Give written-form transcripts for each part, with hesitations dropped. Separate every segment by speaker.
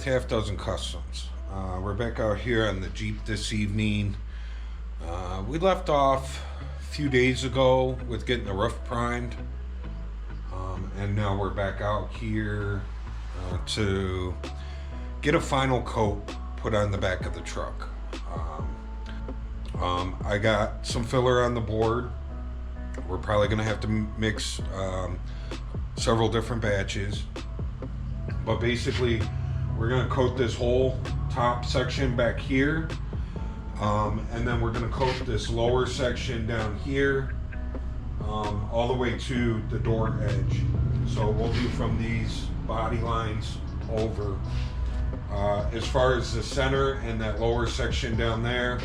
Speaker 1: with Half Dozen Customs. We're back out here on the Jeep this evening. We left off a few days ago with getting the roof primed. And now we're back out here to get a final coat put on the back of the truck. I got some filler on the board. We're probably going to have to mix several different batches. But basically, we're going to coat this whole top section back here. And then we're going to coat this lower section down here all the way to the door edge. So we'll do from these body lines over. As far as the center and that lower section down there,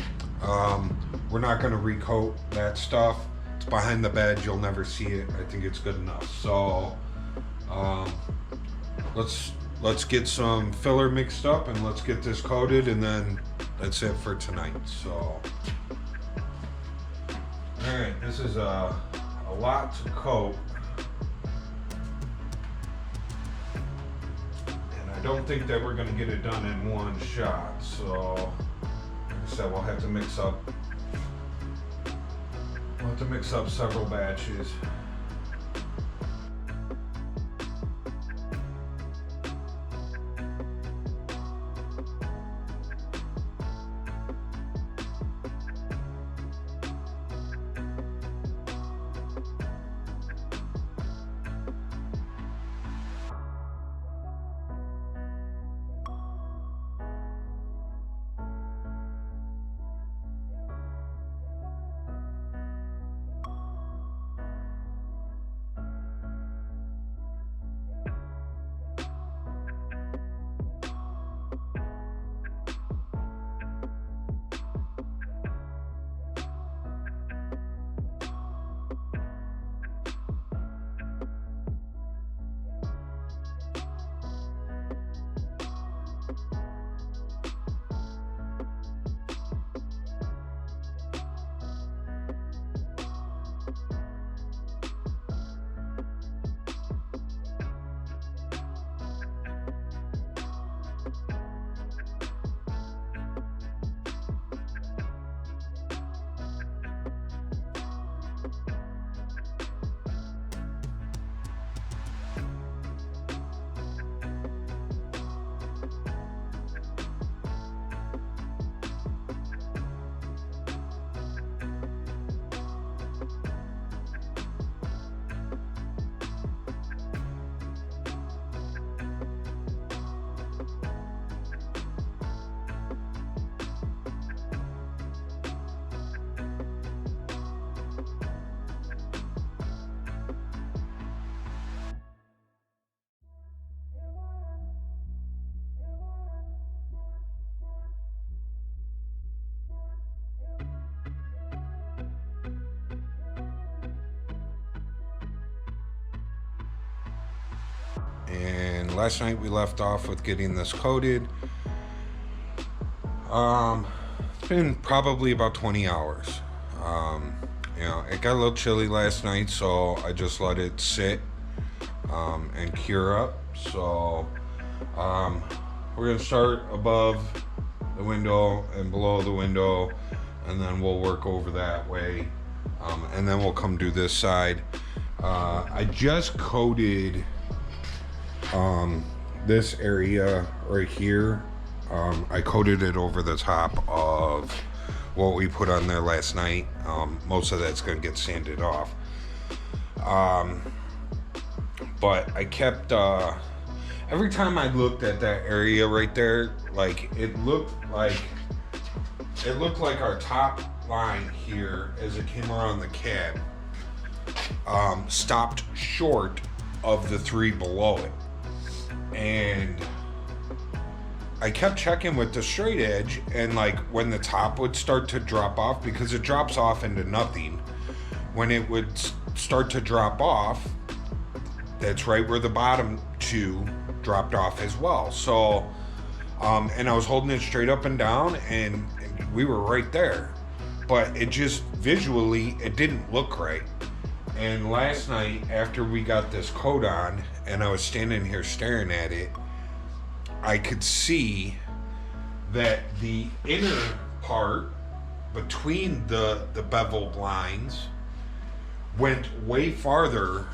Speaker 1: we're not going to recoat that stuff. It's behind the bed, you'll never see it. I think it's good enough. So let's get some filler mixed up and let's get this coated, and then that's it for tonight. So all right, this is a lot to coat, and I don't think that we're going to get it done in one shot. So like I said, we'll have to mix up several batches. And last night we left off with getting this coated. It's been probably about 20 hours. You know, it got a little chilly last night, so I just let it sit and cure up. So we're gonna start above the window and below the window, and then we'll work over that way, and then we'll come do this side. I just coated this area right here. I coated it over the top of what we put on there last night. Most of that's gonna get sanded off. But I kept, every time I looked at that area right there, like it looked like our top line here as it came around the cab stopped short of the three below it. And I kept checking with the straight edge, and like when the top would start to drop off, because it drops off into nothing, when it would start to drop off, that's right where the bottom two dropped off as well. So and I was holding it straight up and down, and we were right there, but it just visually it didn't look right. And last night after we got this coat on and I was standing here staring at it, I could see that the inner part between the beveled lines went way farther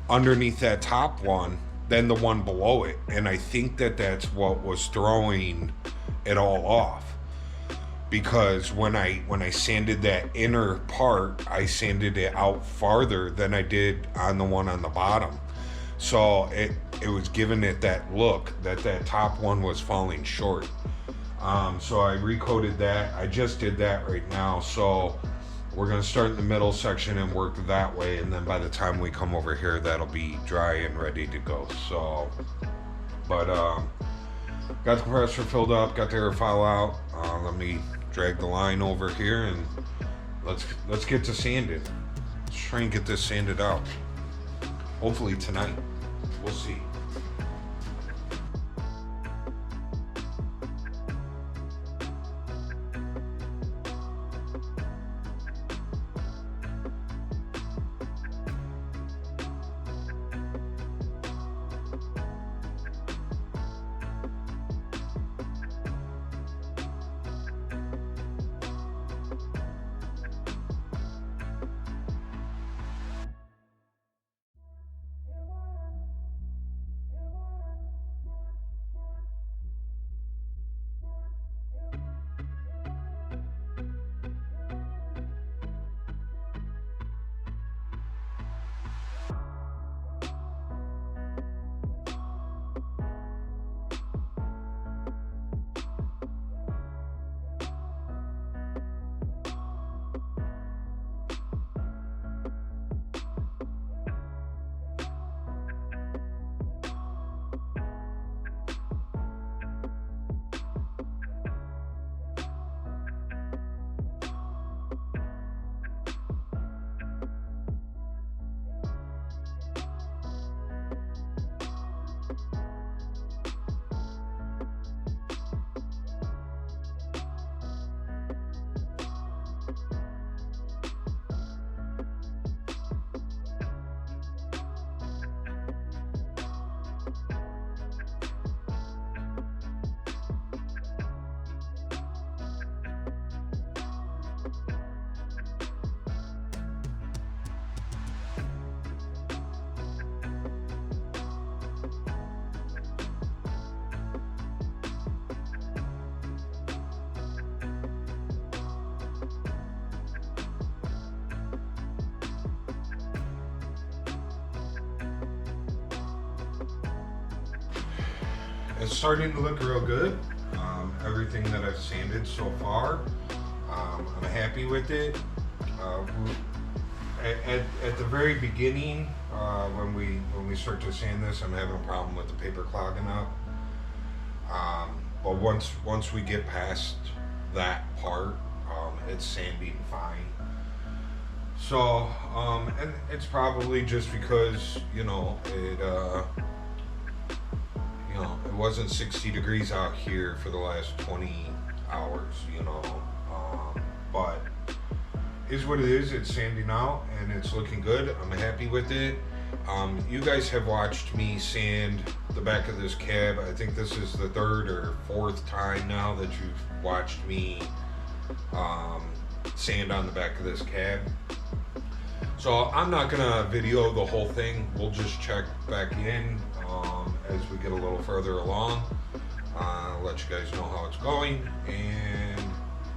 Speaker 1: underneath that top one than the one below it, and I think that that's what was throwing it all off, because when I sanded that inner part, I sanded it out farther than I did on the one on the bottom, so it was giving it that look that top one was falling short. So I recoated that. I just did that right now, so we're going to start in the middle section and work that way, and then by the time we come over here, that'll be dry and ready to go. So, but got the compressor filled up, got the air file out. Let me drag the line over here, and let's get to sanding. Let's try and get this sanded out. Hopefully tonight. We'll see. It's starting to look real good. Everything that I've sanded so far, I'm happy with it. At the very beginning, when we start to sand this, I'm having a problem with the paper clogging up. But once we get past that part, it's sanding fine. So, and it's probably just because, it wasn't 60 degrees out here for the last 20 hours, but is what it is. It's sanding out and it's looking good. I'm happy with it. You guys have watched me sand the back of this cab. I think this is the third or fourth time now that you've watched me sand on the back of this cab. So I'm not gonna video the whole thing. We'll just check back in as we get a little further along. I'll let you guys know how it's going and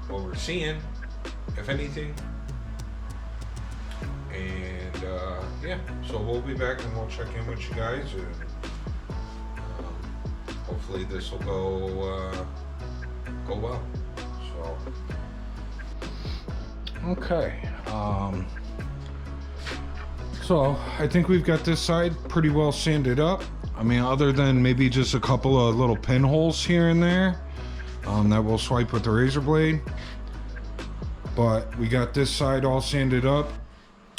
Speaker 1: what we're seeing, if anything. And yeah, so we'll be back and we'll check in with you guys, and hopefully this will go well. So okay, so I think we've got this side pretty well sanded up. I mean, other than maybe just a couple of little pinholes here and there that we'll swipe with the razor blade. But we got this side all sanded up,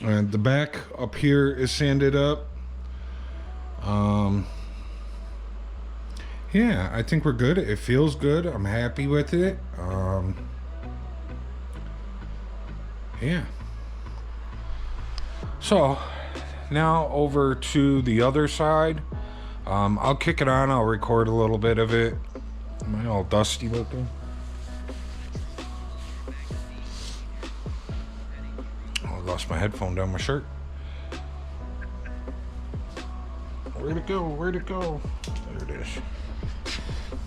Speaker 1: and the back up here is sanded up. Yeah, I think we're good. It feels good. I'm happy with it. Yeah. So now over to the other side. I'll kick it on. I'll record a little bit of it. Am I all dusty looking? Oh, I lost my headphone down my shirt. Where'd it go? Where'd it go? There it is.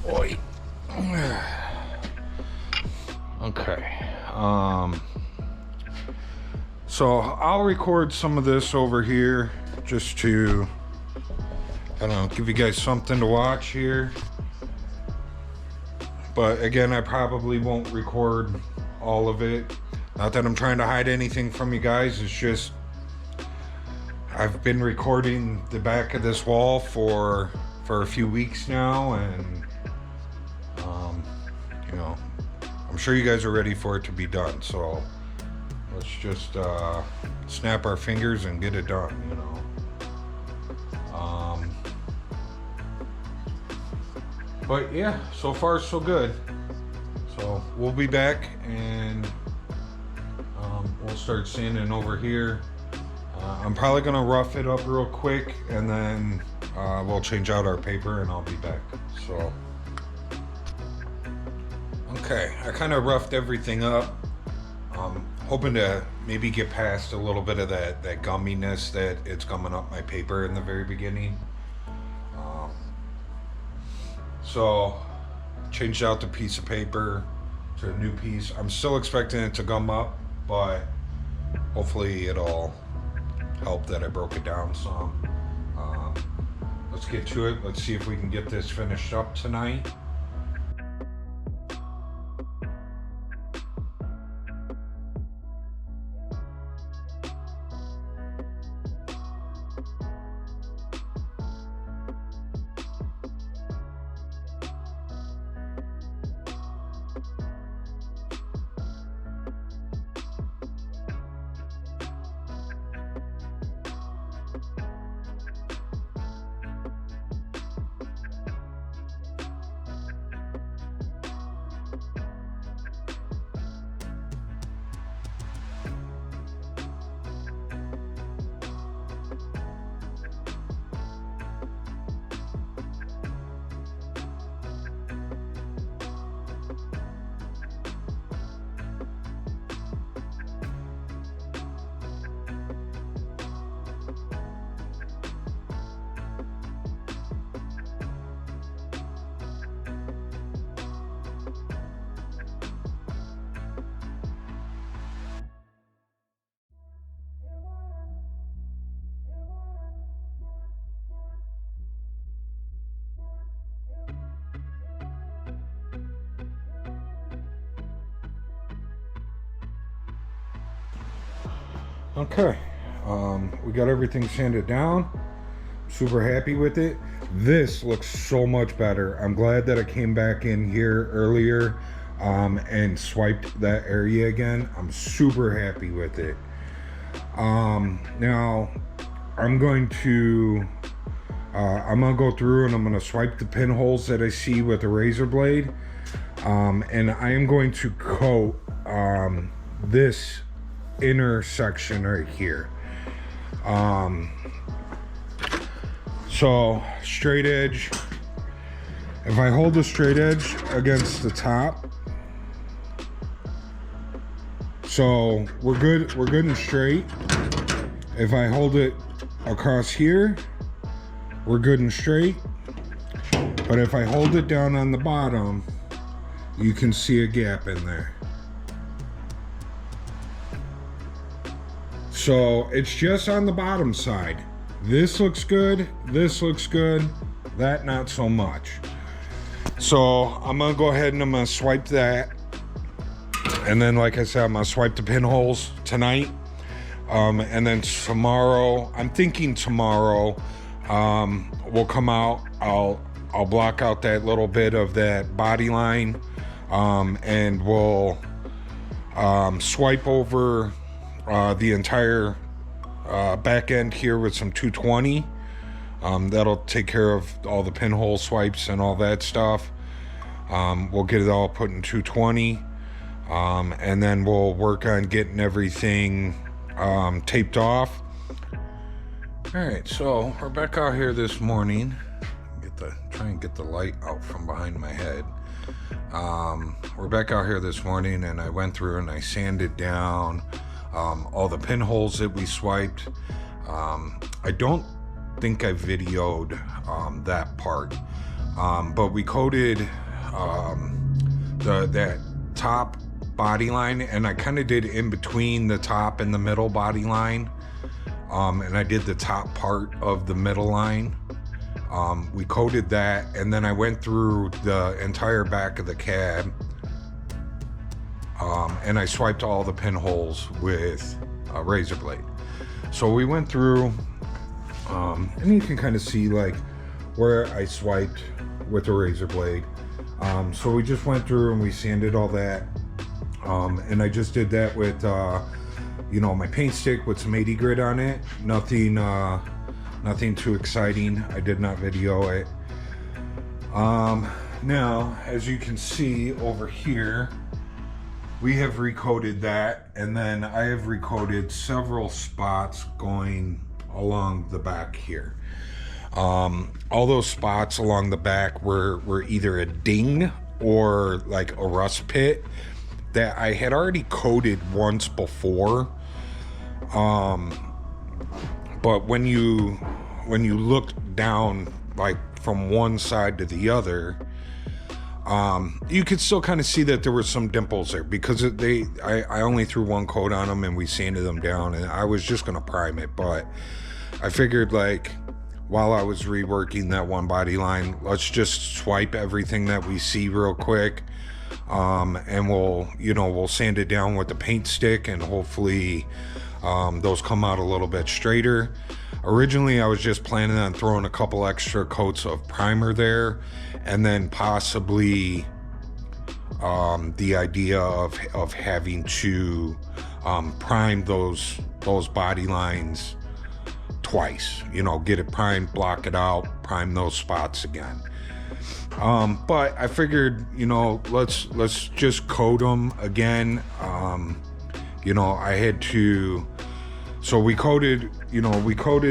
Speaker 1: Oi. Okay. So I'll record some of this over here just to, I don't know, give you guys something to watch here. But again, I probably won't record all of it. Not that I'm trying to hide anything from you guys. It's just I've been recording the back of this wall for a few weeks now, and you know, I'm sure you guys are ready for it to be done. So let's just snap our fingers and get it done, you know. But yeah, so far so good. So we'll be back and we'll start sanding over here. I'm probably gonna rough it up real quick, and then we'll change out our paper and I'll be back. So okay, I kind of roughed everything up. Hoping to maybe get past a little bit of that gumminess that it's gumming up my paper in the very beginning. So changed out the piece of paper to a new piece. I'm still expecting it to gum up, but hopefully it'll help that I broke it down some. Let's get to it. Let's see if we can get this finished up tonight. Okay, we got everything sanded down. Super happy with it. This looks so much better. I'm glad that I came back in here earlier and swiped that area again. I'm super happy with it. Now I'm going to go through and I'm gonna swipe the pinholes that I see with a razor blade, and I am going to coat this inner section right here. So straight edge, if I hold the straight edge against the top, so we're good and straight. If I hold it across here, we're good and straight. But if I hold it down on the bottom, you can see a gap in there. So it's just on the bottom side. This looks good, this looks good, that not so much. So I'm gonna go ahead and I'm gonna swipe that. And then, like I said, I'm gonna swipe the pinholes tonight. And then tomorrow, I'm thinking tomorrow, we'll come out, I'll block out that little bit of that body line, and we'll swipe over the entire back end here with some 220. That'll take care of all the pinhole swipes and all that stuff. We'll get it all put in 220, and then we'll work on getting everything taped off. All right, so we're back out here this morning. try and get the light out from behind my head. We're back out here this morning, and I went through and I sanded down all the pinholes that we swiped. I don't think I videoed that part, but we coated that top body line, and I kind of did in between the top and the middle body line, and I did the top part of the middle line. We coated that, and then I went through the entire back of the cab, and I swiped all the pinholes with a razor blade. So we went through, and you can kind of see like where I swiped with a razor blade. So we just went through and we sanded all that, and I just did that with you know, my paint stick with some 80 grit on it. Nothing too exciting. I did not video it. Now, as you can see over here, we have recoated that, and then I have recoated several spots going along the back here. All those spots along the back were either a ding or like a rust pit that I had already coated once before. But when you look down like from one side to the other, you could still kind of see that there were some dimples there, because I only threw one coat on them and we sanded them down, and I was just gonna prime it, but I figured, like, while I was reworking that one body line, let's just swipe everything that we see real quick, and we'll sand it down with the paint stick, and hopefully those come out a little bit straighter. Originally, I was just planning on throwing a couple extra coats of primer there, and then possibly the idea of having to prime those body lines twice. You know, get it primed, block it out, prime those spots again. But I figured, you know, let's just coat them again. You know, I had to. So we coated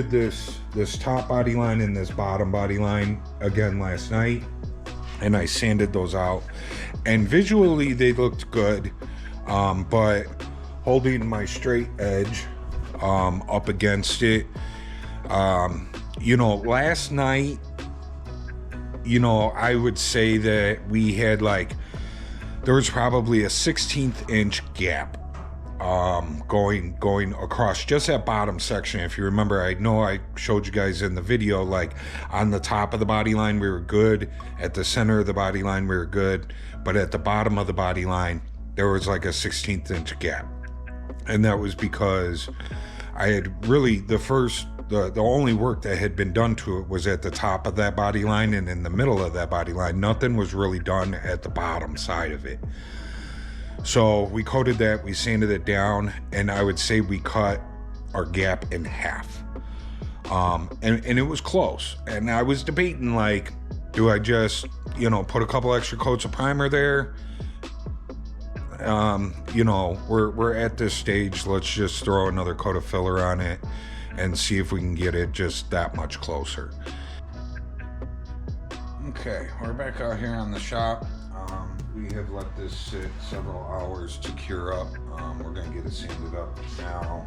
Speaker 1: this top body line and this bottom body line again last night, and I sanded those out, and visually they looked good, but holding my straight edge up against it, you know, last night, you know, I would say that we had there was probably a 1/16 inch gap going across just that bottom section. If you remember, I know I showed you guys in the video, like on the top of the body line we were good, at the center of the body line we were good, but at the bottom of the body line there was like a 1/16 inch gap, and that was because I had really the only work that had been done to it was at the top of that body line and in the middle of that body line. Nothing was really done at the bottom side of it. So we coated that, we sanded it down, and I would say we cut our gap in half. And it was close. And I was debating, like, do I just, you know, put a couple extra coats of primer there? You know, we're at this stage, let's just throw another coat of filler on it and see if we can get it just that much closer. Okay, we're back out here on the shop. We have let this sit several hours to cure up. We're gonna get it sanded up now.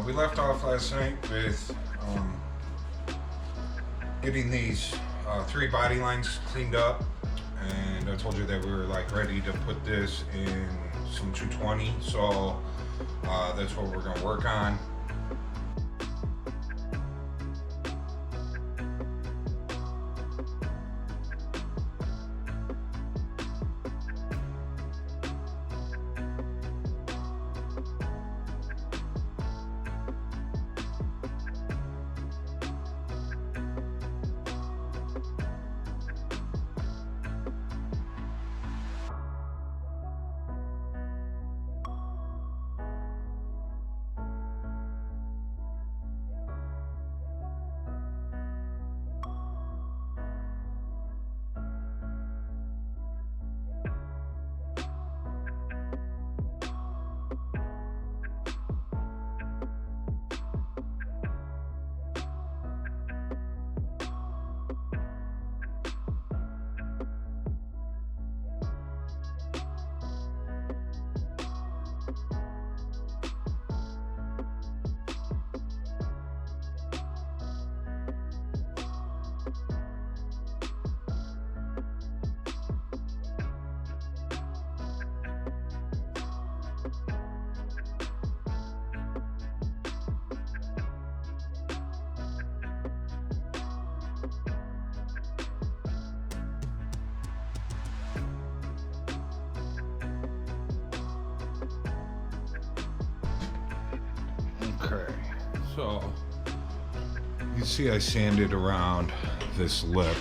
Speaker 1: We left off last night with getting these 3 body lines cleaned up, and I told you that we were like ready to put this in some 220, so that's what we're going to work on. Okay, so you see I sanded around this lip.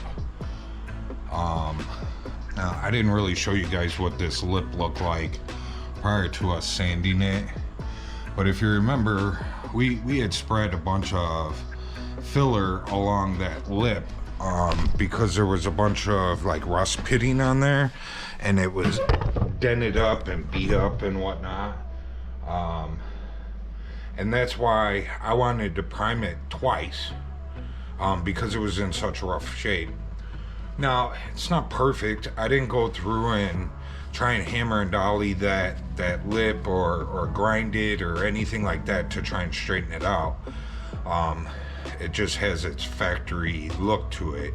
Speaker 1: Now I didn't really show you guys what this lip looked like prior to us sanding it, but if you remember, we had spread a bunch of filler along that lip because there was a bunch of like rust pitting on there, and it was dented up and beat up and whatnot. And that's why I wanted to prime it twice, because it was in such rough shape. Now, it's not perfect. I didn't go through and try and hammer and dolly that lip or grind it or anything like that to try and straighten it out. It just has its factory look to it.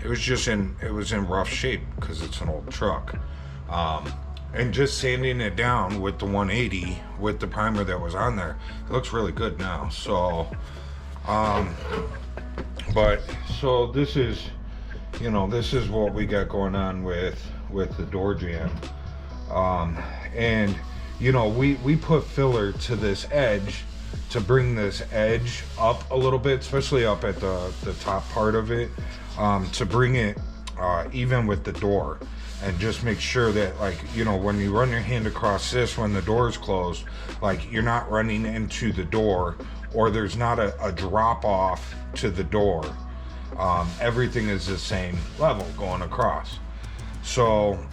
Speaker 1: It was in rough shape because it's an old truck. And just sanding it down with the 180 with the primer that was on there, it looks really good now. So so this is, you know, this is what we got going on with the door jamb. And you know, we put filler to this edge to bring this edge up a little bit, especially up at the top part of it, to bring it even with the door. And just make sure that, like, you know, when you run your hand across this when the door is closed, like, you're not running into the door, or there's not a drop off to the door. Everything is the same level going across. So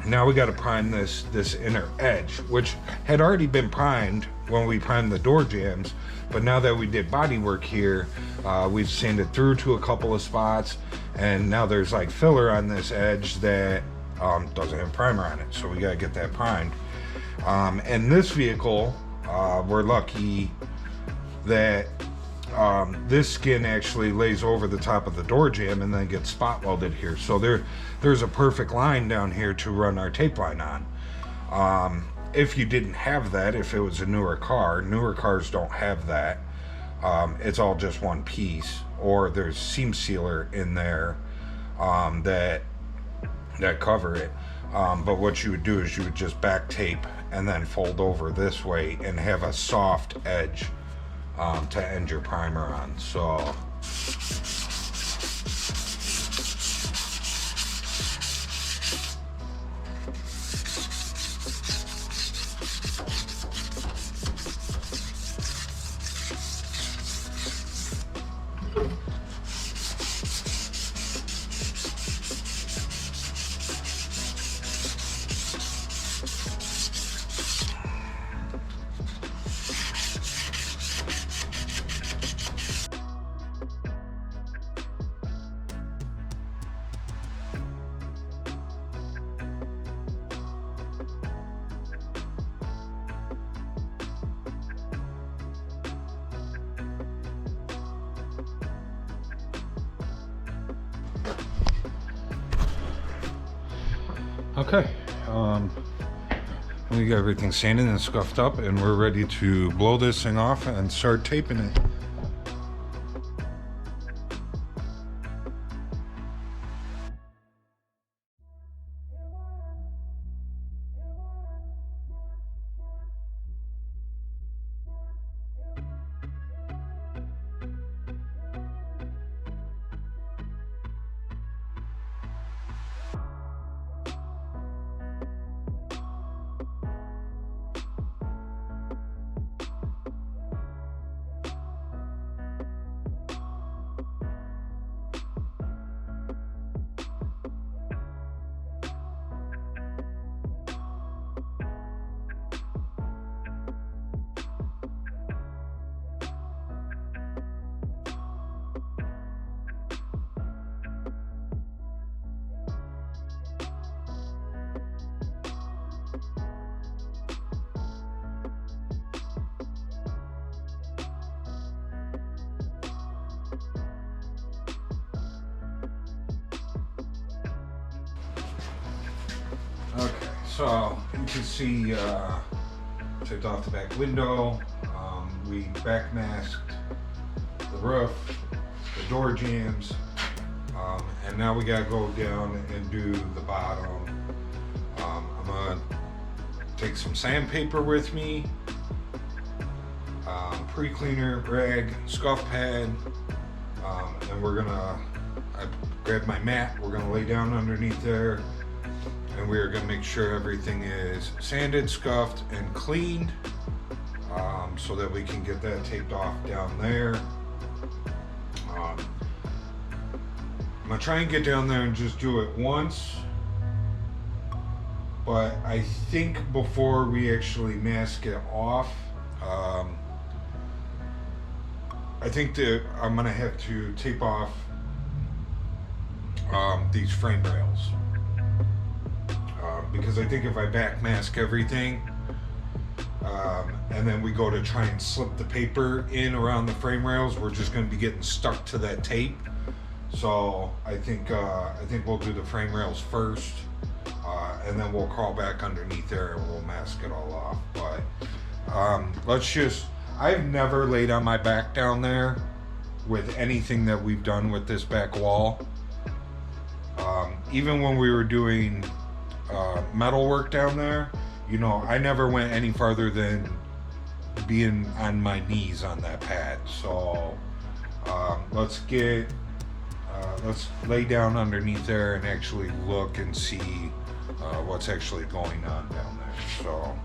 Speaker 1: now we got to prime this inner edge, which had already been primed when we primed the door jambs, but now that we did body work here, we've sanded through to a couple of spots, and now there's like filler on this edge that doesn't have primer on it, so we gotta get that primed. And this vehicle, we're lucky that this skin actually lays over the top of the door jamb and then gets spot welded here. So there's a perfect line down here to run our tape line on. If you didn't have that, if it was a newer cars don't have that. It's all just one piece, or there's seam sealer in there that cover it. But what you would do is you would just back tape and then fold over this way and have a soft edge to end your primer on. So Okay, we got everything sanded and scuffed up, and we're ready to blow this thing off and start taping it. Okay, so you can see taped off the back window. We back masked the roof, the door jambs, and now we gotta go down and do the bottom. I'm gonna take some sandpaper with me, pre-cleaner, rag, scuff pad, and I grabbed my mat, we're gonna lay down underneath there, and we are gonna make sure everything is sanded, scuffed, and cleaned, so that we can get that taped off down there. I'm gonna try and get down there and just do it once, but I think before we actually mask it off, I think that I'm gonna have to tape off these frame rails, because I think if I back mask everything, and then we go to try and slip the paper in around the frame rails, we're just going to be getting stuck to that tape. So I think we'll do the frame rails first, and then we'll crawl back underneath there and we'll mask it all off. But I've never laid on my back down there with anything that we've done with this back wall. Even when we were doing metal work down there, you know, I never went any farther than being on my knees on that pad. So let's lay down underneath there and actually look and see what's actually going on down there. So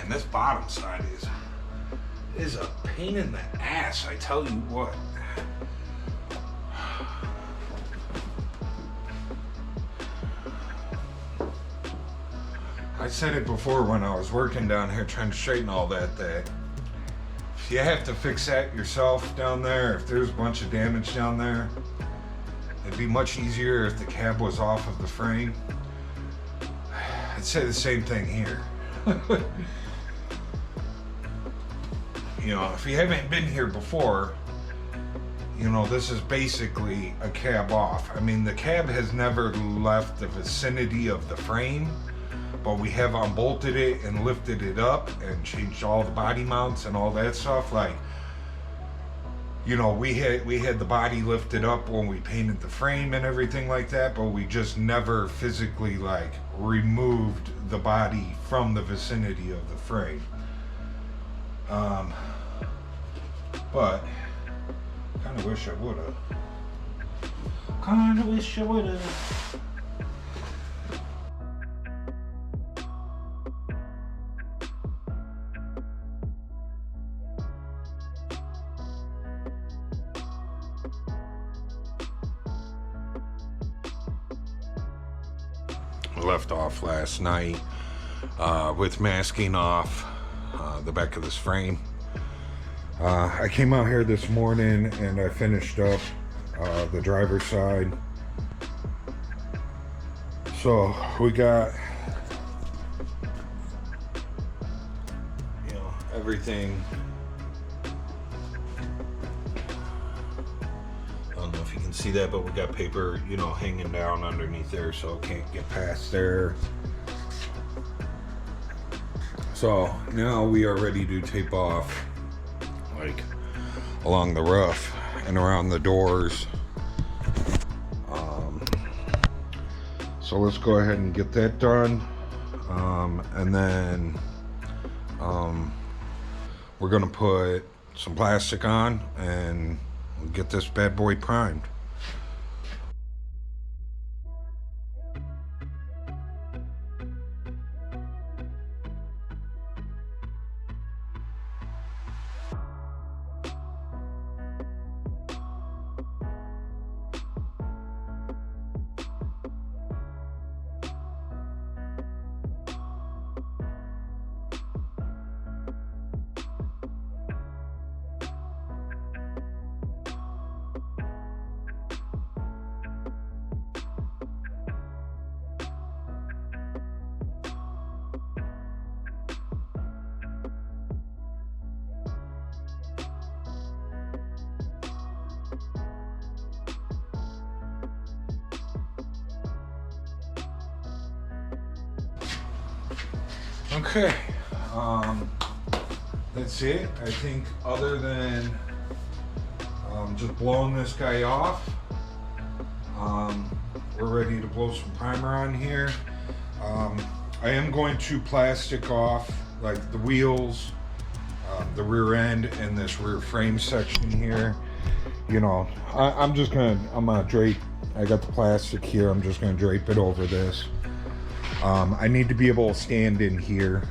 Speaker 1: this bottom side is a pain in the ass, I tell you what. I said it before when I was working down here trying to straighten all that if you have to fix that yourself down there, if there's a bunch of damage down there, it'd be much easier if the cab was off of the frame. I'd say the same thing here. You know, if you haven't been here before, you know, this is basically a cab off. I mean, the cab has never left the vicinity of the frame, but we have unbolted it and lifted it up and changed all the body mounts and all that stuff. Like, you know, we had the body lifted up when we painted the frame and everything like that, but we just never physically like removed the body from the vicinity of the frame. But kind of wish I would have. Kind of wish I would have. Left off last night with masking off the back of this frame. I came out here this morning and I finished up the driver's side. So we got, you know, everything. I don't know if you can see that, but we got paper, you know, hanging down underneath there, so it can't get past there. So now we are ready to tape off, like, along the roof and around the doors. So let's go ahead and get that done, and then we're gonna put some plastic on and get this bad boy primed. Okay, that's it. I think other than just blowing this guy off, we're ready to blow some primer on here. I am going to plastic off like the wheels, the rear end, and this rear frame section here. You know, I'm gonna drape, I got the plastic here, I'm just gonna drape it over this. I need to be able to stand in here.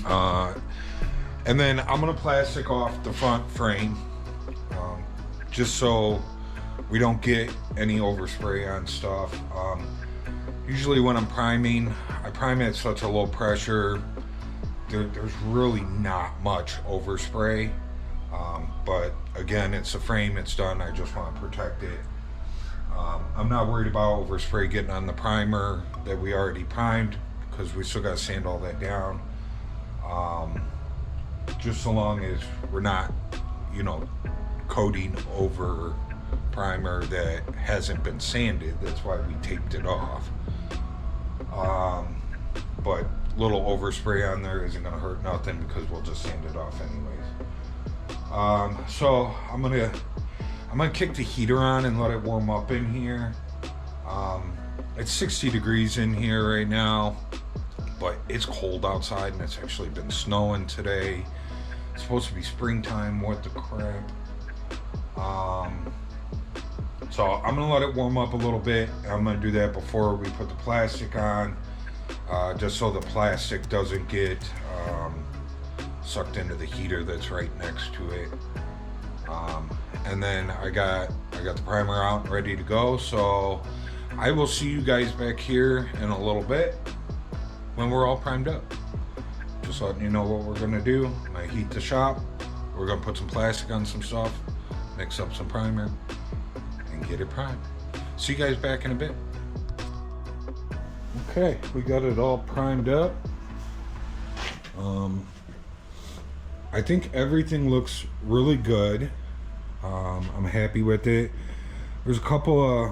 Speaker 1: And then I'm gonna plastic off the front frame, just so we don't get any overspray on stuff. Usually when I'm priming, I prime at such a low pressure, there's really not much overspray. But again, it's a frame, it's done, I just want to protect it. I'm not worried about overspray getting on the primer that we already primed, because we still got to sand all that down. Just so long as we're not, you know, coating over primer that hasn't been sanded. That's why we taped it off. But little overspray on there isn't gonna hurt nothing, because we'll just sand it off anyways. So I'm gonna kick the heater on and let it warm up in here. It's 60 degrees in here right now, but it's cold outside and it's actually been snowing today. It's supposed to be springtime, what the crap. So I'm gonna let it warm up a little bit. I'm gonna do that before we put the plastic on, just so the plastic doesn't get sucked into the heater that's right next to it. And then I got the primer out and ready to go, so I will see you guys back here in a little bit when we're all primed up. Just letting you know what we're gonna do. I'm gonna heat the shop, we're gonna put some plastic on some stuff, mix up some primer, and get it primed. See you guys back in a bit. Okay, we got it all primed up. I think everything looks really good. I'm happy with it. There's a couple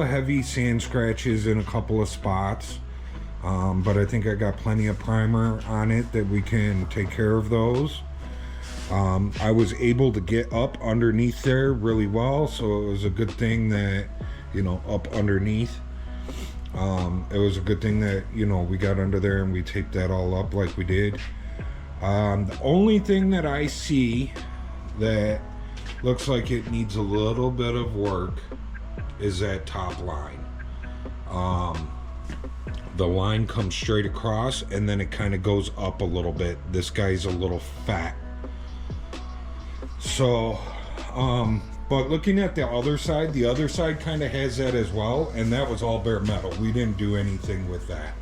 Speaker 1: of heavy sand scratches in a couple of spots, but I think I got plenty of primer on it that we can take care of those. I was able to get up underneath there really well, so it was a good thing that, you know, up underneath. It was a good thing that, you know, we got under there and we taped that all up like we did. The only thing that I see that looks like it needs a little bit of work is that top line. The line comes straight across and then it kind of goes up a little bit. This guy's a little fat. So, but looking at the other side kind of has that as well, and that was all bare metal. We didn't do anything with that.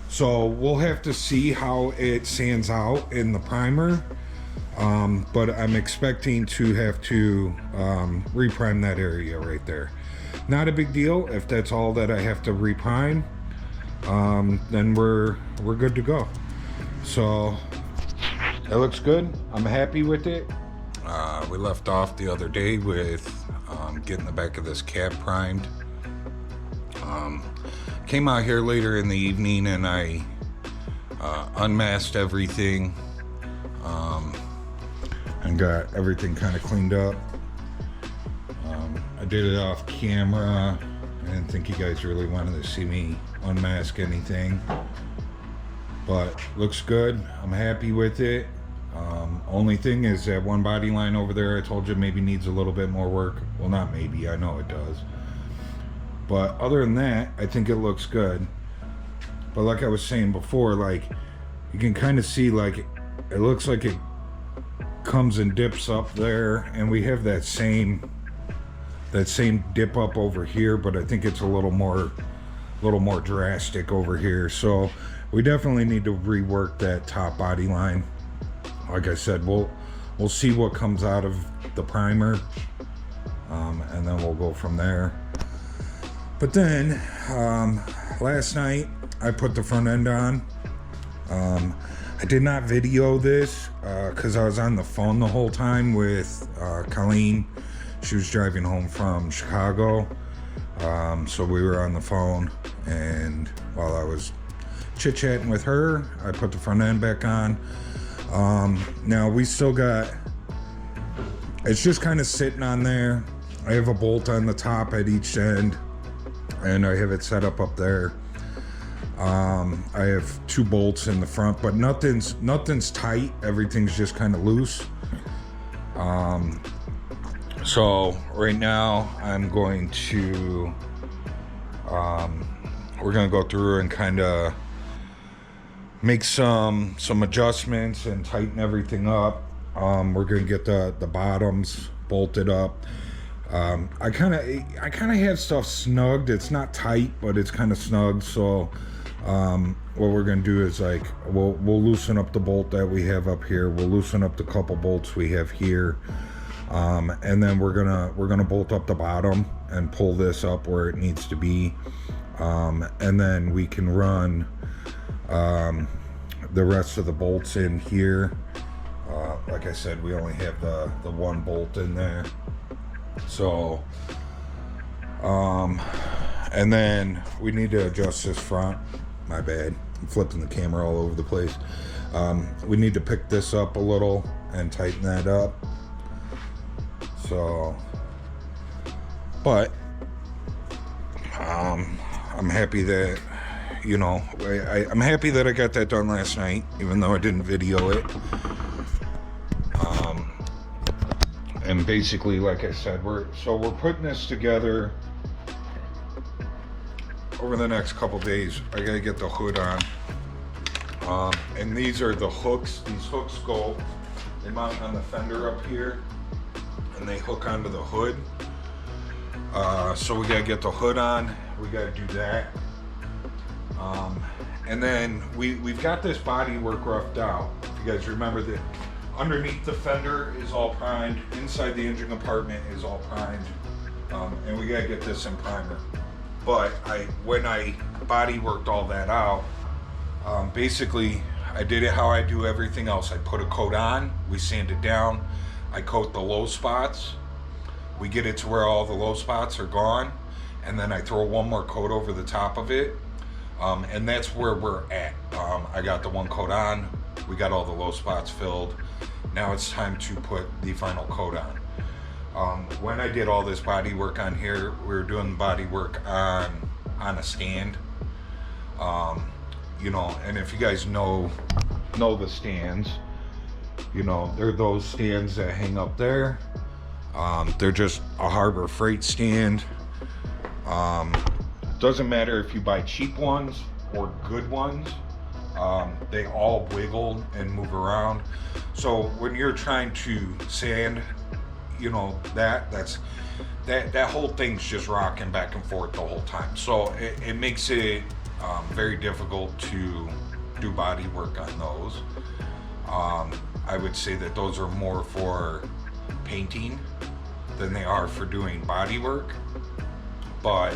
Speaker 1: So we'll have to see how it sands out in the primer, but I'm expecting to have to reprime that area right there. Not a big deal. If that's all that I have to reprime, then we're good to go. So it looks good. I'm happy with it. We left off the other day with getting the back of this cab primed. Came out here later in the evening and I unmasked everything and got everything kind of cleaned up. I did it off camera. I didn't think you guys really wanted to see me unmask anything, but looks good. I'm happy with it. Only thing is that one body line over there I told you maybe needs a little bit more work. Well, not maybe, I know it does. But other than that, I think it looks good. But like I was saying before, like you can kind of see, like it looks like it comes and dips up there, and we have that same dip up over here, but I think it's a little more drastic over here. So we definitely need to rework that top body line. Like I said, we'll see what comes out of the primer, and then we'll go from there. But then last night I put the front end on. I did not video this because I was on the phone the whole time with Colleen. She was driving home from Chicago, so we were on the phone, and while I was chit-chatting with her, I put the front end back on. Now we still got, it's just kind of sitting on there. I have a bolt on the top at each end, and I have it set up there. I have 2 bolts in the front, but nothing's tight. Everything's just kind of loose. So right now I'm going to, we're going to go through and kind of make some adjustments and tighten everything up. We're going to get the bottoms bolted up. I kind of have stuff snugged. It's not tight, but it's kind of snugged. So what we're going to do is, like, we'll loosen up the bolt that we have up here. We'll loosen up the couple bolts we have here. And then we're gonna bolt up the bottom and pull this up where it needs to be. And then we can run the rest of the bolts in here. Like I said, we only have the 1 bolt in there. So, and then we need to adjust this front. My bad, I'm flipping the camera all over the place. We need to pick this up a little and tighten that up. So, but I'm happy that, you know, I'm happy that I got that done last night, even though I didn't video it. And basically, like I said, we're putting this together over the next couple days. I gotta get the hood on. And these are the hooks. These hooks they mount on the fender up here, and they hook onto the hood. So we gotta get the hood on. We gotta do that. And then we've got this body work roughed out. If you guys remember, that underneath the fender is all primed. Inside the engine compartment is all primed. And we gotta get this in primer. But when I body worked all that out, basically I did it how I do everything else. I put a coat on, we sand it down, I coat the low spots. We get it to where all the low spots are gone, and then I throw one more coat over the top of it, and that's where we're at. I got the one coat on, we got all the low spots filled. Now it's time to put the final coat on. When I did all this body work on here, we were doing body work on a stand. You know, and if you guys know the stands, you know, they're those stands that hang up there. They're just a Harbor Freight stand. Doesn't matter if you buy cheap ones or good ones. They all wiggle and move around. So when you're trying to sand, you know, that whole thing's just rocking back and forth the whole time. So it makes it very difficult to do body work on those. I would say that those are more for painting than they are for doing body work. But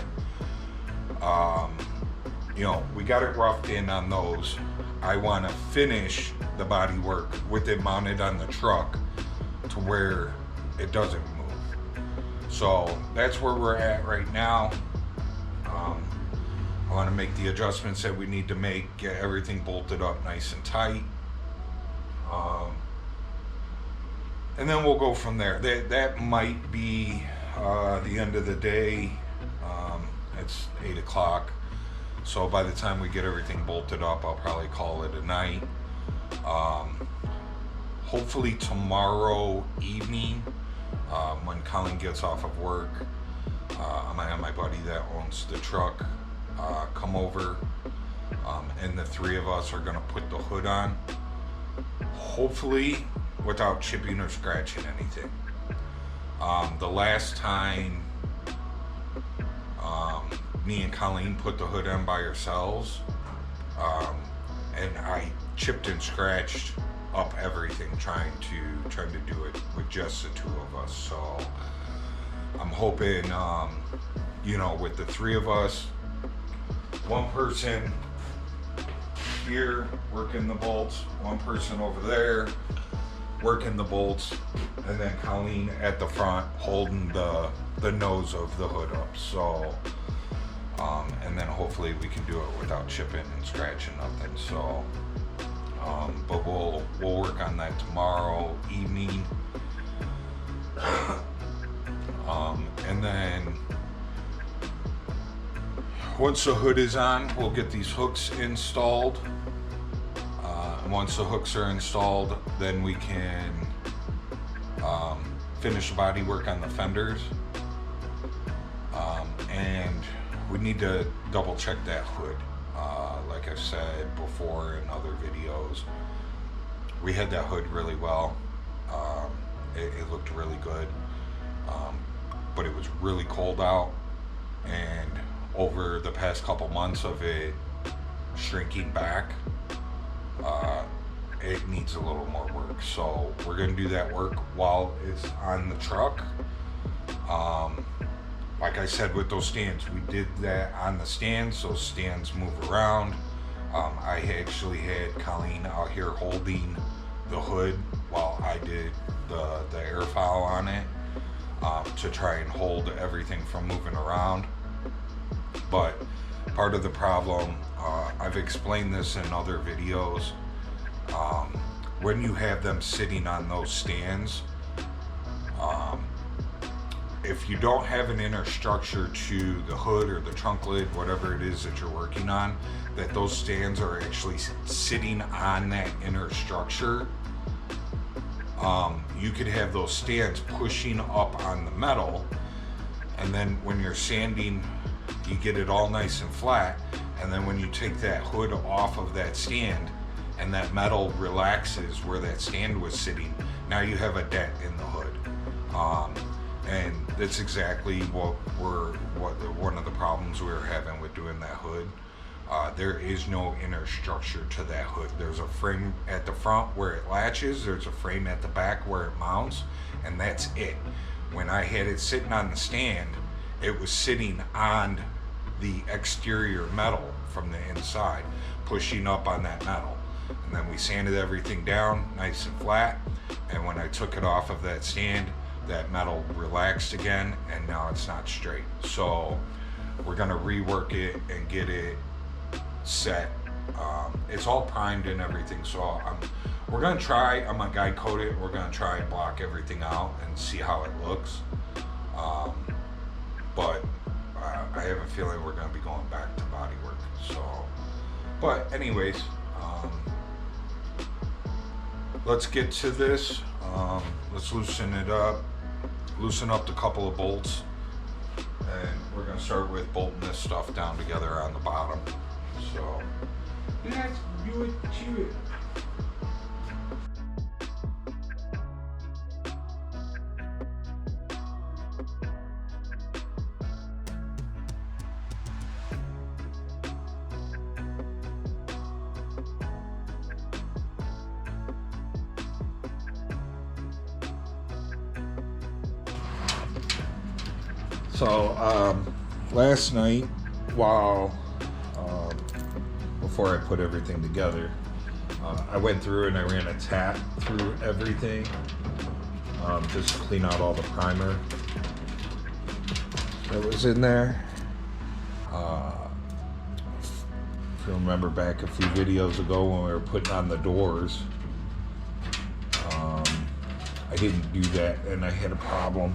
Speaker 1: you know, we got it roughed in on those. I want to finish the body work with it mounted on the truck to where it doesn't move. So that's where we're at right now. I want to make the adjustments that we need to make, get everything bolted up nice and tight. And then we'll go from there. That might be the end of the day. It's 8 o'clock. So by the time we get everything bolted up, I'll probably call it a night. Hopefully tomorrow evening, when Colleen gets off of work, I'm gonna have my buddy that owns the truck come over, and the three of us are gonna put the hood on, hopefully without chipping or scratching anything. The last time me and Colleen put the hood on by ourselves, and I chipped and scratched up everything trying to do it with just the two of us. So I'm hoping, you know, with the three of us, one person here working the bolts, one person over there working the bolts, and then Colleen at the front holding the nose of the hood up. So and then hopefully we can do it without chipping and scratching nothing. So but we'll work on that tomorrow evening. And then once the hood is on, we'll get these hooks installed. And once the hooks are installed, then we can finish the body work on the fenders. And we need to double check that hood. Like I've said before in other videos, we had that hood really well. It looked really good, but it was really cold out, and over the past couple months of it shrinking back, it needs a little more work. So we're gonna do that work while it's on the truck. Like I said with those stands, we did that on the stands. Those stands move around. I actually had Colleen out here holding the hood while I did the air foul on it, to try and hold everything from moving around. But part of the problem, I've explained this in other videos, when you have them sitting on those stands, if you don't have an inner structure to the hood or the trunk lid, whatever it is that you're working on, that those stands are actually sitting on that inner structure, you could have those stands pushing up on the metal, and then when you're sanding, you get it all nice and flat, and then when you take that hood off of that stand and that metal relaxes where that stand was sitting, now you have a dent in the hood. And that's exactly one of the problems we were having with doing that hood. There is no inner structure to that hood. There's a frame at the front where it latches, there's a frame at the back where it mounts, and that's it. When I had it sitting on the stand, it was sitting on the exterior metal from the inside, pushing up on that metal. and then we sanded everything down nice and flat, and when I took it off of that sand, that metal relaxed again, and now it's not straight. So we're gonna rework it and get it set. It's all primed and everything, so we're gonna try, I'm gonna guide coat it, we're gonna try and block everything out and see how it looks. But I have a feeling we're gonna be going back to body work. So, but anyways, let's get to this. Let's loosen it up, loosen up the couple of bolts, and we're gonna start with bolting this stuff down together on the bottom. So let's do it to it. So last night, while before I put everything together, I went through and I ran a tap through everything, just to clean out all the primer that was in there. If you remember back a few videos ago when we were putting on the doors, I didn't do that and I had a problem.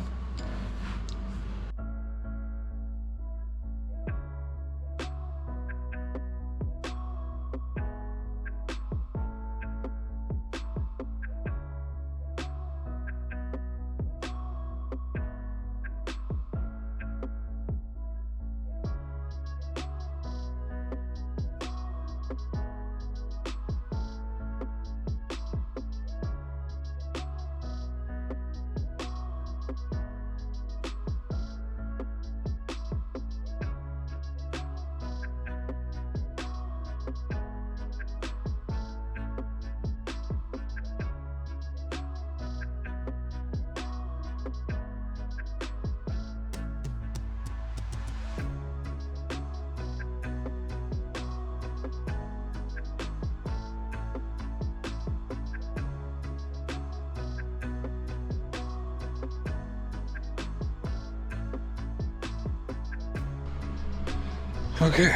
Speaker 1: Okay,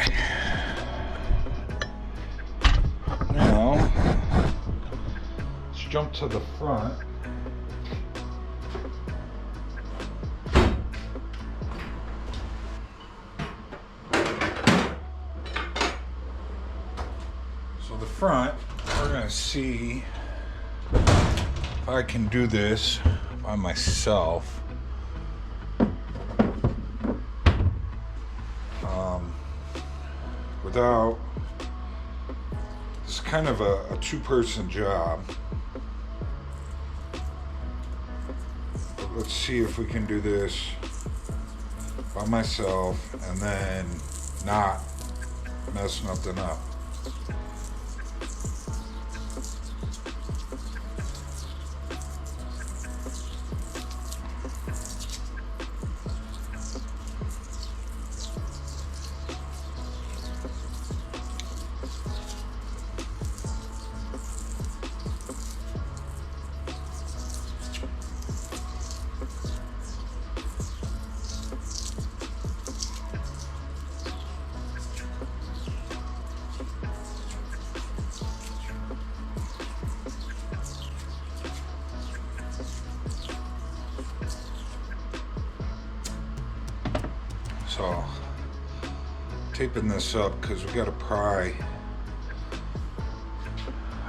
Speaker 1: now let's jump to the front. So the front, we're gonna see if I can do this by myself. Without, it's kind of a two-person job. But let's see if we can do this by myself and then not mess nothing up. So, taping this up because we got to pry.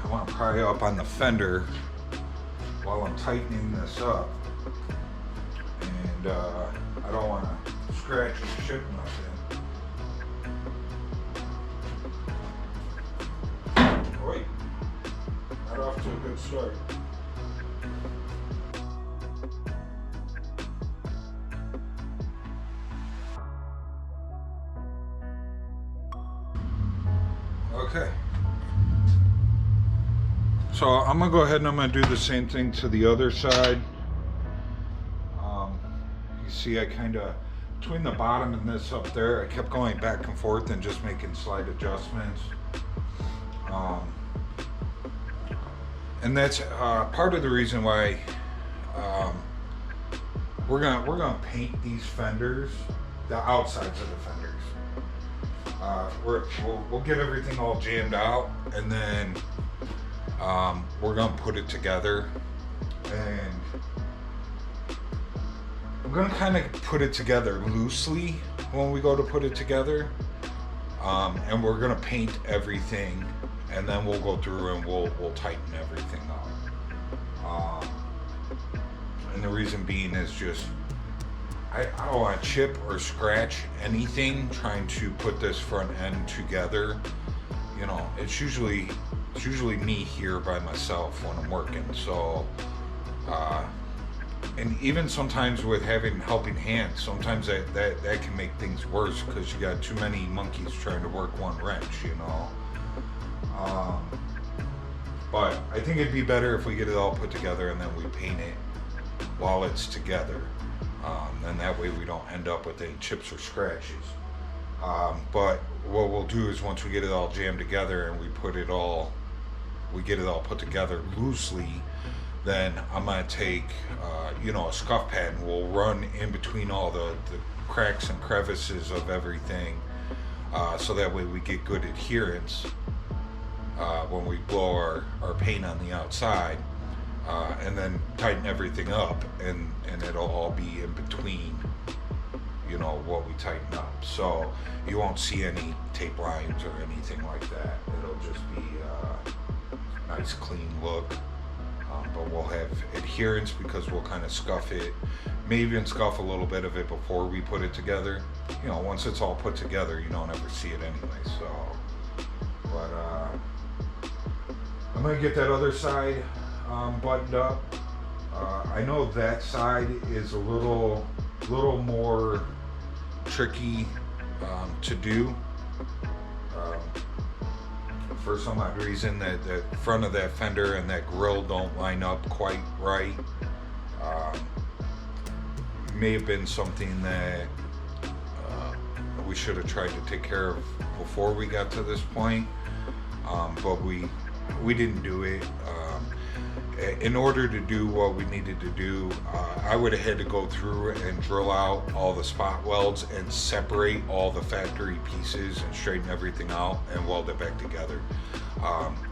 Speaker 1: I want to pry up on the fender while I'm tightening this up, and I don't want to scratch or chip nothing. Wait, not off to a good start. Okay, so I'm gonna go ahead and I'm gonna do the same thing to the other side. You see, I kind of, between the bottom and this up there, I kept going back and forth and just making slight adjustments. And that's part of the reason why we're gonna paint these fenders, the outsides of the fenders. We'll get everything all jammed out, and then we're gonna put it together, and I'm gonna kind of put it together loosely when we go to put it together, and we're gonna paint everything, and then we'll go through and we'll tighten everything up. And the reason being is just I don't want to chip or scratch anything trying to put this front end together. You know, it's usually me here by myself when I'm working. So, and even sometimes with having helping hands, sometimes that can make things worse because you got too many monkeys trying to work one wrench, you know. But I think it'd be better if we get it all put together and then we paint it while it's together. And that way we don't end up with any chips or scratches. But what we'll do is once we get it all jammed together and we get it all put together loosely, then I'm gonna take a scuff pad and we'll run in between all the cracks and crevices of everything, so that way we get good adherence when we blow our paint on the outside, and then tighten everything up, and it'll all be in between, you know, what we tighten up. So you won't see any tape lines or anything like that. It'll just be a nice clean look. But we'll have adherence because we'll kind of scuff it, maybe even scuff a little bit of it before we put it together. You know, once it's all put together, you don't ever see it anyway. So, but I'm gonna get that other side buttoned up. I know that side is a little more tricky to do. For some odd reason, that the front of that fender and that grill don't line up quite right. May have been something that we should have tried to take care of before we got to this point, but we didn't do it. In order to do what we needed to do, I would have had to go through and drill out all the spot welds and separate all the factory pieces and straighten everything out and weld it back together.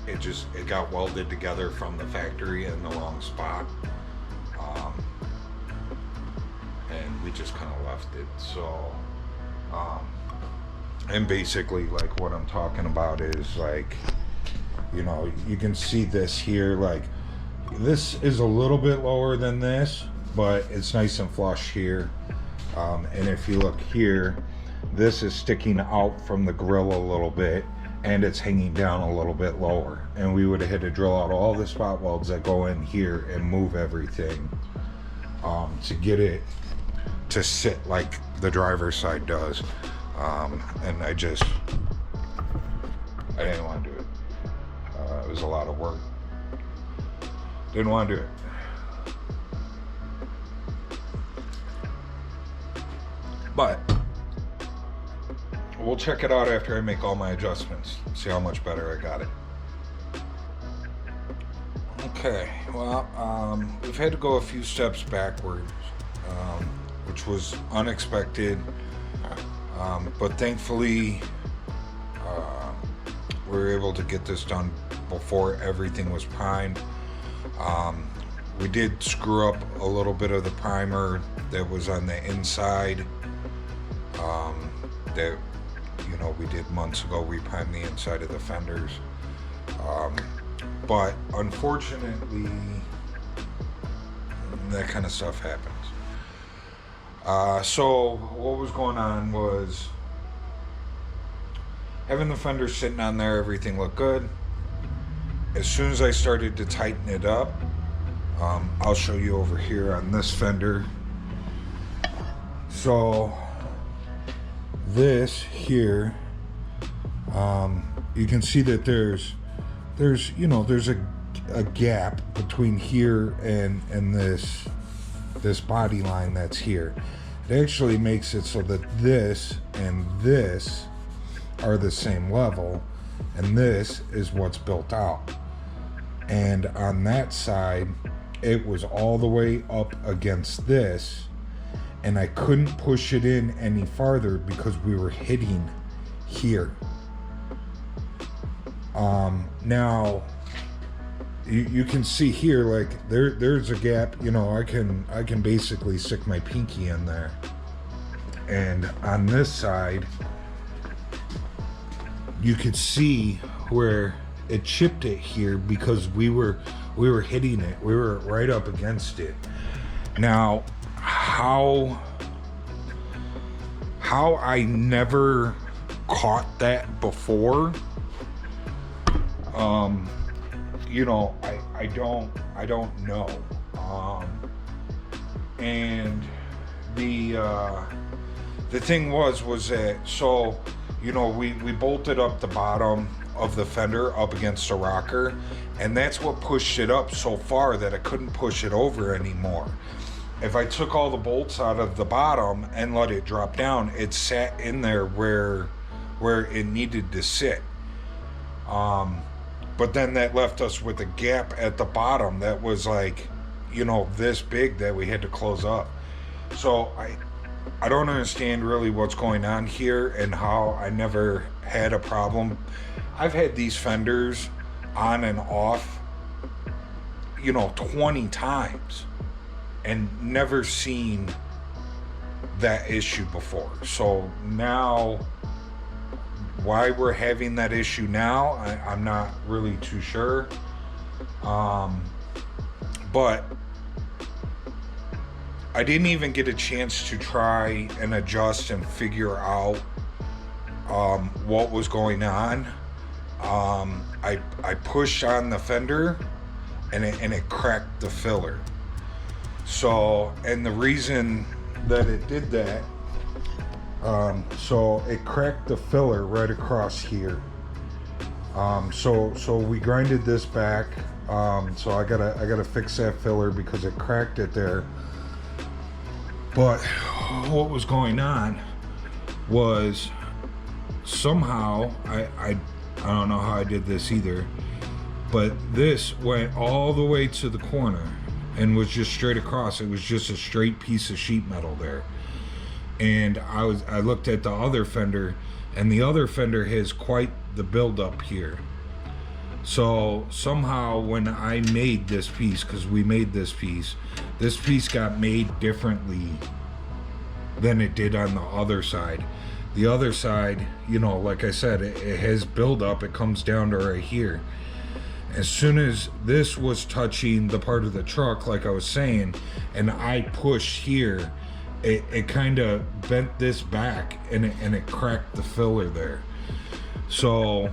Speaker 1: It got welded together from the factory in the wrong spot, and we just kind of left it. So, and basically, like, what I'm talking about is, like, you know, you can see this here, like, this is a little bit lower than this, but it's nice and flush here. And if you look here, this is sticking out from the grill a little bit, and it's hanging down a little bit lower. And we would have had to drill out all the spot welds that go in here and move everything to get it to sit like the driver's side does. And I didn't want to do it. It was a lot of work. Didn't want to do it. But we'll check it out after I make all my adjustments. See how much better I got it. Okay, well, we've had to go a few steps backwards, which was unexpected. But thankfully, we were able to get this done before everything was primed. We did screw up a little bit of the primer that was on the inside, that, you know, we did months ago. We primed the inside of the fenders, but unfortunately that kind of stuff happens. So what was going on was, having the fender sitting on there, everything looked good. As soon as I started to tighten it up, I'll show you over here on this fender. So this here, you can see that there's a gap between here and this body line that's here. It actually makes it so that this and this are the same level, and this is what's built out. and on that side it was all the way up against this, and I couldn't push it in any farther because we were hitting here. Now you can see here, like there's a gap, you know, I can basically stick my pinky in there. And on this side you could see where it chipped it here because we were hitting it. We were right up against it. Now how I never caught that before, you know, I don't know. And the thing was that, so, you know, we bolted up the bottom of the fender up against the rocker, and that's what pushed it up so far that I couldn't push it over anymore. If I took all the bolts out of the bottom and let it drop down, it sat in there where it needed to sit. But then that left us with a gap at the bottom that was like, you know, this big that we had to close up. So I don't understand really what's going on here and how I never had a problem. I've had these fenders on and off, you know, 20 times and never seen that issue before. So now, why we're having that issue now, I'm not really too sure. But I didn't even get a chance to try and adjust and figure out what was going on. I pushed on the fender and it cracked the filler. So, and the reason that it did that, so it cracked the filler right across here. So we grinded this back. So I gotta fix that filler because it cracked it there. But what was going on was somehow, I don't know how I did this either, but this went all the way to the corner and was just straight across. It was just a straight piece of sheet metal there. And I looked at the other fender, and the other fender has quite the buildup here. So somehow when I made this piece, because we made this piece got made differently than it did on the other side. The other side, you know, like I said, it has buildup. It comes down to right here. As soon as this was touching the part of the truck, like I was saying, and I pushed here, it kind of bent this back and it cracked the filler there. So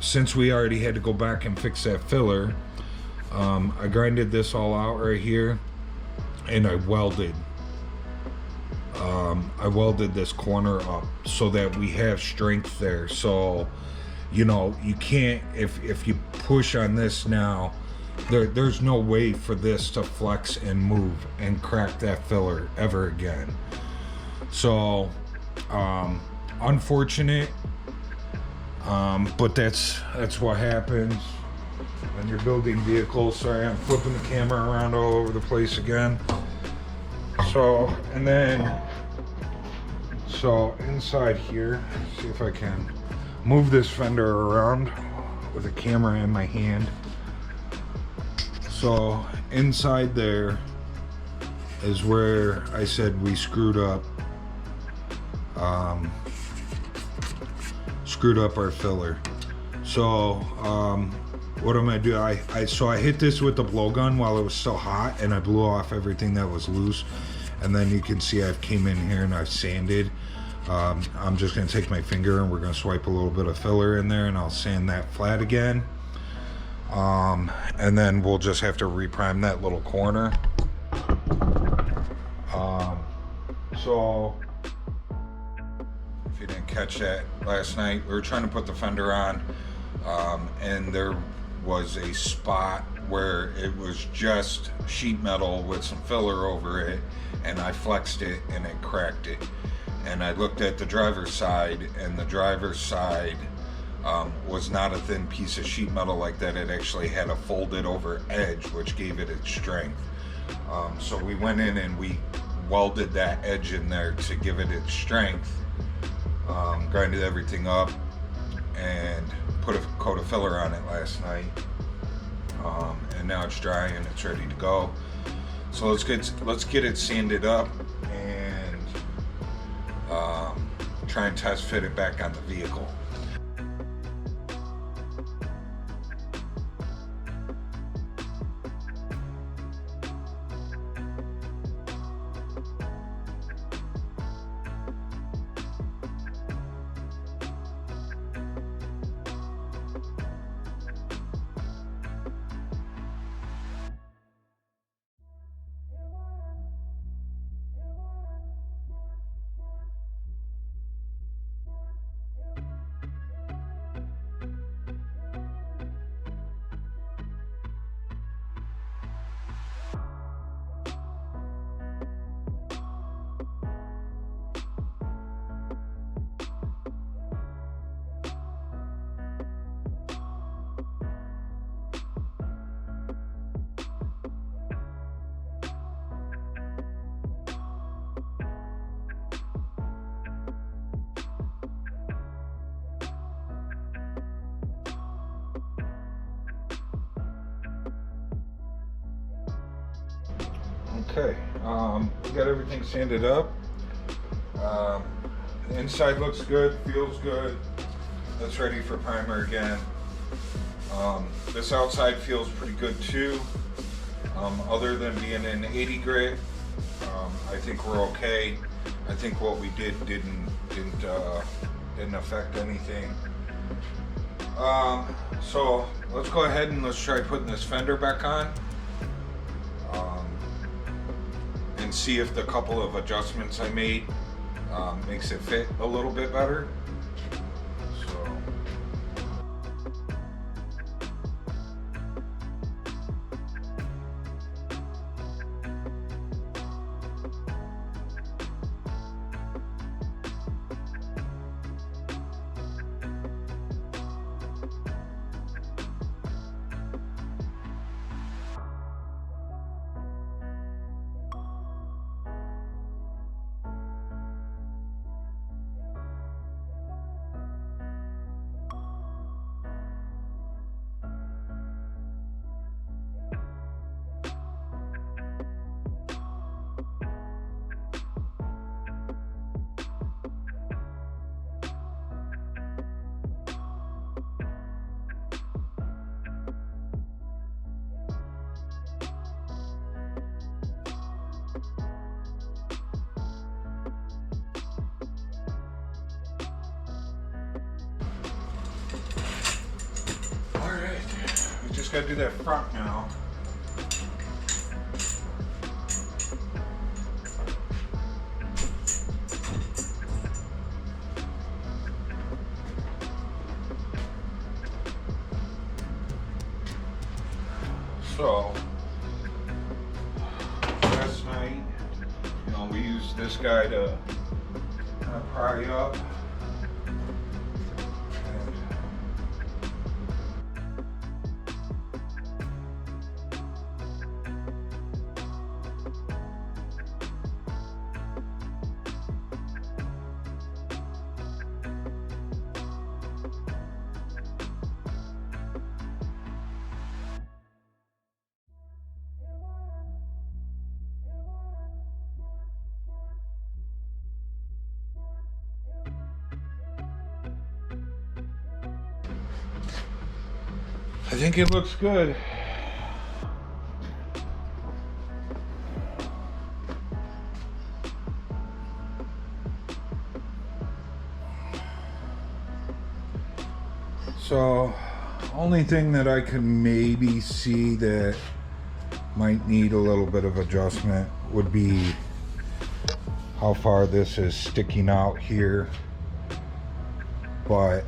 Speaker 1: since we already had to go back and fix that filler, I grinded this all out right here, and I welded this corner up so that we have strength there. So, you know, you can't, if you push on this now, there's no way for this to flex and move and crack that filler ever again. So unfortunate, but that's what happens when you're building vehicles. Sorry, I'm flipping the camera around all over the place again. So, and then, so inside here, see if I can move this fender around with a camera in my hand. So inside there is where I said we screwed up our filler. So what I'm gonna do, I hit this with the blowgun while it was still hot, and I blew off everything that was loose. And then you can see I've came in here and I've sanded. I'm just gonna take my finger and we're gonna swipe a little bit of filler in there, and I'll sand that flat again. And then we'll just have to reprime that little corner. So if you didn't catch that last night, we were trying to put the fender on, and there was a spot where it was just sheet metal with some filler over it, and I flexed it and it cracked it. And I looked at the driver's side, and the driver's side was not a thin piece of sheet metal like that. It actually had a folded over edge, which gave it its strength. So we went in and we welded that edge in there to give it its strength, grinded everything up, and put a coat of filler on it last night. And now it's dry and it's ready to go. So let's get it sanded up and try and test fit it back on the vehicle. Okay, we got everything sanded up. The inside looks good, feels good. That's ready for primer again. This outside feels pretty good too. Other than being in 80 grit, I think we're okay. I think what we did didn't affect anything. So let's go ahead and let's try putting this fender back on. And see if the couple of adjustments I made makes it fit a little bit better. Just gotta do that front now. So last night, we used this guy to kind of pry up. I think it looks good. So, only thing that I can maybe see that might need a little bit of adjustment would be how far this is sticking out here. But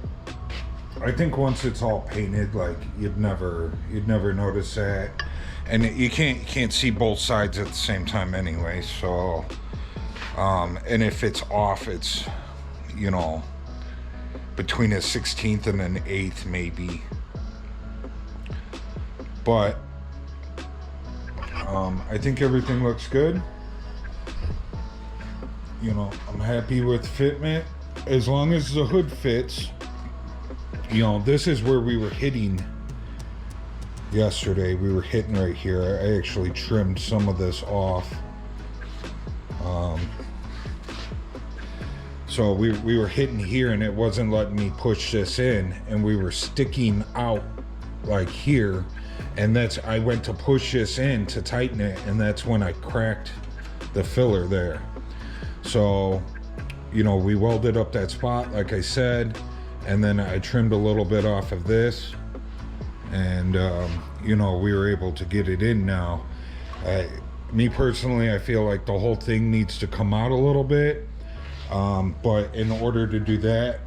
Speaker 1: I think once it's all painted, like you'd never notice that, and you can't see both sides at the same time anyway. So, and if it's off, it's between a 16th and an 8th maybe. But I think everything looks good. You know, I'm happy with fitment. As long as the hood fits. You know, this is where we were hitting yesterday. We were hitting right here. I actually trimmed some of this off. So we were hitting here and it wasn't letting me push this in, and we were sticking out like here, and I went to push this in to tighten it, and that's when I cracked the filler there. So, you know, we welded up that spot like I said, and then I trimmed a little bit off of this, and you know, we were able to get it in now. Me personally, I feel like the whole thing needs to come out a little bit. But in order to do that,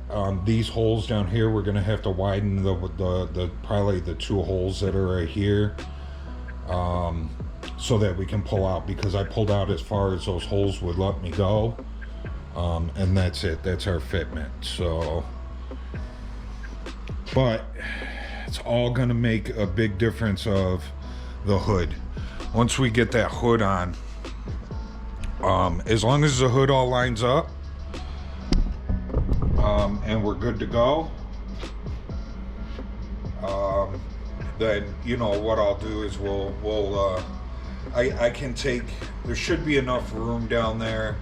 Speaker 1: these holes down here, we're gonna have to widen the probably the 2 holes that are right here, so that we can pull out, because I pulled out as far as those holes would let me go, and that's it. That's our fitment. So, but it's all gonna make a big difference of the hood. Once we get that hood on, as long as the hood all lines up, and we're good to go, then, you know, what I'll do is I can take, there should be enough room down there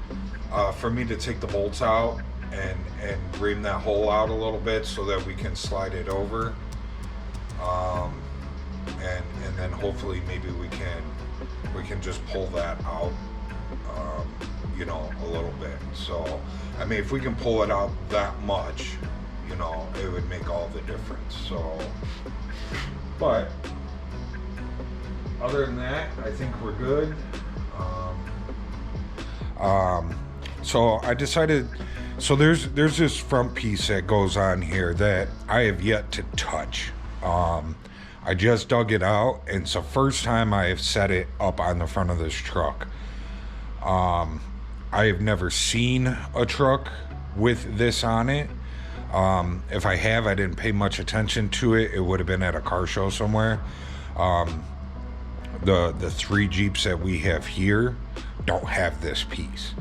Speaker 1: for me to take the bolts out and ream that hole out a little bit so that we can slide it over, and then hopefully maybe we can just pull that out, you know, a little bit. So I mean, if we can pull it out that much, you know, it would make all the difference. So, but other than that, I think we're good. So I decided, so there's this front piece that goes on here that I have yet to touch. I just dug it out, and it's the first time I have set it up on the front of this truck. I have never seen a truck with this on it. If I have, I didn't pay much attention to it. It would have been at a car show somewhere. The 3 Jeeps that we have here don't have this piece.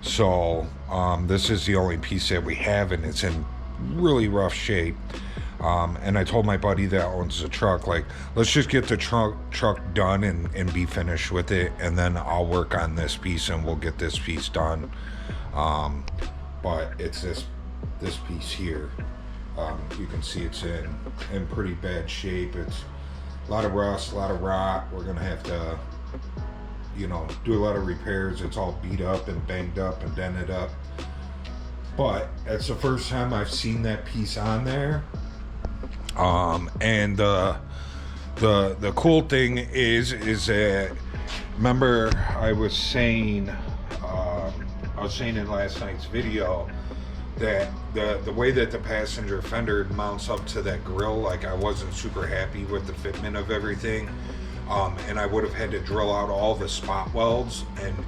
Speaker 1: So this is the only piece that we have, and it's in really rough shape. And I told my buddy that owns the truck, like, let's just get the truck done and be finished with it, and then I'll work on this piece and we'll get this piece done. But it's this piece here. You can see it's in pretty bad shape. It's a lot of rust, a lot of rot. We're gonna have to, you know, do a lot of repairs. It's all beat up and banged up and dented up. But it's the first time I've seen that piece on there. And the cool thing is that, remember I was saying in last night's video that the way that the passenger fender mounts up to that grill, like, I wasn't super happy with the fitment of everything, and I would have had to drill out all the spot welds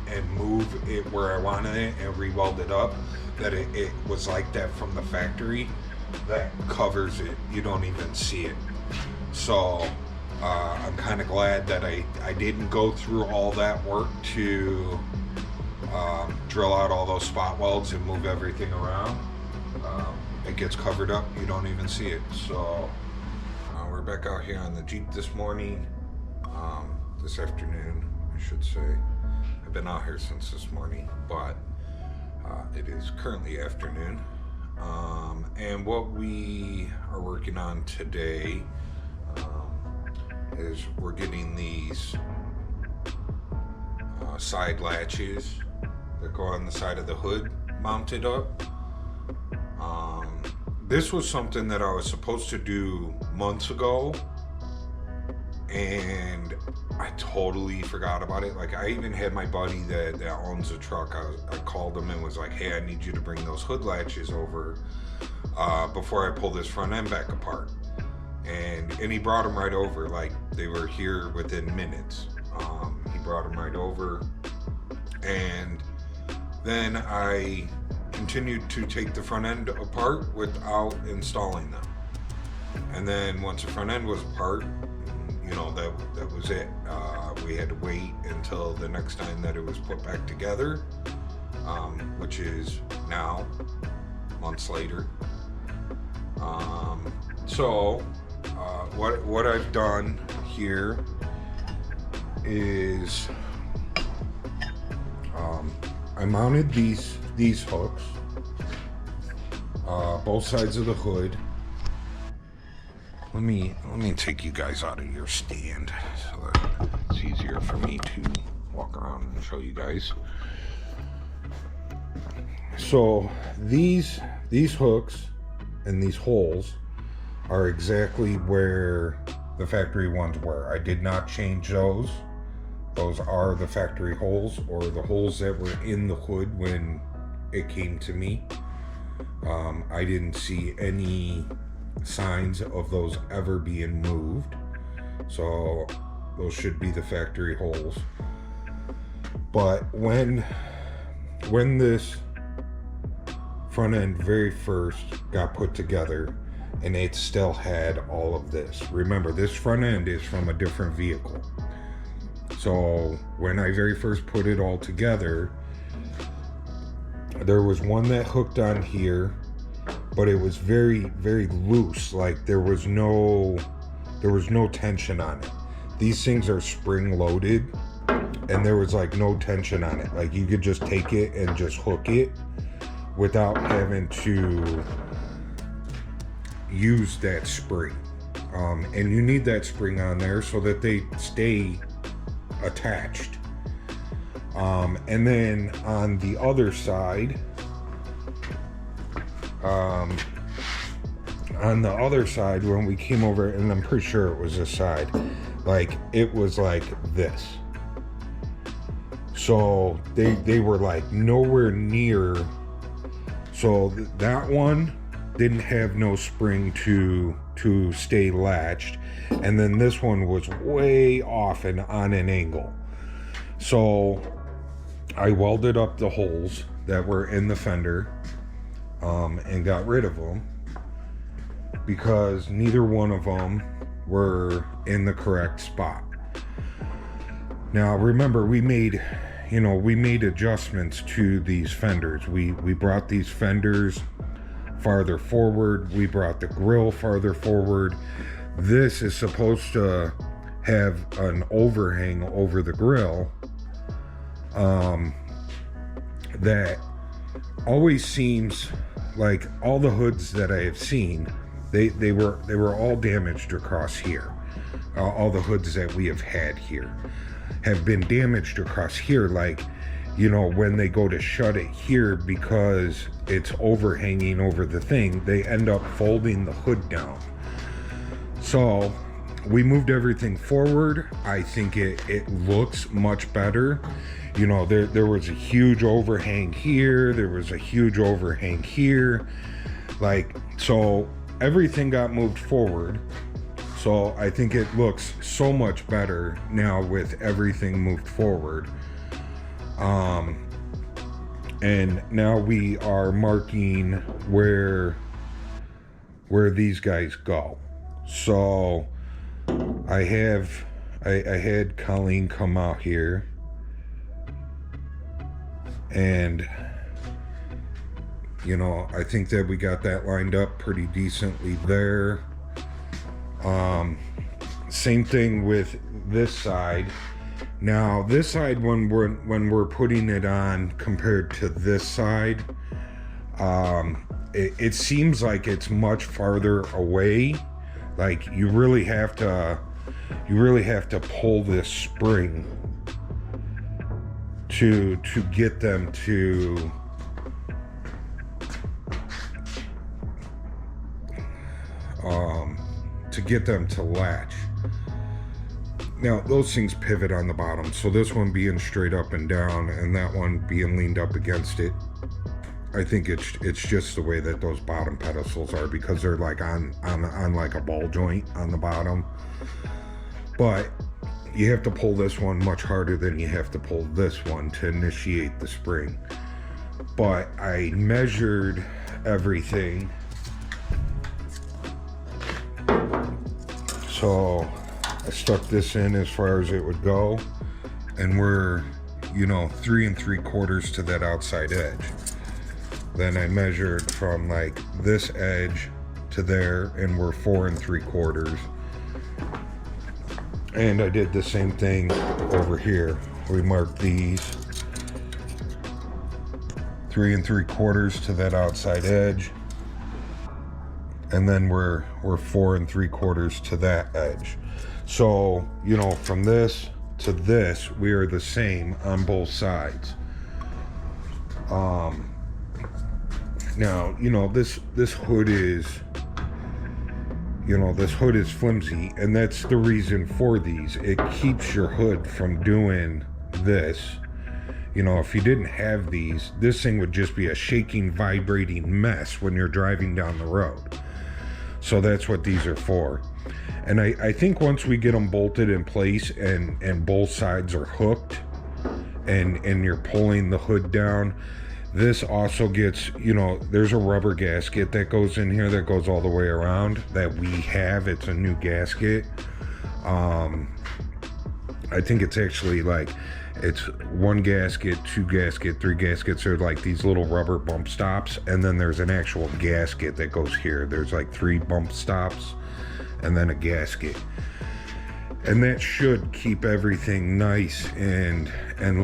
Speaker 1: and move it where I wanted it and re-weld it up, that it was like that from the factory. That covers it, you don't even see it. So I'm kind of glad that I didn't go through all that work to drill out all those spot welds and move everything around. It gets covered up, you don't even see it. So we're back out here on the Jeep this morning, this afternoon I should say. I've been out here since this morning, but it is currently afternoon. And what we are working on today is we're getting these side latches that go on the side of the hood mounted up. This was something that I was supposed to do months ago, and I totally forgot about it. Like, I even had my buddy that owns a truck, I called him and was like, hey, I need you to bring those hood latches over before I pull this front end back apart. And he brought them right over, like, they were here within minutes. He brought them right over, and then I continued to take the front end apart without installing them. And then once the front end was apart, you know, that was it. We had to wait until the next time that it was put back together, which is now, months later. So what I've done here is I mounted these hooks, both sides of the hood. Let me take you guys out of your stand so that it's easier for me to walk around and show you guys. So these hooks and these holes are exactly where the factory ones were. I did not change those. Those are the factory holes, or the holes that were in the hood when it came to me. I didn't see any signs of those ever being moved, so those should be the factory holes. But when this front end very first got put together, and it still had all of this, remember, this front end is from a different vehicle. So when I very first put it all together, there was one that hooked on here, but it was very, very loose. Like there was no tension on it. These things are spring loaded, and there was like no tension on it. Like you could just take it and just hook it without having to use that spring. And you need that spring on there so that they stay attached. And then on the other side, when we came over, and I'm pretty sure it was this side, like it was like this. So they were like nowhere near. So that one didn't have no spring to stay latched, and then this one was way off and on an angle. So I welded up the holes that were in the fender, and got rid of them because neither one of them were in the correct spot. Now remember, we made adjustments to these fenders. We brought these fenders farther forward. We brought the grill farther forward. This is supposed to have an overhang over the grill that always seems like all the hoods that I have seen, they were all damaged across here. All the hoods that we have had here have been damaged across here, like, you know, when they go to shut it here because it's overhanging over the thing, they end up folding the hood down. So we moved everything forward. I think it looks much better. You know, there was a huge overhang here, there was a huge overhang here, like, so everything got moved forward. So I think it looks so much better now with everything moved forward. And now we are marking where these guys go. So I had Colleen come out here, and you know, I think that we got that lined up pretty decently there. Same thing with this side. Now this side, when we're putting it on compared to this side, it seems like it's much farther away. Like you really have to pull this spring to get them to latch. Now those things pivot on the bottom, so this one being straight up and down and that one being leaned up against it, I think it's just the way that those bottom pedestals are, because they're like on like a ball joint on the bottom. But you have to pull this one much harder than you have to pull this one to initiate the spring. but I measured everything. So I stuck this in as far as it would go, and we're, you know, 3 3/4 to that outside edge. Then I measured from like this edge to there, and we're 4 3/4. And I did the same thing over here. We marked these 3 3/4 to that outside edge, and then we're 4 3/4 to that edge. So, you know, from this to this, we are the same on both sides. Now, you know, this hood is, you know, this hood is flimsy, and that's the reason for these. It keeps your hood from doing this. You know, if you didn't have these, this thing would just be a shaking, vibrating mess when you're driving down the road. So that's what these are for. And I think once we get them bolted in place and both sides are hooked and you're pulling the hood down, this also gets, you know, there's a rubber gasket that goes in here that goes all the way around that we have. It's a new gasket. I think it's actually like, it's 1 gasket, 2 gasket, 3 gaskets. Are like these little rubber bump stops, and then there's an actual gasket that goes here. There's like 3 bump stops and then a gasket, and that should keep everything nice and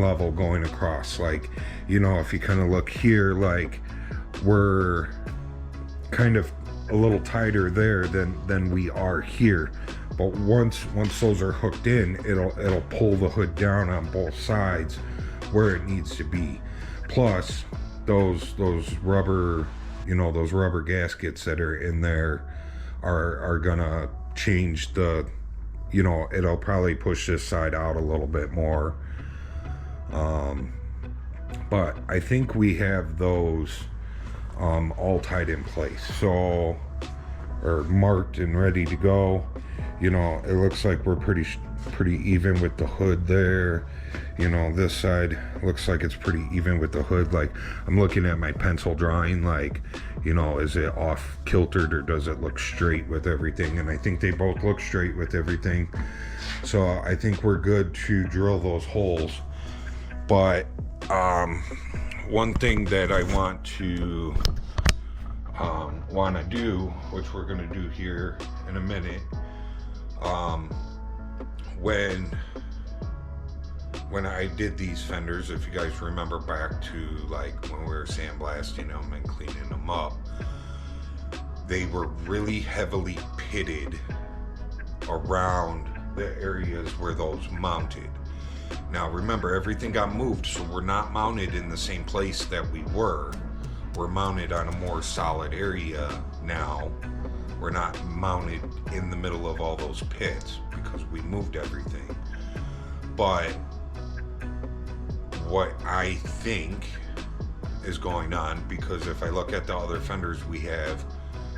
Speaker 1: level going across. Like, you know, if you kind of look here, like we're kind of a little tighter there than we are here. But once those are hooked in, it'll pull the hood down on both sides where it needs to be. Plus, those rubber, you know, those rubber gaskets that are in there are gonna change the, you know, it'll probably push this side out a little bit more. But I think we have those all tied in place, so, or marked and ready to go. You know, it looks like we're pretty even with the hood there. You know, this side looks like it's pretty even with the hood. Like, I'm looking at my pencil drawing, like, you know, is it off kiltered or does it look straight with everything? And I think they both look straight with everything. So I think we're good to drill those holes. But one thing that I want to do, which we're going to do here in a minute, when I did these fenders, if you guys remember back to like when we were sandblasting them and cleaning them up, they were really heavily pitted around the areas where those mounted. Now remember, everything got moved, so we're not mounted in the same place that we were. We're mounted on a more solid area now. We're not mounted in the middle of all those pits because we moved everything. But what I think is going on, because if I look at the other fenders we have,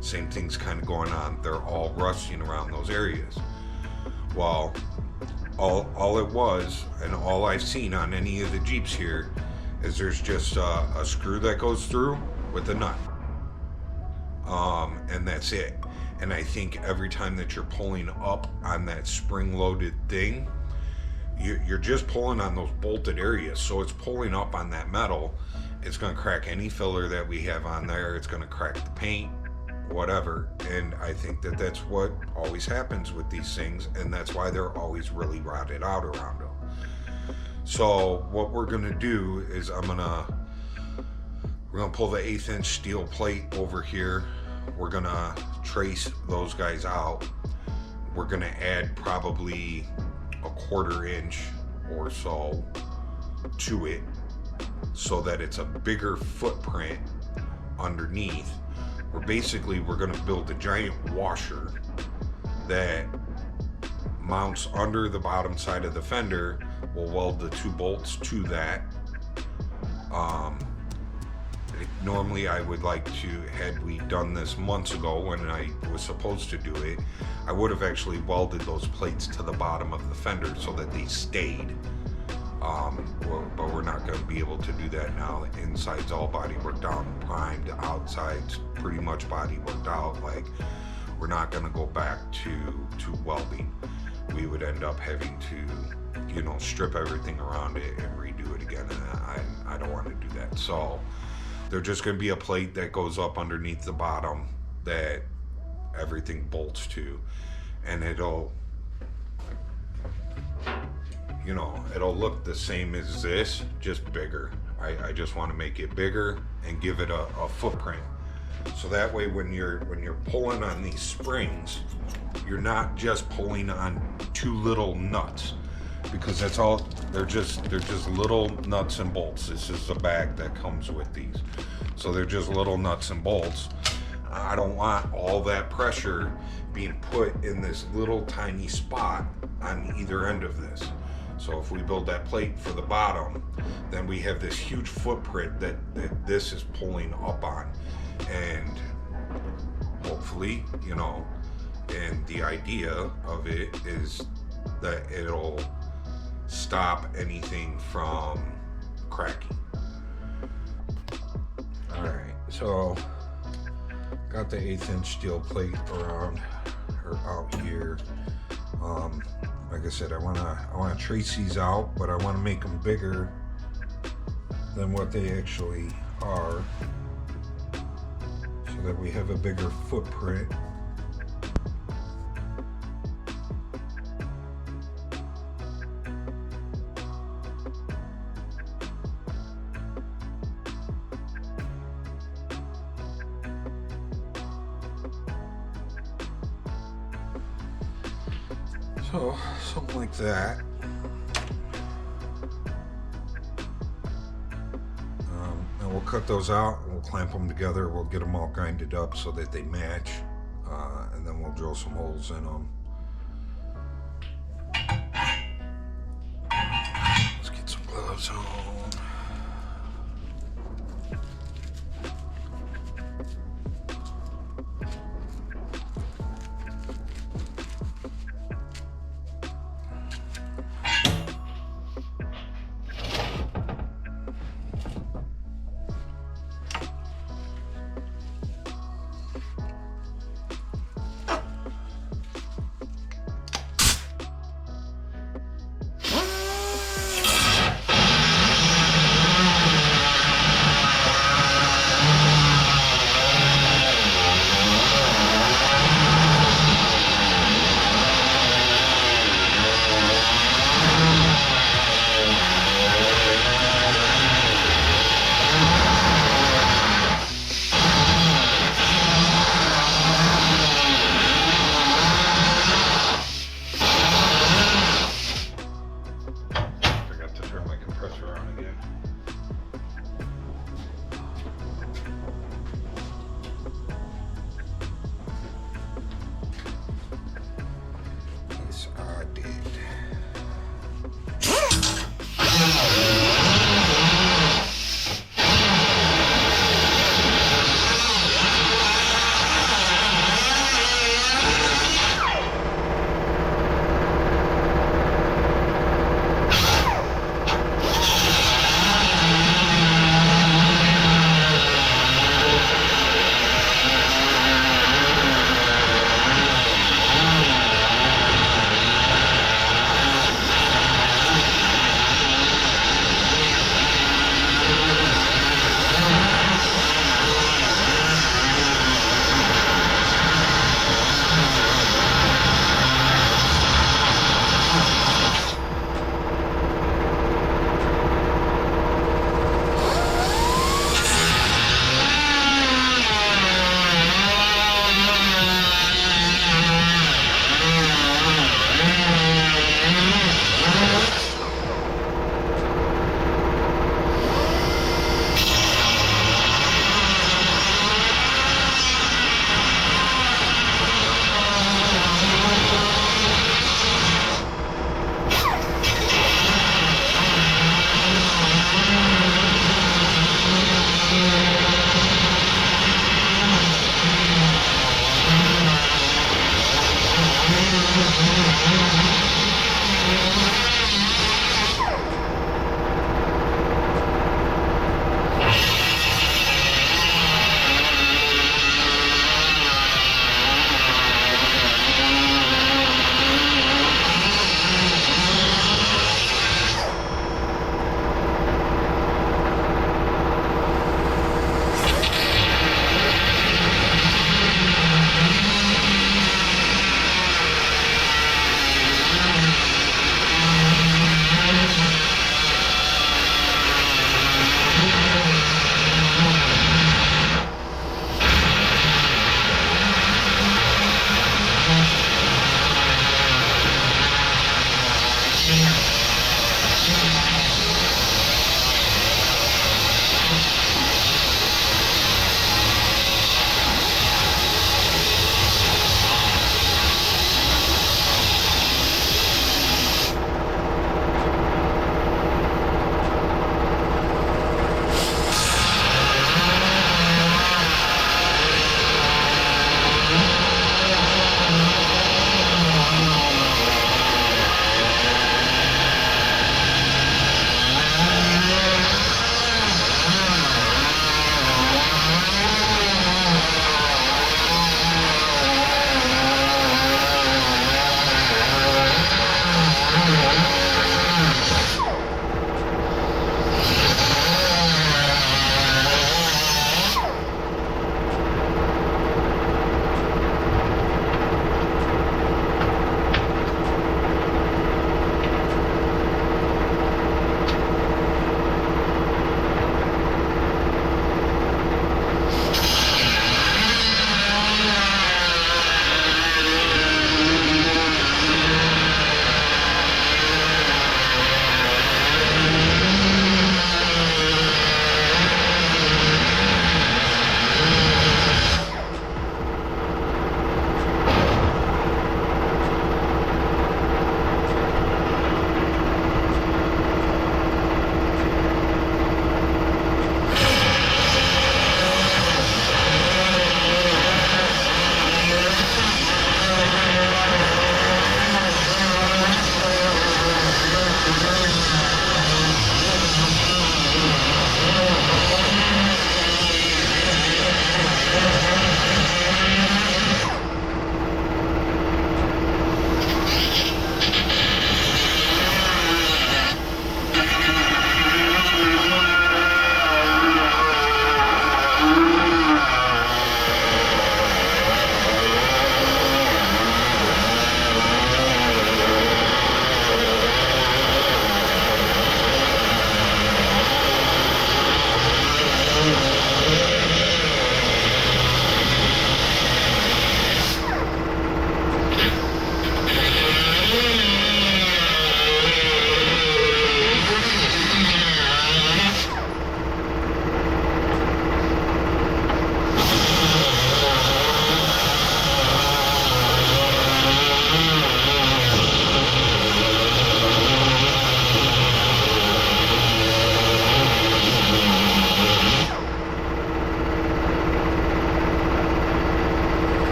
Speaker 1: same thing's kind of going on. They're all rusting around those areas. Well, all it was, and all I've seen on any of the Jeeps here, is there's just a screw that goes through with a nut. And that's it. And I think every time that you're pulling up on that spring-loaded thing, you're just pulling on those bolted areas. So it's pulling up on that metal. It's going to crack any filler that we have on there. It's going to crack the paint, whatever. And I think that that's what always happens with these things, and that's why they're always really rotted out around them. So what we're going to do is we're going to pull the 1/8 inch steel plate over here. We're going to trace those guys out. We're going to add probably a 1/4 inch or so to it so that it's a bigger footprint underneath. We're going to build a giant washer that mounts under the bottom side of the fender. We'll weld the 2 bolts to that. Normally I would like to, had we done this months ago when I was supposed to do it, I would have actually welded those plates to the bottom of the fender so that they stayed. But we're not going to be able to do that now. The inside's all body worked out and primed. The outside's pretty much body worked out. Like, we're not going to go back to welding. We would end up having to, you know, strip everything around it and redo it again, and I don't want to do that. So there's just going to be a plate that goes up underneath the bottom that everything bolts to, and it'll, you know, it'll look the same as this, just bigger. I just want to make it bigger and give it a footprint. So that way when you're pulling on these springs, you're not just pulling on two little nuts, because that's all, they're just little nuts and bolts. This is the bag that comes with these. So they're just little nuts and bolts. I don't want all that pressure being put in this little tiny spot on either end of this. So if we build that plate for the bottom, then we have this huge footprint that this is pulling up on. And hopefully, you know, and the idea of it is that it'll stop anything from cracking. All right, so got the 1/8 inch steel plate around or out here. Like I said, I wanna trace these out, but I wanna make them bigger than what they actually are, so that we have a bigger footprint. So, something like that. And we'll cut those out, we'll clamp them together, we'll get them all grinded up so that they match, and then we'll drill some holes in them. Let's get some gloves on.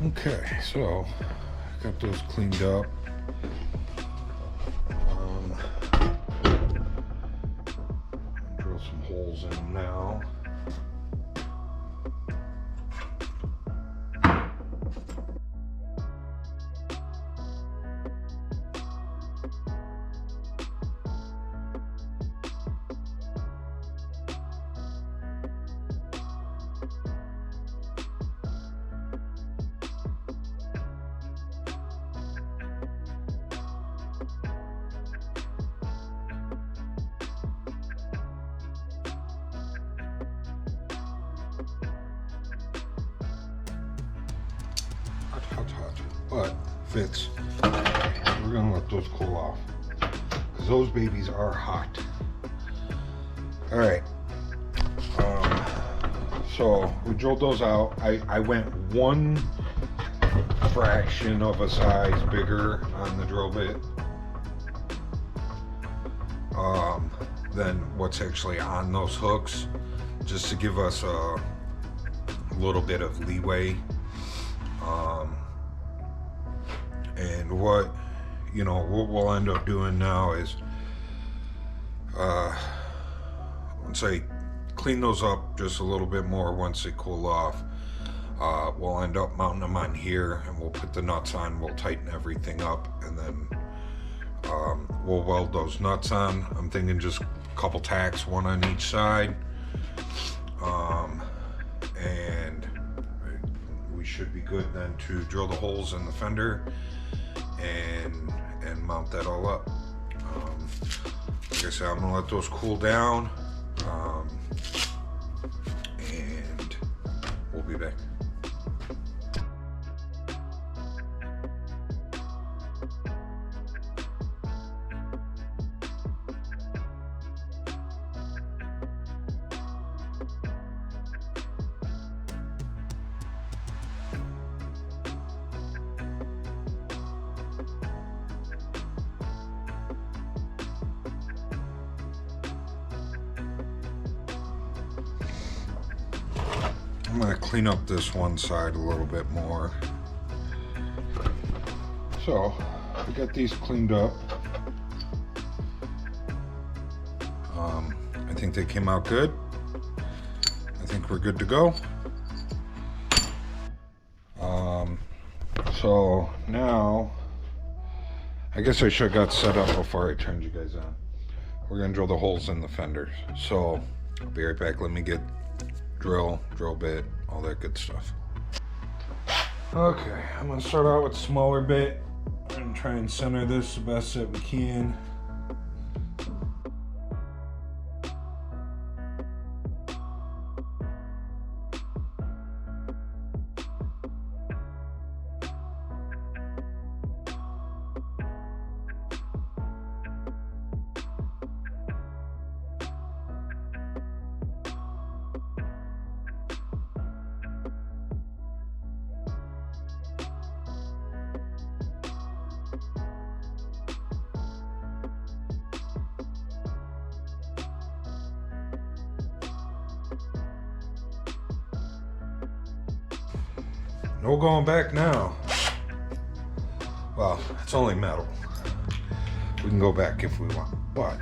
Speaker 1: Okay, so got those cleaned up. Drill some holes in them now. Hot, but fits. We're gonna let those cool off because those babies are hot. All right. So we drilled those out. I went one fraction of a size bigger on the drill bit than what's actually on those hooks, just to give us a little bit of leeway. And what we'll end up doing now is once I clean those up just a little bit more, once they cool off, we'll end up mounting them on here, and we'll put the nuts on, we'll tighten everything up, and then we'll weld those nuts on. I'm thinking just a couple tacks, one on each side, and we should be good then to drill the holes in the fender and mount that all up. Like I said, I'm gonna let those cool down, and we'll be back. I'm going to clean up this one side a little bit more. So, we got these cleaned up. I think they came out good. I think we're good to go. So now, I guess I should have got set up before I turned you guys on. We're going to drill the holes in the fenders. So, I'll be right back. Let me get drill bit, all that good stuff. Okay, I'm gonna start out with a smaller bit and try and center this the best that we can. No going back now. Well, it's only metal. We can go back if we want, but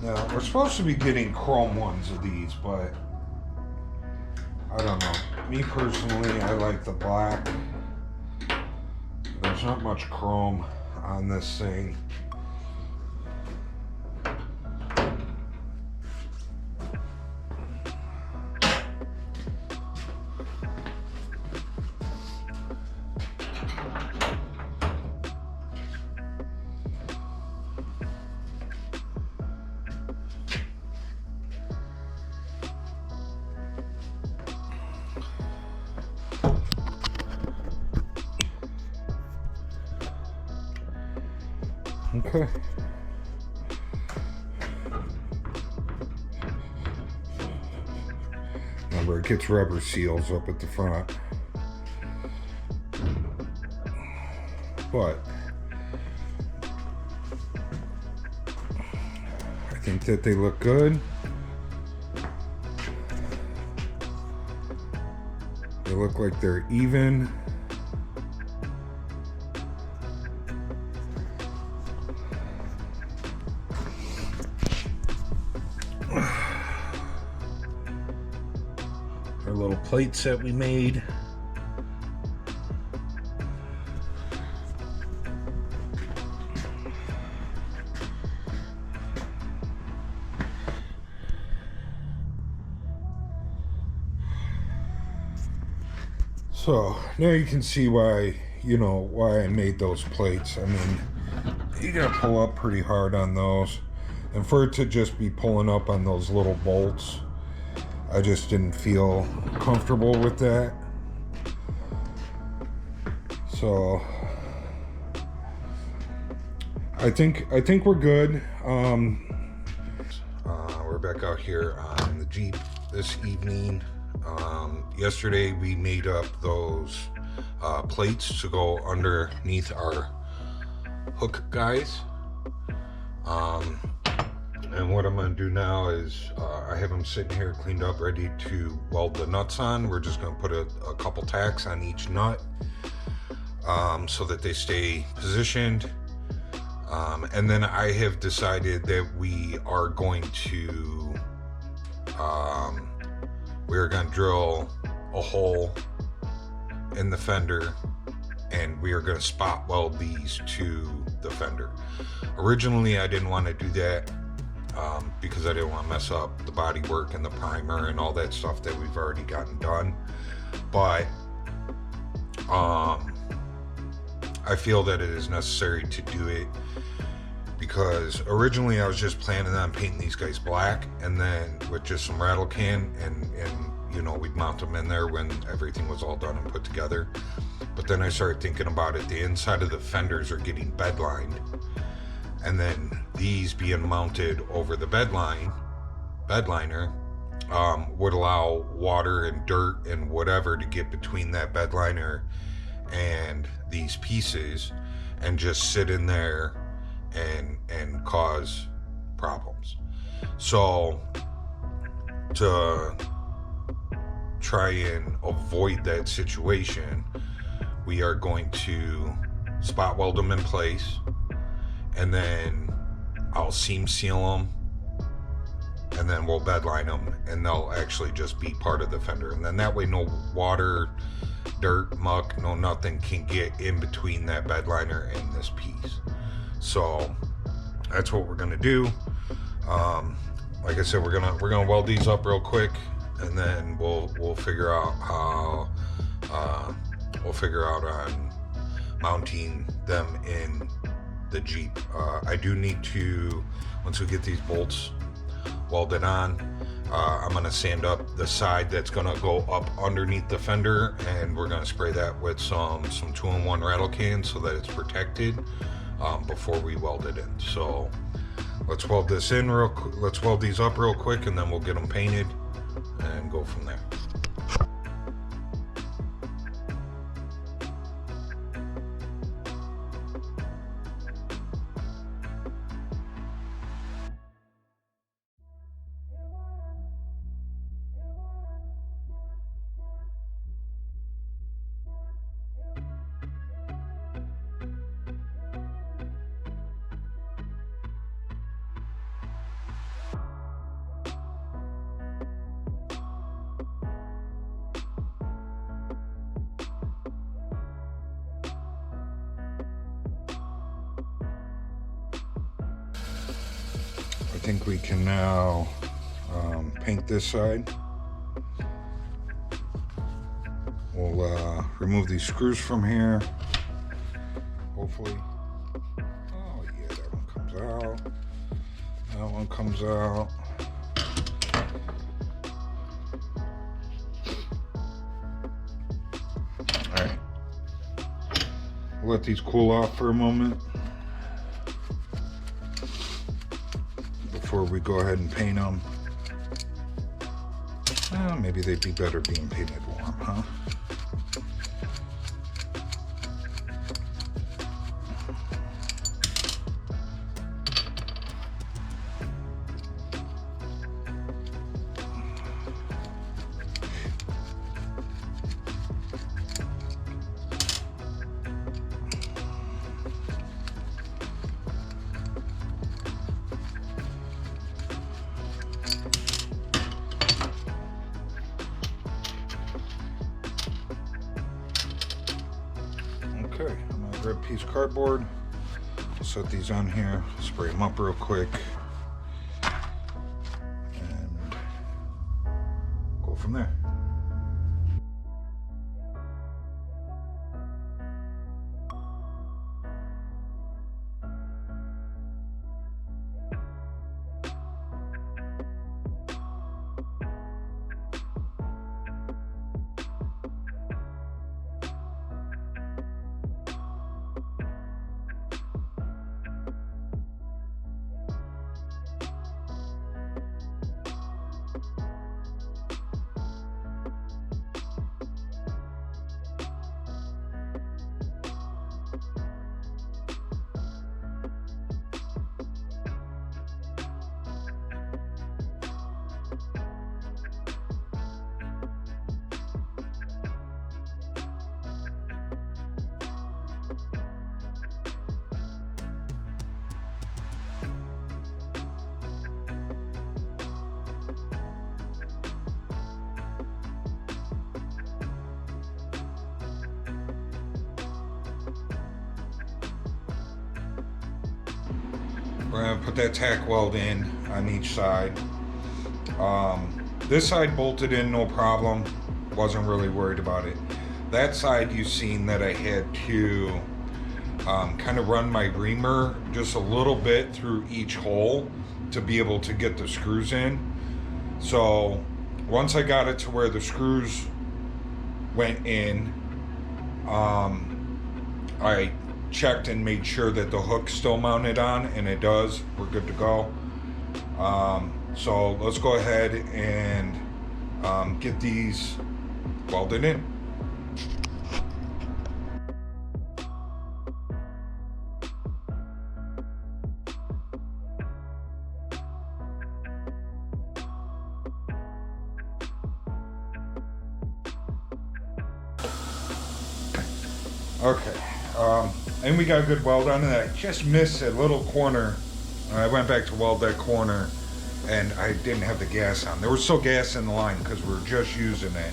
Speaker 1: now we're supposed to be getting chrome ones of these, but I don't know. Me personally, I like the black. There's not much chrome on this thing. Okay. Remember, it gets rubber seals up at the front. But I think that they look good. They look like they're even. Our little plates that we made. So now you can see why, you know, why I made those plates. I mean, you gotta pull up pretty hard on those. And for it to just be pulling up on those little bolts, I just didn't feel comfortable with that. So I think we're good. We're back out here on the Jeep this evening. Yesterday we made up those plates to go underneath our hook guys. And what I'm going to do now is I have them sitting here cleaned up, ready to weld the nuts on. We're just going to put a couple tacks on each nut so that they stay positioned. And then I have decided that we are going to drill a hole in the fender, and we are going to spot weld these to the fender. Originally I didn't want to do that because I didn't want to mess up the body work and the primer and all that stuff that we've already gotten done, but I feel that it is necessary to do it because originally I was just planning on painting these guys black and then with just some rattle can and you know, we'd mount them in there when everything was all done and put together. But then I started thinking about it. The inside of the fenders are getting bed lined, and then these being mounted over the bed liner would allow water and dirt and whatever to get between that bed liner and these pieces and just sit in there and cause problems. So to try and avoid that situation, we are going to spot weld them in place, and then I'll seam seal them, and then we'll bed line them, and they'll actually just be part of the fender. And then that way no water, dirt, muck, no nothing can get in between that bed liner and this piece. So that's what we're gonna do. Like I said, we're gonna weld these up real quick, and then we'll figure out how on mounting them in the Jeep. I do need to, once we get these bolts welded on, I'm gonna sand up the side that's gonna go up underneath the fender, and we're gonna spray that with some 2-in-1 rattle cans so that it's protected before we weld it in. So let's weld this in let's weld these up real quick, and then we'll get them painted and go from there. I think we can now paint this side. We'll remove these screws from here, hopefully. Oh yeah, that one comes out. That one comes out. All right, we'll let these cool off for a moment.
Speaker 2: before we go ahead and paint them. Maybe they'd be better being painted warm, huh? Okay, I'm gonna grab a piece of cardboard, set these on here, spray them up real quick, and go from there. We're gonna put that tack weld in on each side. This side bolted in no problem, wasn't really worried about it. That side you've seen that I had to kind of run my reamer just a little bit through each hole to be able to get the screws in. So once I got it to where the screws went in, I checked and made sure that the hook's still mounted on, and it does. We're good to go. So let's go ahead and get these welded in. Okay. And we got a good weld on it. I just missed a little corner. I went back to weld that corner and I didn't have the gas on. There was still gas in the line because we were just using it.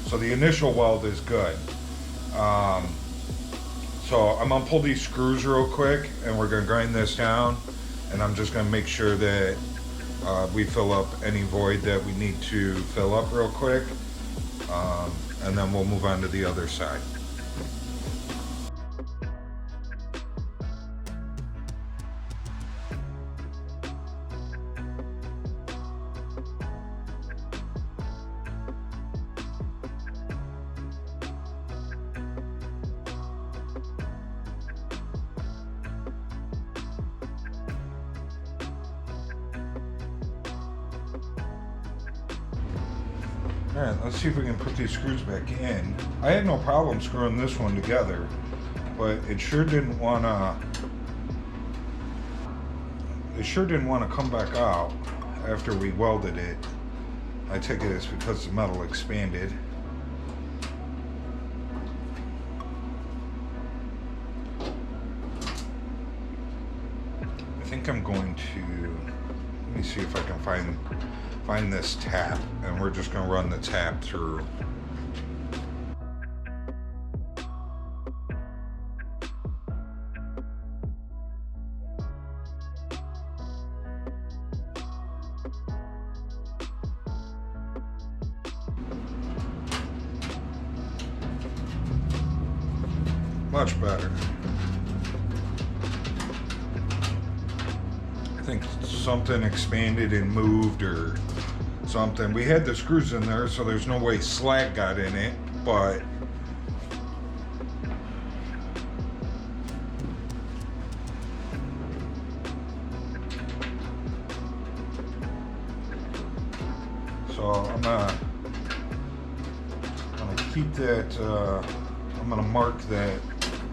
Speaker 2: So the initial weld is good. So I'm gonna pull these screws real quick and we're gonna grind this down, and I'm just gonna make sure that we fill up any void that we need to fill up real quick. And then we'll move on to the other side. Alright, let's see if we can put these screws back in. I had no problem screwing this one together, but it sure didn't want to come back out after we welded it. I take it it's because the metal expanded. I think I'm going to, let me see if I can find this tap, and we're just going to run the tap through. Much better. I think something expanded and moved or something. We had the screws in there, so there's no way slag got in it, but keep that, I'm gonna mark that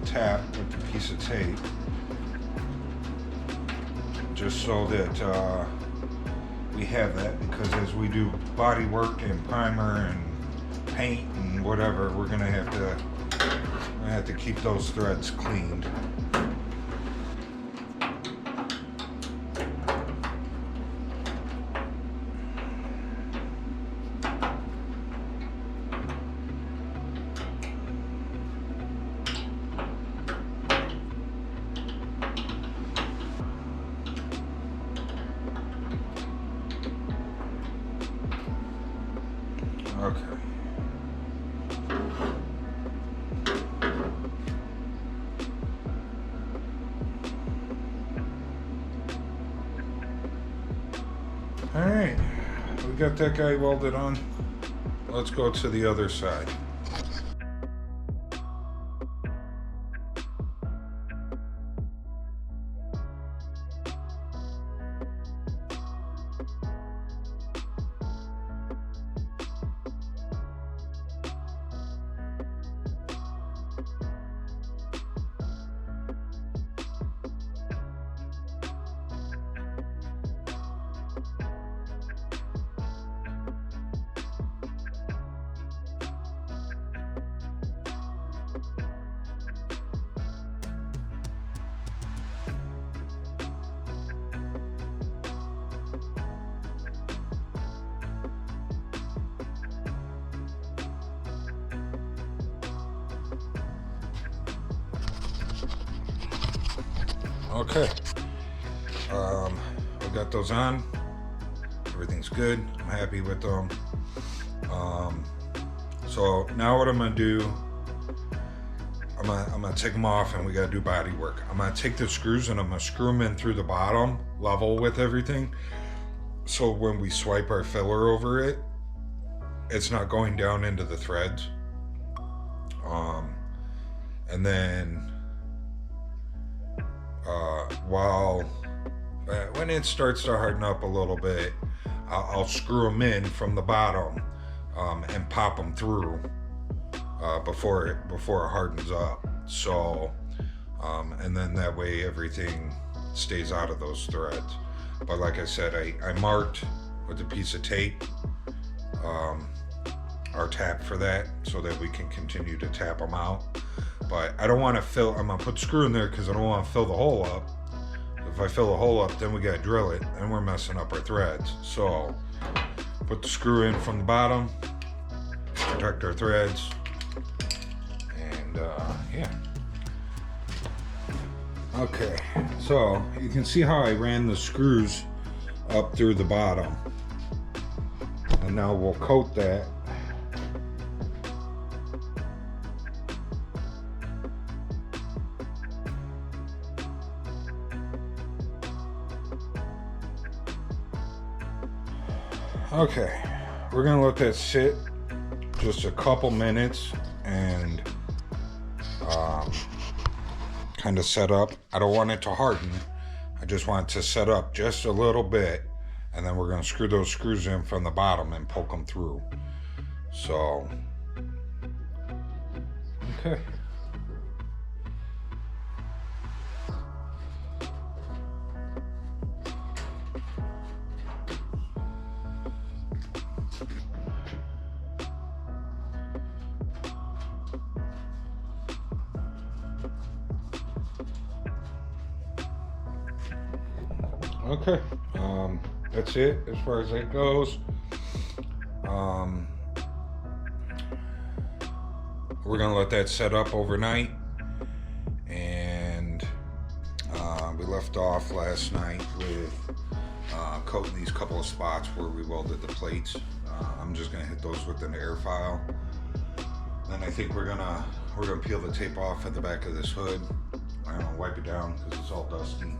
Speaker 2: tap with a piece of tape, just so that we have that, because as we do body work and primer and paint and whatever, we're gonna have to keep those threads cleaned. Okay. All right, we got that guy welded on. Let's go to the other side. Okay, we got those on. Everything's good. I'm happy with them. So now what I'm gonna do, I'm gonna take them off, and we gotta do body work. I'm gonna take the screws and I'm gonna screw them in through the bottom, level with everything. So when we swipe our filler over it, it's not going down into the threads. And then when it starts to harden up a little bit, I'll screw them in from the bottom and pop them through before it hardens up. So and then that way everything stays out of those threads. But like I said, I marked with a piece of tape our tap for that, so that we can continue to tap them out. But I don't want to fill, I'm gonna put the screw in there because I don't want to fill the hole up. If I fill the hole up, then we gotta drill it, and we're messing up our threads. So put the screw in from the bottom, protect our threads, and yeah. Okay, so you can see how I ran the screws up through the bottom, and now we'll coat that. Okay, we're gonna let that sit just a couple minutes and kind of set up. I don't want it to harden. I just want it to set up just a little bit, and then we're gonna screw those screws in from the bottom and poke them through. So, okay. Okay, that's it as far as that goes. We're gonna let that set up overnight, and we left off last night with coating these couple of spots where we welded the plates. I'm just gonna hit those with an air file. Then I think we're gonna peel the tape off at the back of this hood. I'm gonna wipe it down because it's all dusty.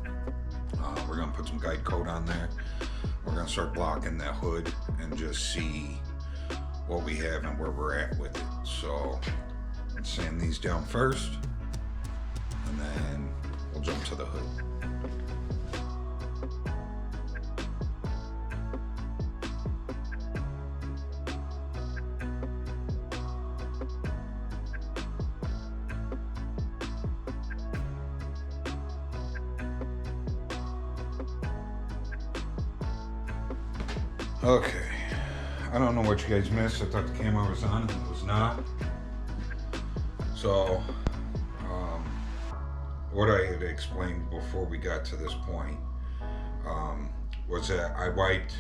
Speaker 2: We're gonna put some guide coat on there. We're gonna start blocking that hood and just see what we have and where we're at with it. So let's sand these down first, and then we'll jump to the hood.
Speaker 1: Okay, I don't know what you guys missed. I thought the camera was on, it was not. So, what I had explained before we got to this point was that I wiped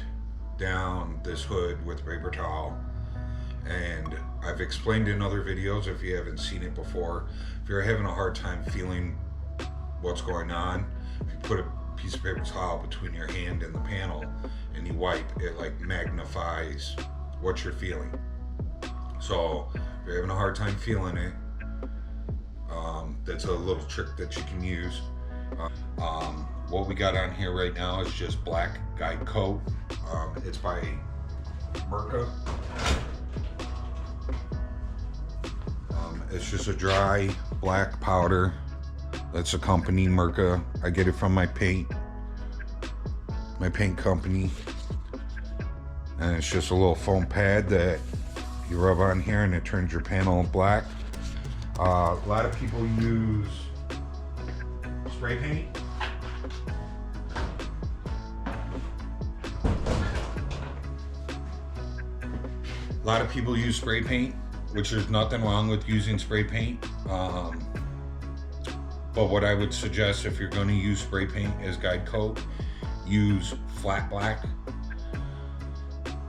Speaker 1: down this hood with paper towel, and I've explained in other videos if you haven't seen it before. If you're having a hard time feeling what's going on, if you put a piece of paper towel between your hand and the panel and you wipe, it like magnifies what you're feeling. So if you're having a hard time feeling it, that's a little trick that you can use. What we got on here right now is just black guide coat. It's by Mirka. It's just a dry black powder that's accompanying Mirka. I get it from my paint company, and it's just a little foam pad that you rub on here and it turns your panel black. A lot of people use spray paint. A lot of people use spray paint, which there's nothing wrong with using spray paint. But what I would suggest if you're going to use spray paint as guide coat, use flat black.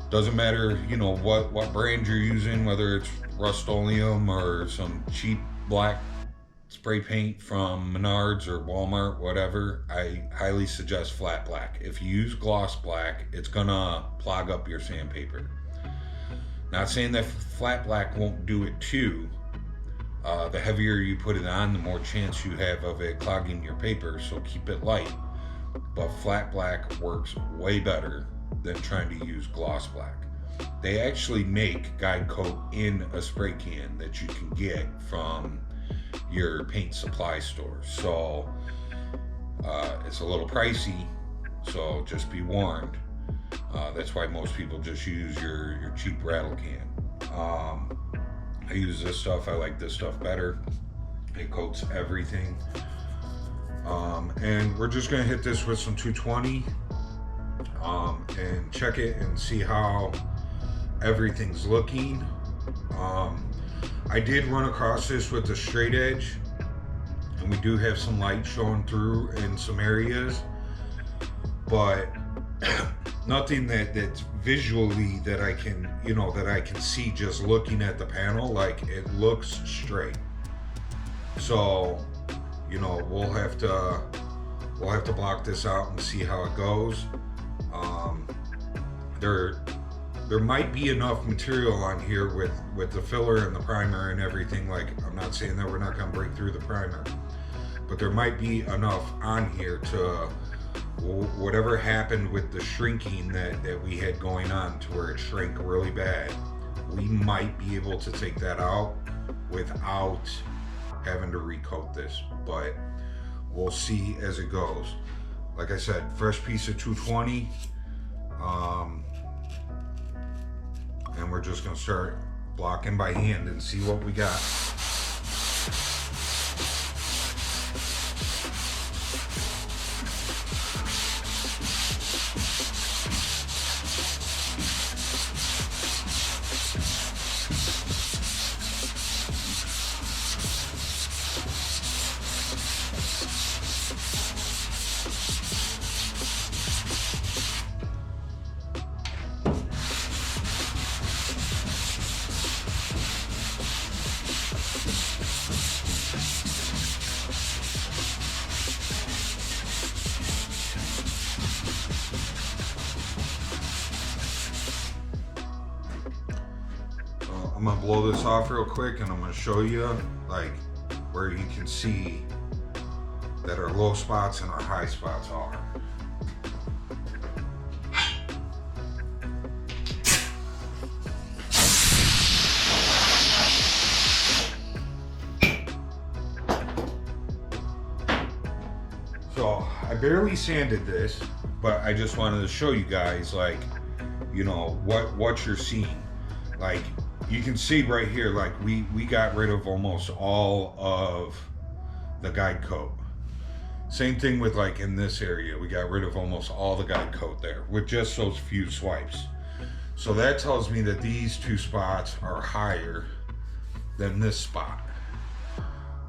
Speaker 1: Doesn't matter, you know, what brand you're using, whether it's Rust-Oleum or some cheap black spray paint from Menards or Walmart, whatever. I highly suggest flat black. If you use gloss black, it's gonna clog up your sandpaper. Not saying that flat black won't do it too. The heavier you put it on, the more chance you have of it clogging your paper, so keep it light. But flat black works way better than trying to use gloss black. They actually make guide coat in a spray can that you can get from your paint supply store. So it's a little pricey, so just be warned. That's why most people just use your cheap rattle can. I use this stuff. I like this stuff better. It coats everything. And we're just gonna hit this with some 220 and check it and see how everything's looking. I did run across this with the straight edge, and we do have some light showing through in some areas, but nothing that's visually that I can, you know, that I can see just looking at the panel. Like, it looks straight. So, you know, we'll have to block this out and see how it goes. There might be enough material on here with the filler and the primer and everything. Like, I'm not saying that we're not gonna break through the primer, but there might be enough on here to, whatever happened with the shrinking that we had going on to where it shrank really bad, we might be able to take that out without having to recoat this, but we'll see as it goes. Like I said, fresh piece of 220, and we're just gonna start blocking by hand and see what we got. I'm gonna blow this off real quick, and I'm gonna show you like where you can see that our low spots and our high spots are. So I barely sanded this, but I just wanted to show you guys, like, you know, what you're seeing. Like, you can see right here, like we got rid of almost all of the guide coat. Same thing with, like, in this area, we got rid of almost all the guide coat there with just those few swipes.
Speaker 2: So that tells me that these two spots are higher than this spot.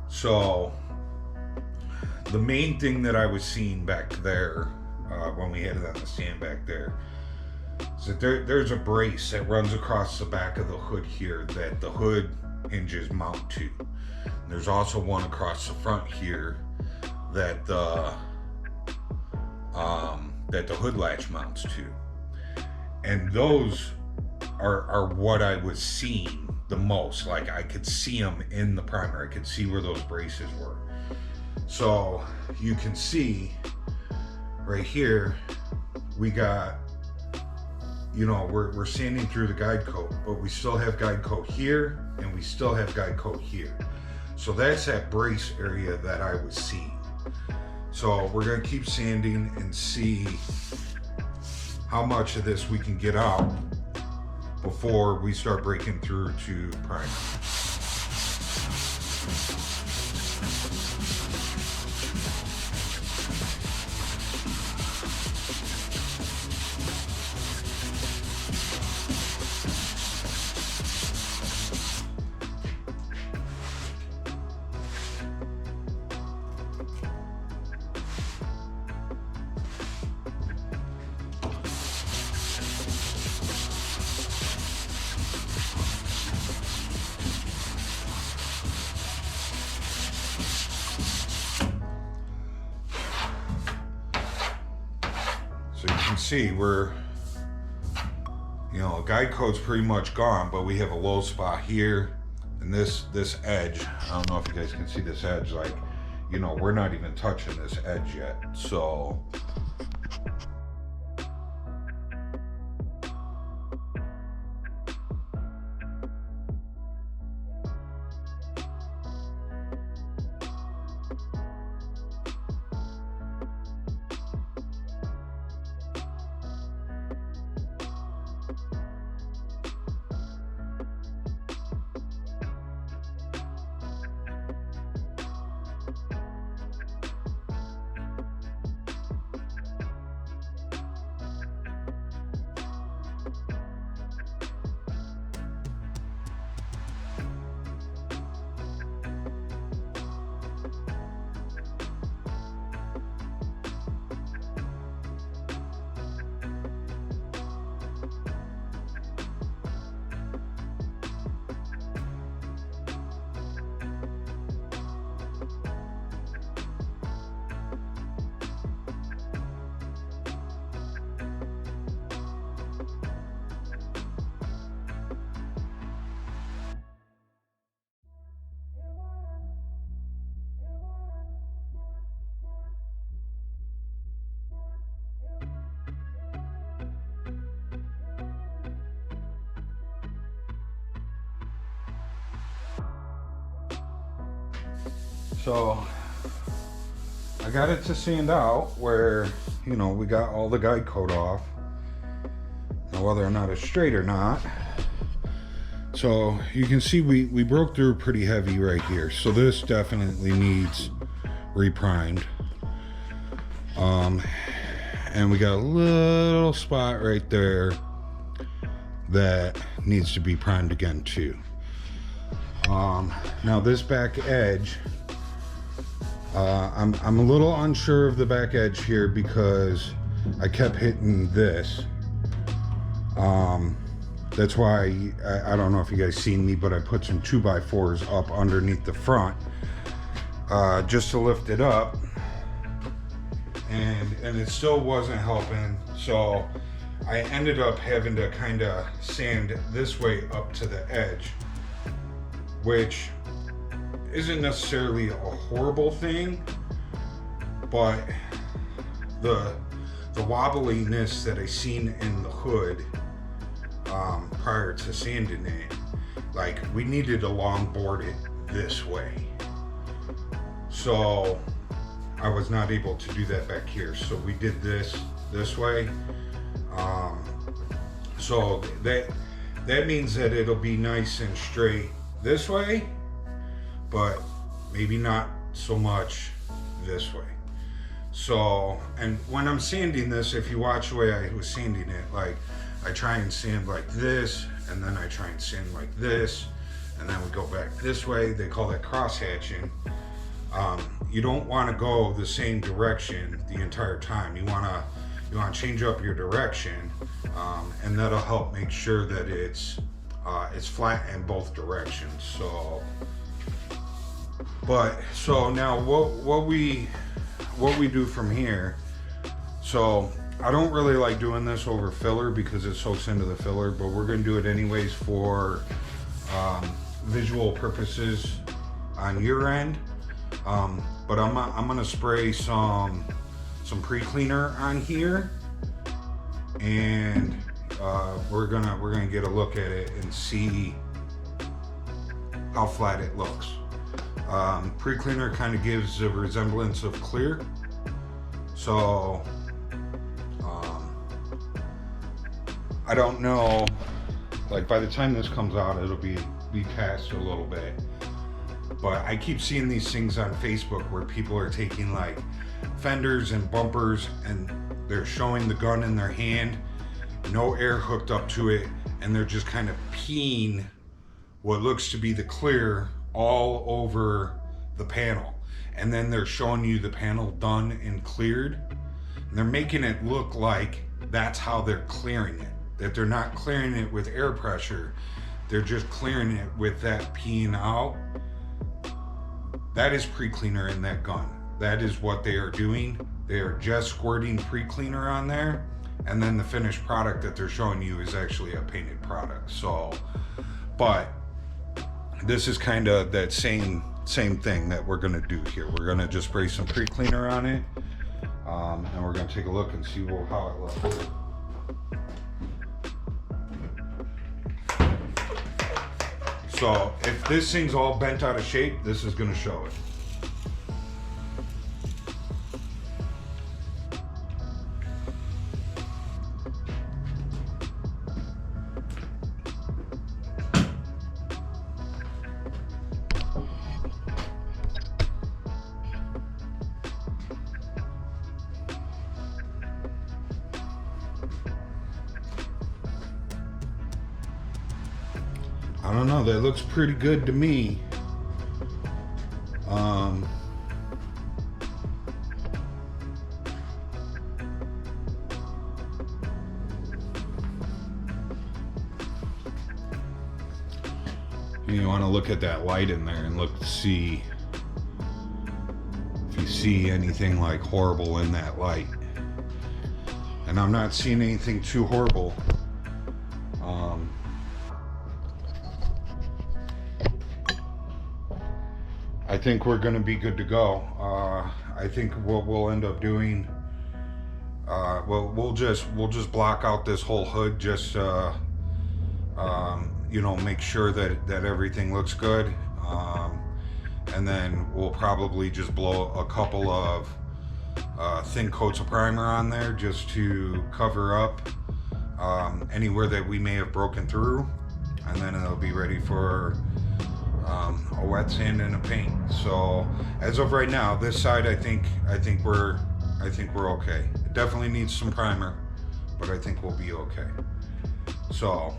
Speaker 2: So the main thing that I was seeing back there when we had it on the stand back there is that there's a brace that runs across the back of the hood here that the hood hinges mount to. There's also one across the front here that the hood latch mounts to. And those are what I was seeing the most. Like, I could see them in the primer. I could see where those braces were. So you can see right here, we got, you know, we're sanding through the guide coat, but we still have guide coat here and we still have guide coat here. So that's that brace area that I was seeing. So we're gonna keep sanding and see how much of this we can get out before we start breaking through to primer. So you can see we're, you know, guide coat's pretty much gone, but we have a low spot here, and this edge, I don't know if you guys can see this edge, like, you know, we're not even touching this edge yet. So So I got it to sand out where, you know, we got all the guide coat off. Now whether or not it's straight or not. So you can see we broke through pretty heavy right here. So this definitely needs reprimed. And we got a little spot right there that needs to be primed again too. Now this back edge, I'm a little unsure of the back edge here because I kept hitting this. That's why I don't know if you guys seen me, but I put some 2x4s up underneath the front just to lift it up, and it still wasn't helping. So I ended up having to kind of sand this way up to the edge, which isn't necessarily a horrible thing, but the wobbliness that I seen in the hood prior to sanding it, like, we needed to longboard it this way. So I was not able to do that back here. So we did this way. So that means that it'll be nice and straight this way, but maybe not so much this way. So, and when I'm sanding this, if you watch the way I was sanding it, like,
Speaker 1: I try and sand like this, and then I try and sand like this, and then we go back this way. They call that cross hatching. You don't want to go the same direction the entire time. You want to change up your direction, and that'll help make sure that it's flat in both directions. So now what we do from here. So I don't really like doing this over filler because it soaks into the filler, but we're going to do it anyways for visual purposes on your end. But I'm gonna spray some pre-cleaner on here, and we're gonna get a look at it and see how flat it looks. Pre-cleaner kind of gives a resemblance of clear, so I don't know, like by the time this comes out it'll be past a little bit. But I keep seeing these things on Facebook where people are taking like fenders and bumpers and they're showing the gun in their hand, no air hooked up to it, and they're just kind of peeing what looks to be the clear all over the panel. And then they're showing you the panel done and cleared. And they're making it look like that's how they're clearing it. That they're not clearing it with air pressure. They're just clearing it with that peeing out. That is pre-cleaner in that gun. That is what they are doing. They are just squirting pre-cleaner on there, and then the finished product that they're showing you is actually a painted product. So, but this is kind of that same thing that we're gonna do here. We're gonna just spray some pre-cleaner on it, and we're gonna take a look and see how it looks. So if this thing's all bent out of shape, this is gonna show it. I don't know, that looks pretty good to me. You want to look at that light in there and look to see if you see anything like horrible in that light. And I'm not seeing anything too horrible. I think we're going to be good to go. I think what we'll end up doing, we'll just block out this whole hood, just you know, make sure that everything looks good, and then we'll probably just blow a couple of thin coats of primer on there just to cover up anywhere that we may have broken through, and then it'll be ready for a wet sand and a paint. So as of right now, this side I think we're okay. It definitely needs some primer, but I think we'll be okay. So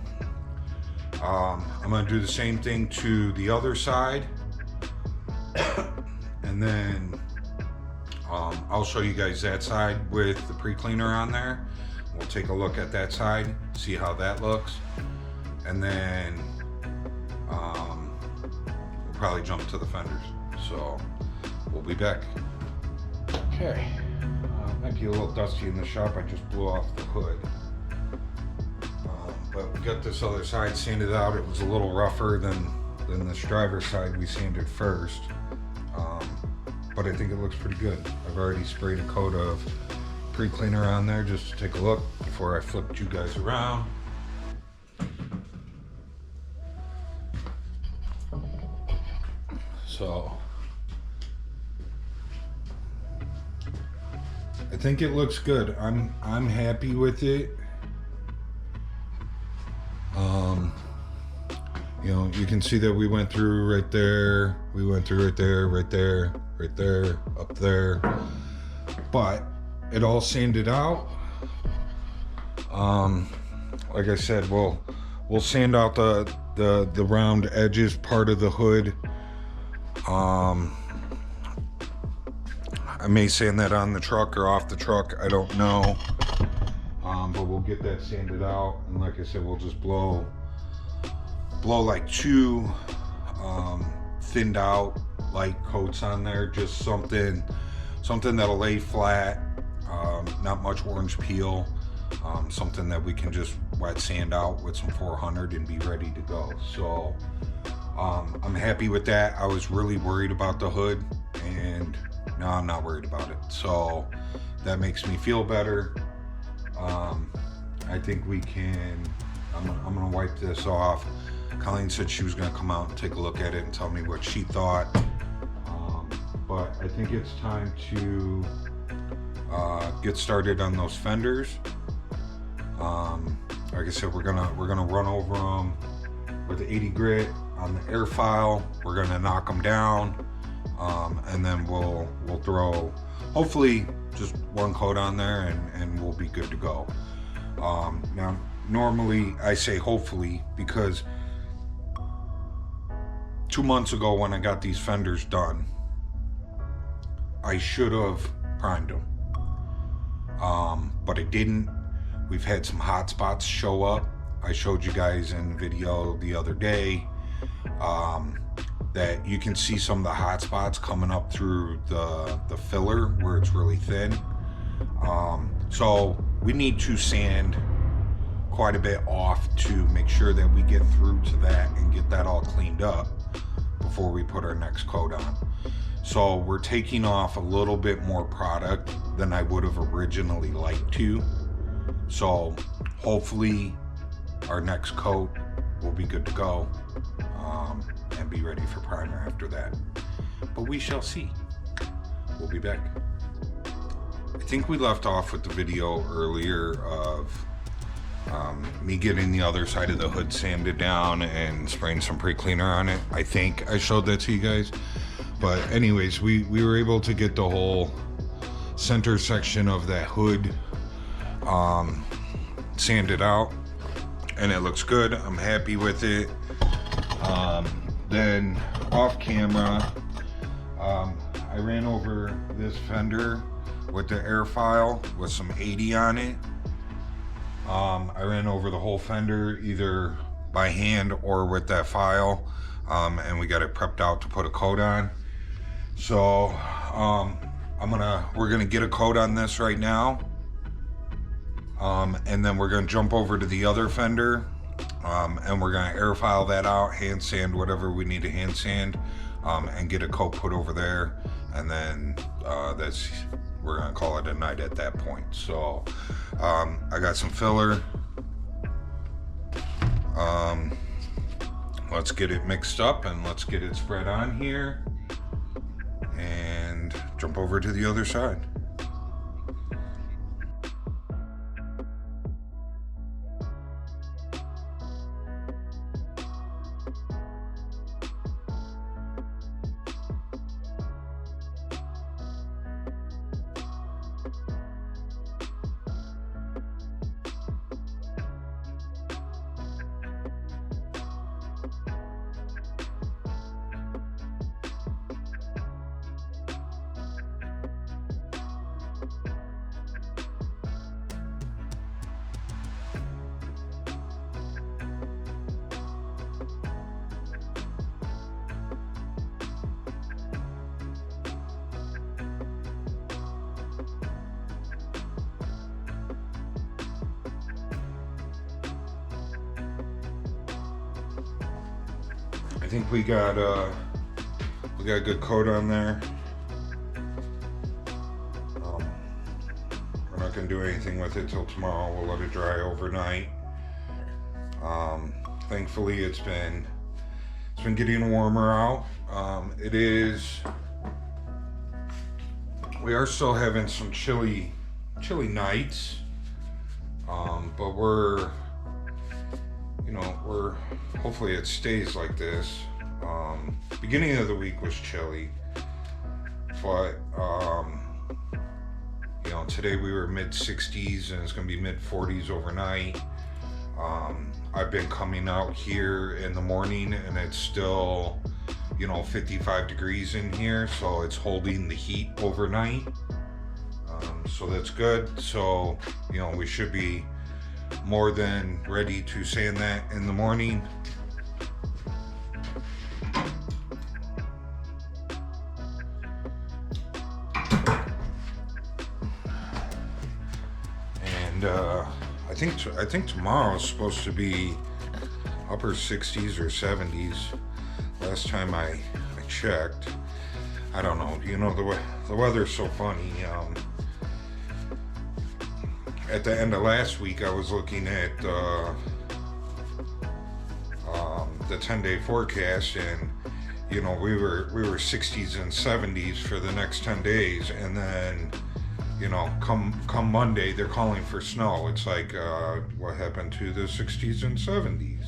Speaker 1: I'm gonna do the same thing to the other side, and then I'll show you guys that side with the pre-cleaner on there. We'll take a look at that side, see how that looks, and then we'll probably jump to the fenders. So we'll be back. Okay, might be a little dusty in the shop. I just blew off the hood. But we got this other side sanded out. It was a little rougher than this driver's side we sanded first. But I think it looks pretty good. I've already sprayed a coat of pre-cleaner on there just to take a look before I flipped you guys around. So I think it looks good. I'm happy with it. You know, you can see that we went through right there, we went through right there, right there, right there, up there, but it all sanded out.
Speaker 2: like I said, we'll sand out the round edges part of the hood. I may sand that on the truck or off the truck, I don't know. But we'll get that sanded out, and like I said, we'll just blow like two thinned out light coats on there, just something that'll lay flat, not much orange peel, something that we can just wet sand out with some 400 and be ready to go. So I'm happy with that. I was really worried about the hood, and now I'm not worried about it, so that makes me feel better. I think we can, I'm gonna wipe this off. Colleen said she was gonna come out and take a look at it and tell me what she thought. But I think it's time to get started on those fenders. Like I said, we're gonna run over them with the 80 grit on the air file. We're gonna knock them down, and then we'll throw hopefully just one coat on there, and we'll be good to go. Now, normally I say hopefully because 2 months ago when I got these fenders done, I should have primed them, but I didn't. We've had some hot spots show up. I showed you guys in video the other day that you can see some of the hot spots coming up through the filler where it's really thin. So we need to sand quite a bit off to make sure that we get through to that and get that all cleaned up before we put our next coat on. So we're taking off a little bit more product than I would have originally liked to. So hopefully our next coat will be good to go, and be ready for primer after that. But we shall see. We'll be back. I think we left off with the video earlier of me getting the other side of the hood sanded down and spraying some pre-cleaner on it. I think I showed that to you guys. But anyways, we were able to get the whole center section of that hood sanded out, and it looks good. I'm happy with it. Then off camera, I ran over this fender with the air file with some 80 on it. I ran over the whole fender either by hand or with that file, and we got it prepped out to put a coat on. So we're gonna get a coat on this right now, and then we're gonna jump over to the other fender, and we're gonna air file that out, hand sand whatever we need to hand sand, and get a coat put over there, and then we're gonna call it a night at that point. So I got some filler. Let's get it mixed up and let's get it spread on here and jump over to the other side. I think we got a good coat on there. We're not gonna do anything with it till tomorrow. We'll let it dry overnight. Thankfully, it's been getting warmer out. We are still having some chilly nights, but we're hopefully it stays like this. Beginning of the week was chilly, but today we were mid 60s and it's gonna be mid 40s overnight. I've been coming out here in the morning and it's still, 55 degrees in here, so it's holding the heat overnight. So that's good. So, we should be more than ready to sand that in the morning. And I think tomorrow is supposed to be upper 60s or 70s. Last time I checked. I don't know. The weather's so funny. At the end of last week, I was looking at the 10-day forecast, and we were 60s and 70s for the next 10 days, and then come Monday they're calling for snow. It's like what happened to the 60s and 70s?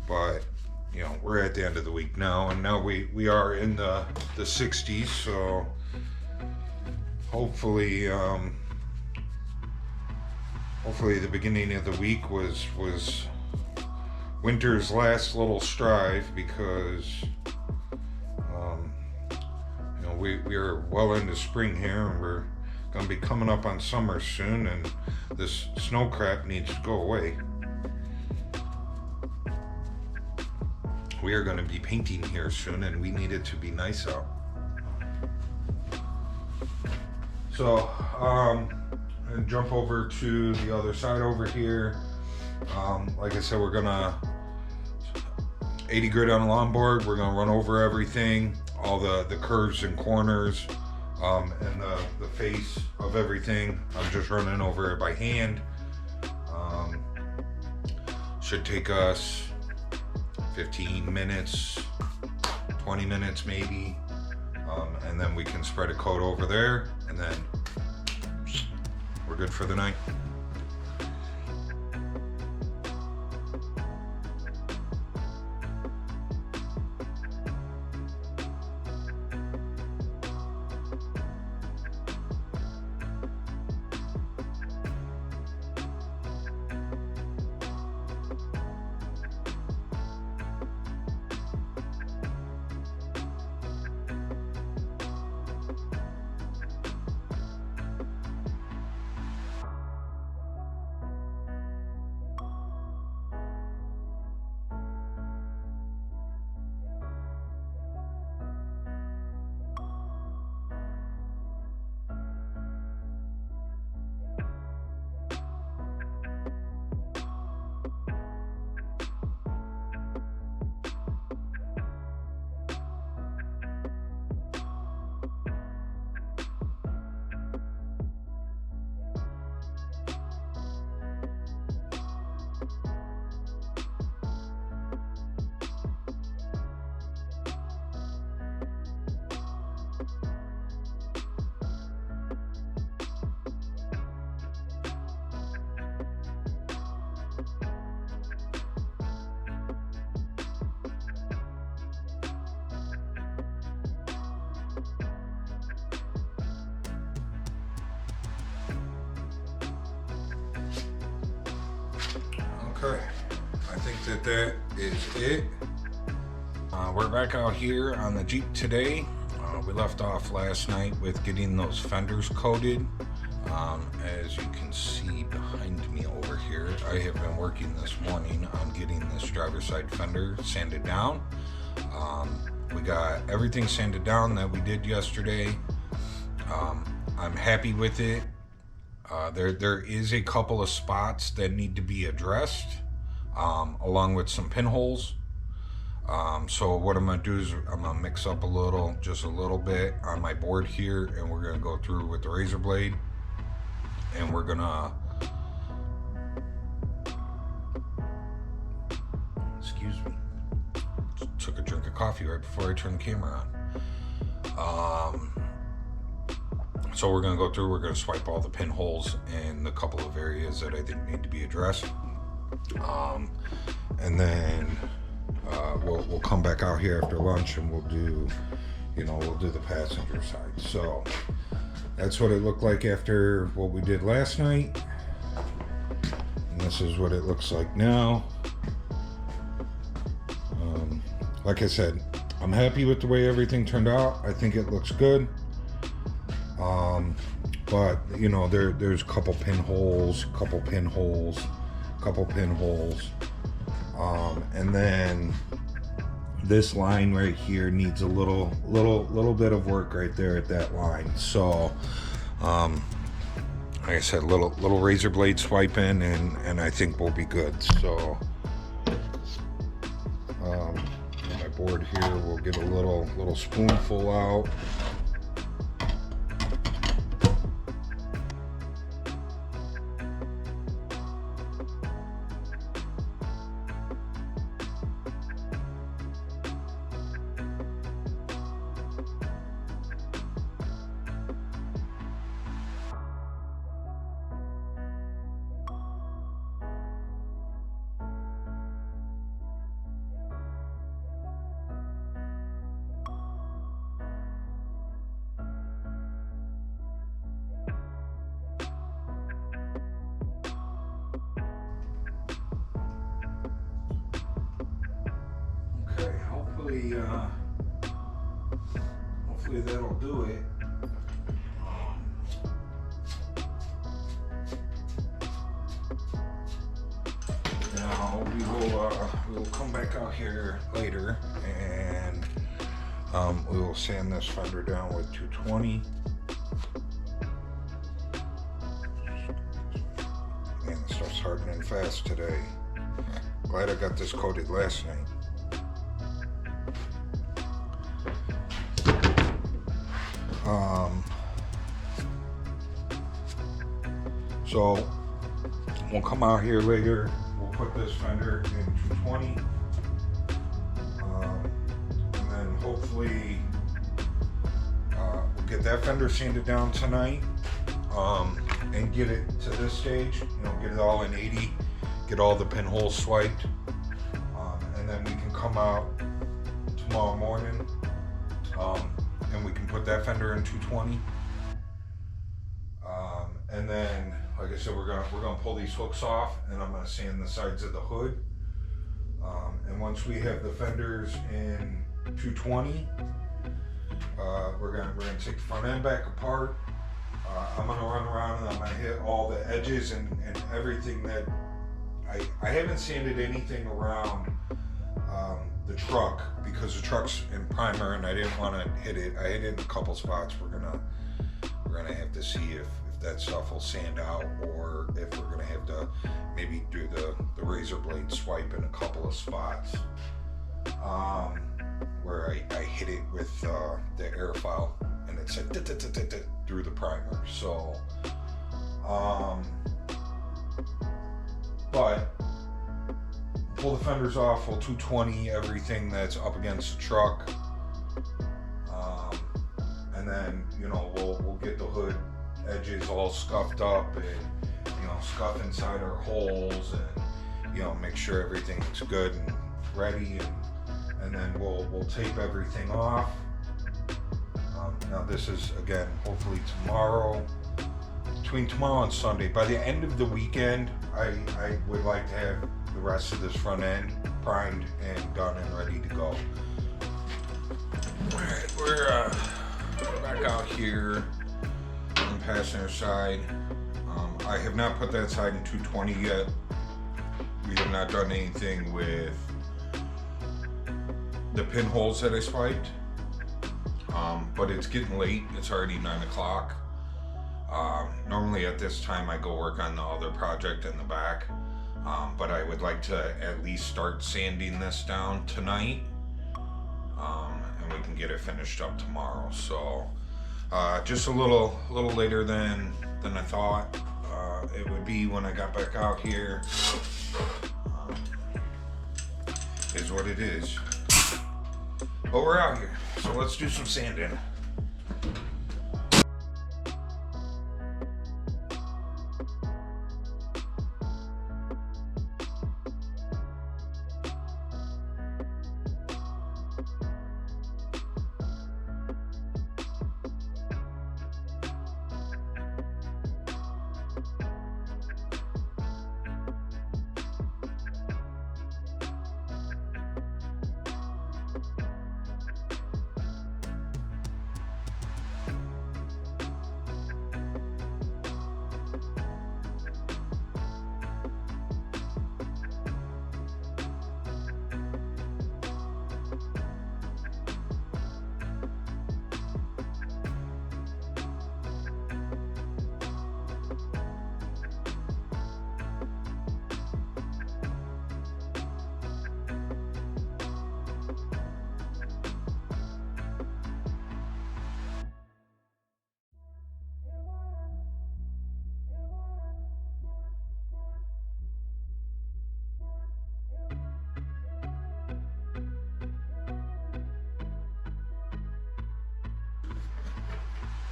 Speaker 2: But we're at the end of the week now, and now we are in the 60s, so hopefully the beginning of the week was winter's last little strive, because we are well into spring here, and we're going to be coming up on summer soon, and this snow crap needs to go away. We are going to be painting here soon, and we need it to be nice out. So, and jump over to the other side over here. Like I said, we're gonna 80 grit on a lawn board. We're gonna run over everything, all the curves and corners, and the face of everything. I'm just running over it by hand. Should take us 15 minutes, 20 minutes maybe, and then we can spread a coat over there, and then we're good for the night. Okay, I think that is it. We're back out here on the Jeep today. We left off last night with getting those fenders coated. As you can see behind me over here, I have been working this morning on getting this driver's side fender sanded down. We got everything sanded down that we did yesterday. I'm happy with it. There is a couple of spots that need to be addressed, along with some pinholes. So what I'm gonna do is I'm gonna mix up just a little bit on my board here, and we're gonna go through with the razor blade, and we're gonna, excuse me, took a drink of coffee right before I turned the camera on. So we're gonna go through, we're gonna swipe all the pinholes in the couple of areas that I think need to be addressed. And then we'll come back out here after lunch, and we'll do the passenger side. So that's what it looked like after what we did last night. And this is what it looks like now. Like I said, I'm happy with the way everything turned out. I think it looks good. But you know, there's a couple pinholes, and then this line right here needs a little bit of work right there at that line. So, like I said, little razor blade swiping, and I think we'll be good. So, my board here, we'll get a little spoonful out. Hopefully that'll do it. Now we will come back out here later, and we will sand this fender down with 220. Man, this stuff's hardening fast today. Glad I got this coated last night. So we'll come out here later. We'll put this fender in 220, and then hopefully we'll get that fender sanded down tonight, and get it to this stage. You know, get it all in 80, get all the pinholes swiped, and then we can come out tomorrow morning, and we can put that fender in 220. And then, like I said, we're gonna pull these hooks off, and I'm gonna sand the sides of the hood. And once we have the fenders in 220, we're gonna take the front end back apart. I'm gonna run around and I'm gonna hit all the edges and everything that I haven't sanded anything around the truck, because the truck's in primer and I didn't want to hit it. I hit it in a couple spots. We're gonna have to see if that stuff will sand out, or if we're gonna have to maybe do the razor blade swipe in a couple of spots, where I hit it with the air file and it said through the primer. So but pull the fenders off, we'll 220 everything that's up against the truck, and then, you know, we'll get the hood edges all scuffed up, and, you know, scuff inside our holes, and, you know, make sure everything looks good and ready, and then we'll tape everything off. Now this is, again, hopefully tomorrow, between tomorrow and Sunday. By the end of the weekend, I would like to have the rest of this front end primed and done and ready to go. Alright, we're back out here on the passenger side. I have not put that side in 220 yet. We have not done anything with the pinholes that I swiped. But it's getting late. It's already 9 o'clock. Normally at this time I go work on the other project in the back. But I would like to at least start sanding this down tonight. And we can get it finished up tomorrow. So just a little later than I thought it would be when I got back out here. Is what it is. But we're out here, so let's do some sanding.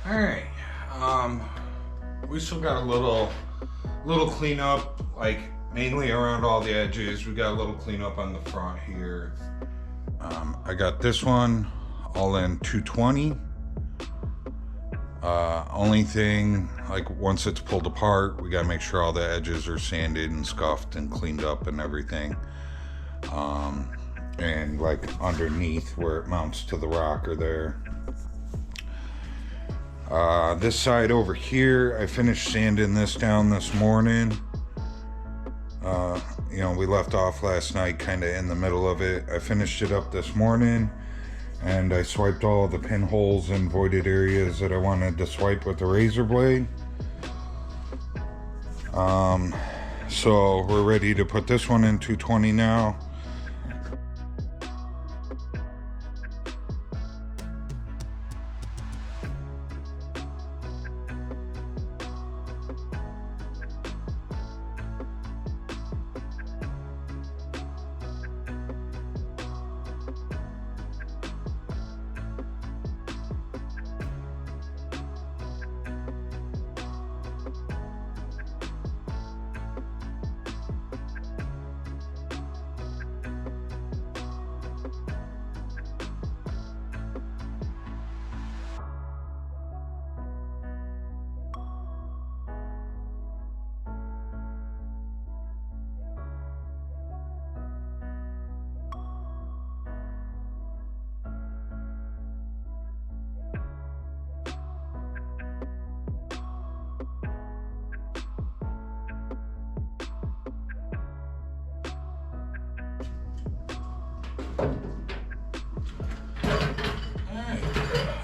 Speaker 2: All right. We still got a little cleanup, like mainly around all the edges. We got a little cleanup on the front here. I got this one all in 220. Only thing, like once it's pulled apart, we gotta make sure all the edges are sanded and scuffed and cleaned up and everything. And like underneath where it mounts to the rocker there. This side over here, I finished sanding this down this morning. You know, we left off last night kind of in the middle of it. I finished it up this morning, and I swiped all the pinholes and voided areas that I wanted to swipe with the razor blade. So we're ready to put this one in 220 now.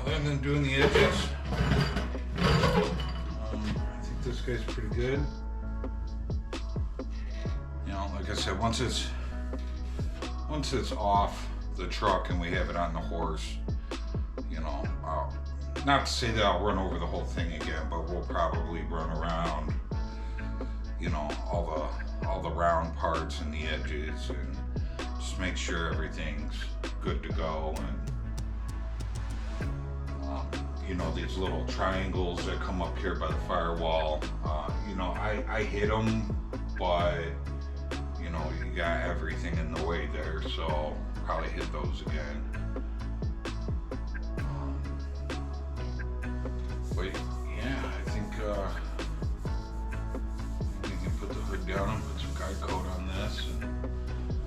Speaker 2: Other than doing the edges, I think this guy's pretty good. You know, like I said, once it's off the truck and we have it on the horse, you know, not to say that I'll run over the whole thing again, but we'll probably run around, you know, all the round parts and the edges, and just make sure everything's good to go. And you know, these little triangles that come up here by the firewall, you know, I hit them, but you know, you got everything in the way there, so probably hit those again. But yeah, I think we can put the hood down and put some guide coat on this, and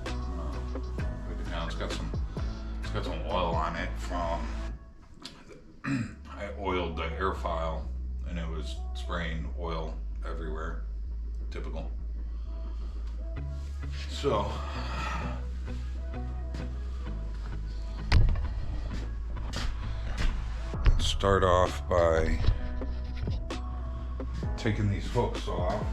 Speaker 2: put it down. It's got some oil on it from I oiled the air file, and it was spraying oil everywhere. Typical. So let's start off by taking these hooks off.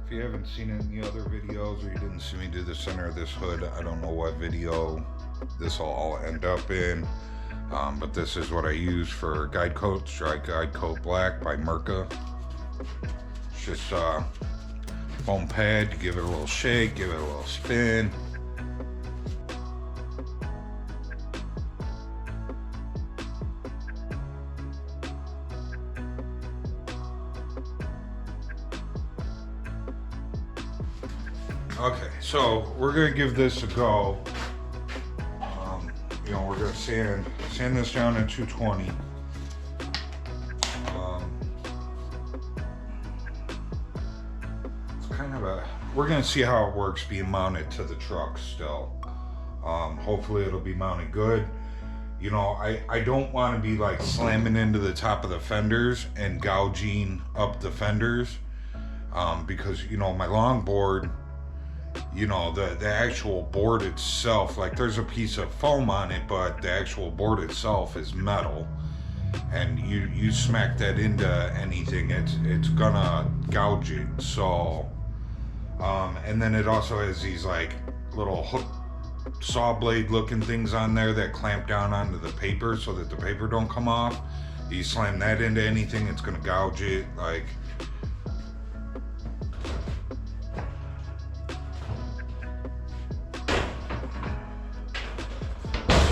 Speaker 2: If you haven't seen any other videos, or you didn't see me do the center of this hood, I don't know what video this will all end up in, but this is what I use for guide coats. Dry Guide Coat Black by Mirka. It's just foam pad. You give it a little shake, give it a little spin. Okay, so we're gonna give this a go. You know, we're gonna sand this down at 220. It's kind of we're gonna see how it works being mounted to the truck still. Hopefully it'll be mounted good. You know, I don't want to be like slamming into the top of the fenders and gouging up the fenders, because, you know, my longboard you know, the actual board itself, like there's a piece of foam on it, but the actual board itself is metal. And you smack that into anything, it's gonna gouge it. So, and then it also has these like little hook saw blade looking things on there that clamp down onto the paper so that the paper don't come off. You slam that into anything, it's gonna gouge it. Like,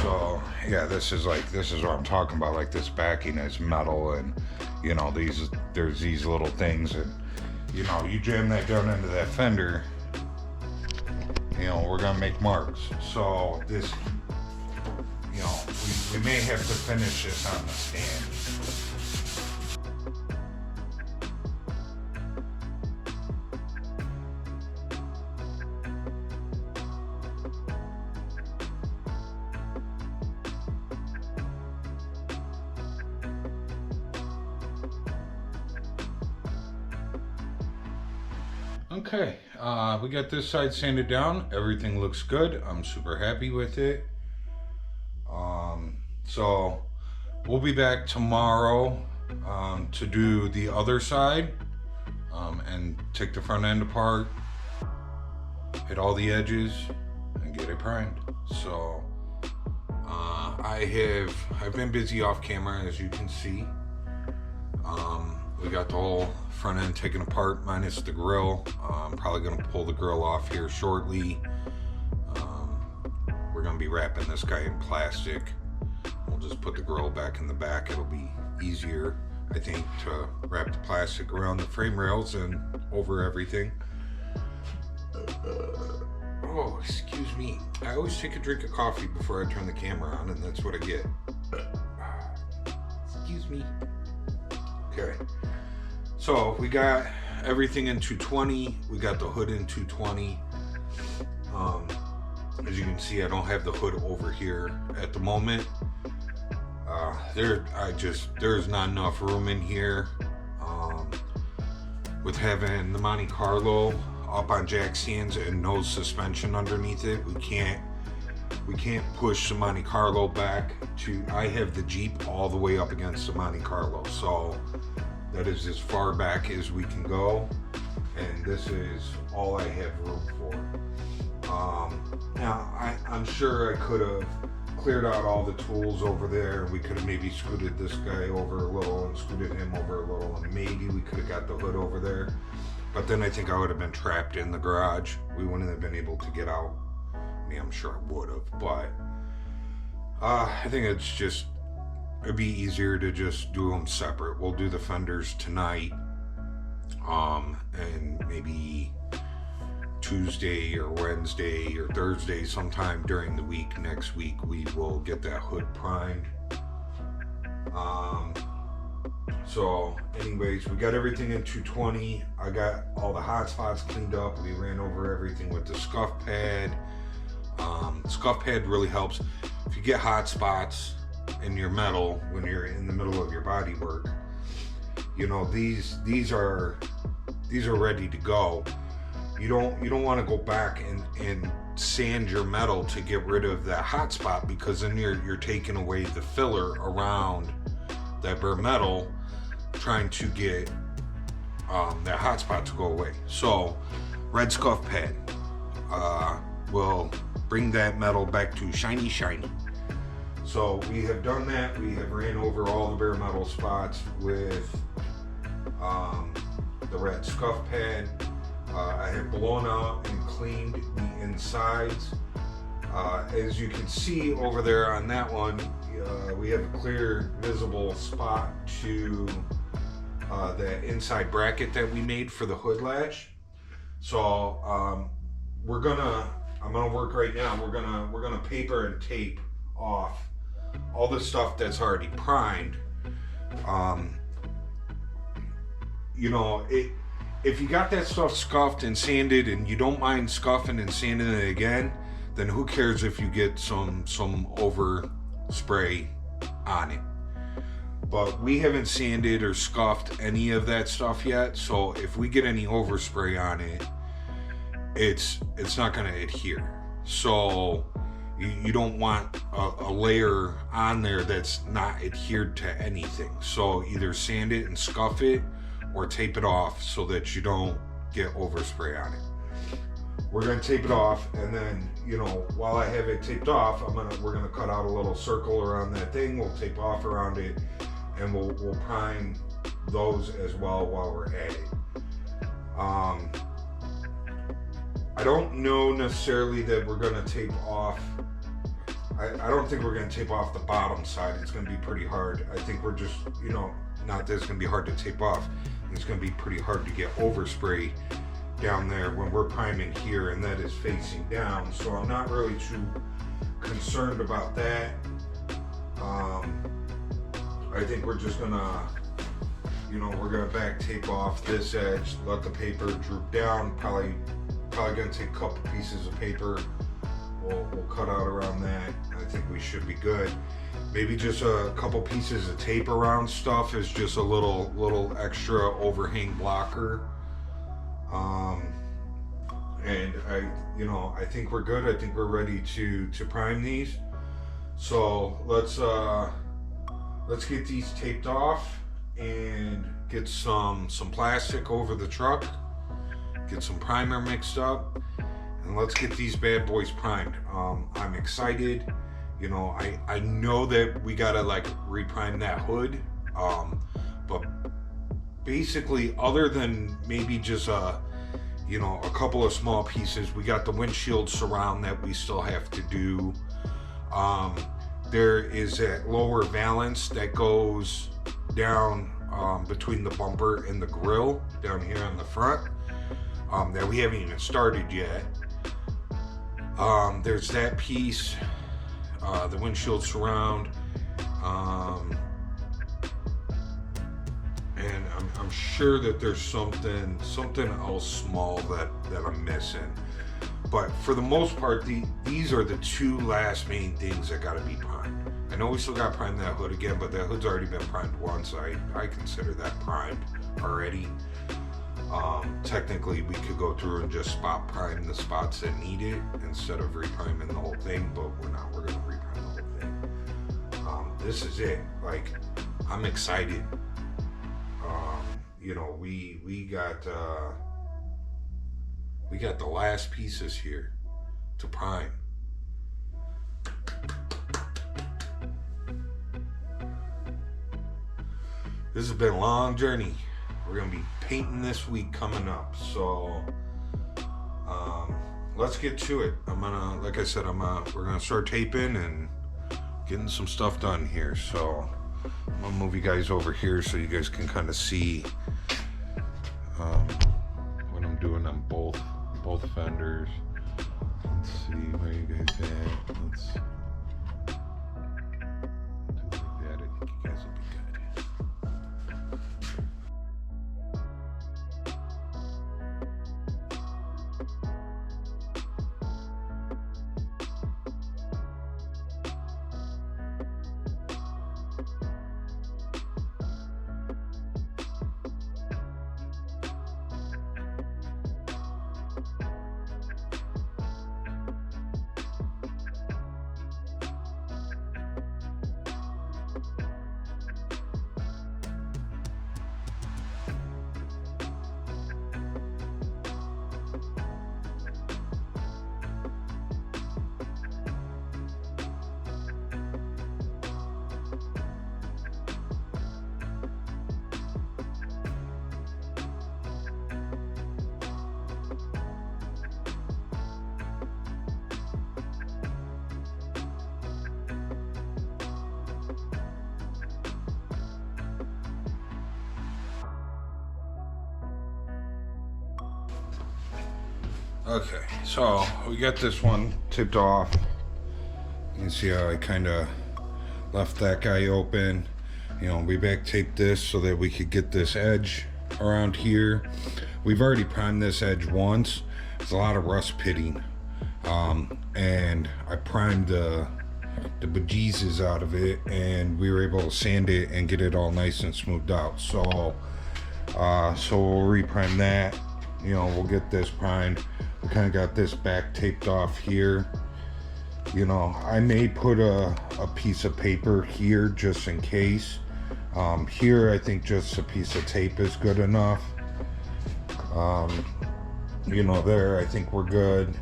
Speaker 2: so yeah, this is what I'm talking about. Like, this backing is metal, and you know, there's these little things, and you know, you jam that down into that fender, you know, we're gonna make marks. So this, you know, we may have to finish this on the stand. Okay, we got this side sanded down. Everything looks good. I'm super happy with it. So we'll be back tomorrow to do the other side and take the front end apart, hit all the edges, and get it primed. So I've been busy off camera, as you can see. We got the whole front end taken apart minus the grill. I'm probably gonna pull the grill off here shortly. We're gonna be wrapping this guy in plastic. We'll just put the grill back in the back. It'll be easier, I think, to wrap the plastic around the frame rails and over everything. Oh, excuse me. I always take a drink of coffee before I turn the camera on, and that's what I get. Excuse me. Okay. So we got everything in 220. We got the hood in 220. As you can see, I don't have the hood over here at the moment. There's not enough room in here. With having the Monte Carlo up on jack stands and no suspension underneath it, we can't push the Monte Carlo back to. I have the Jeep all the way up against the Monte Carlo, so that is as far back as we can go, and this is all I have room for. Now I'm sure I could have cleared out all the tools over there. We could have maybe scooted this guy over a little and scooted him over a little, and maybe we could have got the hood over there. But then I think I would have been trapped in the garage. We wouldn't have been able to get out. I mean, I'm sure I would have, but I think it'd be easier to just do them separate. We'll do the fenders tonight, and maybe Tuesday or Wednesday or Thursday, sometime during the week next week, we will get that hood primed. So anyways, we got everything in 220. I got all the hot spots cleaned up. We ran over everything with the scuff pad. Scuff pad really helps if you get hot spots in your metal when you're in the middle of your body work. You know, these are ready to go. You don't want to go back and sand your metal to get rid of that hot spot, because then you're taking away the filler around that bare metal, trying to get that hot spot to go away. So red scuff pad will bring that metal back to shiny. So we have done that. We have ran over all the bare metal spots with the red scuff pad. I have blown out and cleaned the insides. As you can see over there on that one, we have a clear visible spot to that inside bracket that we made for the hood latch. So I'm gonna work right now. We're gonna paper and tape off all the stuff that's already primed. You know, if you got that stuff scuffed and sanded and you don't mind scuffing and sanding it again, then who cares if you get some overspray on it. But we haven't sanded or scuffed any of that stuff yet, so if we get any overspray on it, it's not going to adhere. So you don't want a layer on there that's not adhered to anything. So either sand it and scuff it or tape it off so that you don't get overspray on it. We're gonna tape it off, and then, you know, while I have it taped off, we're gonna cut out a little circle around that thing. We'll tape off around it, and we'll prime those as well while we're at it. I don't know necessarily that we're gonna tape off. I don't think we're gonna tape off the bottom side. It's gonna be pretty hard. I think we're just, you know, not that it's gonna be hard to tape off. It's gonna be pretty hard to get overspray down there when we're priming here, and that is facing down. So I'm not really too concerned about that. I think we're just gonna, you know, we're gonna back tape off this edge, let the paper droop down. Probably gonna take a couple pieces of paper. We'll cut out around that. I think we should be good. Maybe just a couple pieces of tape around stuff is just a little extra overhang blocker. And I think we're good. I think we're ready to prime these. So let's get these taped off and get some plastic over the truck, get some primer mixed up, and let's get these bad boys primed. I'm excited. You know, I know that we gotta like reprime that hood, but basically, other than maybe just a couple of small pieces, we got the windshield surround that we still have to do. There is that lower valance that goes down between the bumper and the grill down here on the front that we haven't even started yet. There's that piece, the windshield surround, and I'm sure that there's something else small that I'm missing. But for the most part, these are the two last main things that gotta be primed. I know we still gotta prime that hood again, but that hood's already been primed once. I consider that primed already. Technically, we could go through and just spot prime the spots that need it instead of repriming the whole thing, but we're not. We're gonna reprime the whole thing. This is it. Like, I'm excited. We got the last pieces here to prime. This has been a long journey. We're gonna be painting this week coming up, so let's get to it. Like I said, we're gonna start taping and getting some stuff done here. So I'm gonna move you guys over here so you guys can kind of see what I'm doing on both fenders. Let's see where you guys at. Let's do like that. I think you guys will be good. Okay, so we got this one tipped off. You can see how I kind of left that guy open. We back taped this so that we could get this edge around here. We've already primed this edge once. There's a lot of rust pitting, and I primed the bejesus out of it, and we were able to sand it and get it all nice and smoothed out. So we'll reprime that. We'll get this primed. We kind of got this back taped off here. You know, I may put a piece of paper here just in case. Here I think just a piece of tape is good enough. You know, there I think we're good.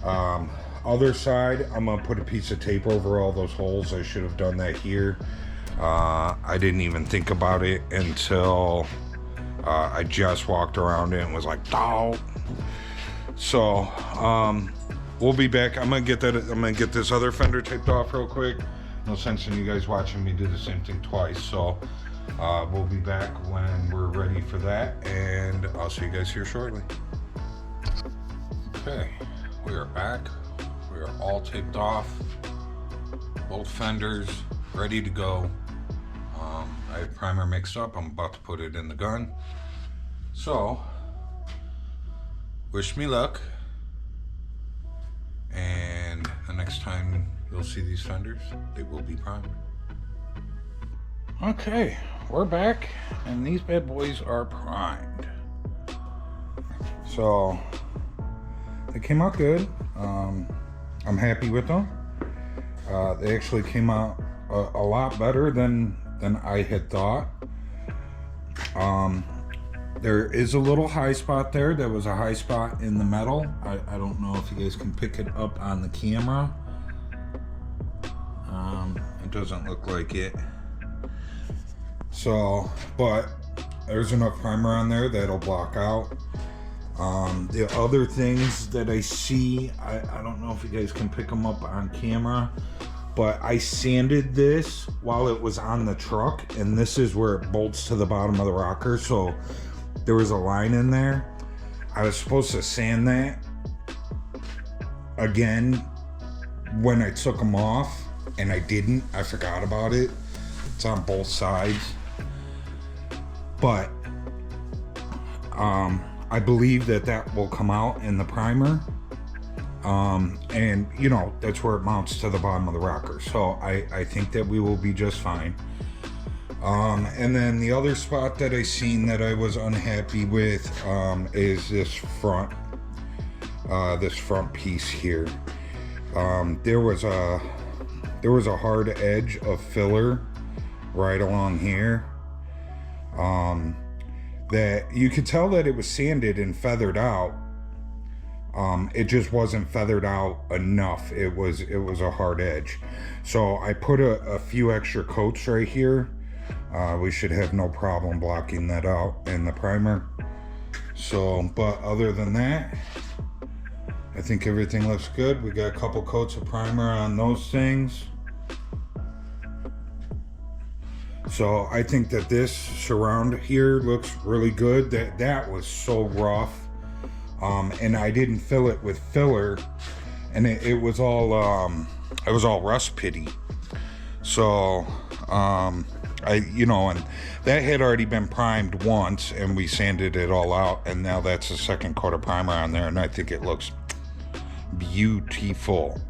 Speaker 2: Other side, I'm gonna put a piece of tape over all those holes. I should have done that here. I didn't even think about it until I just walked around it and was like, "Oh." So we'll be back. I'm gonna get this other fender taped off real quick. No sense in you guys watching me do the same thing twice. So we'll be back when we're ready for that, and I'll see you guys here shortly. Okay, we are back. We are all taped off. Both fenders ready to go. I have primer mixed up. I'm about to put it in the gun. So, wish me luck. And the next time you'll see these fenders, they will be primed. Okay, we're back, and these bad boys are primed. So, they came out good. I'm happy with them. They actually came out a lot better than I had thought. There is a little high spot there. There was a high spot in the metal. I don't know if you guys can pick it up on the camera. It doesn't look like it. So, but there's enough primer on there that'll block out. The other things that I see, I don't know if you guys can pick them up on camera, but I sanded this while it was on the truck, and this is where it bolts to the bottom of the rocker, so there was a line in there. I was supposed to sand that again when I took them off, and I didn't. I forgot about it. It's on both sides. But I believe that will come out in the primer. And you know, that's where it mounts to the bottom of the rocker. So I think that we will be just fine. And then the other spot that I seen that I was unhappy with is this front piece here. There was a hard edge of filler right along here. That you could tell that it was sanded and feathered out. It just wasn't feathered out enough. It was a hard edge. So I put a few extra coats right here. We should have no problem blocking that out in the primer. So, but other than that, I think everything looks good. We got a couple coats of primer on those things. So I think that this surround here looks really good. That was so rough. And I didn't fill it with filler, and it was all rust pitty. So and that had already been primed once, and we sanded it all out, and now that's the second coat of primer on there, and I think it looks beautiful.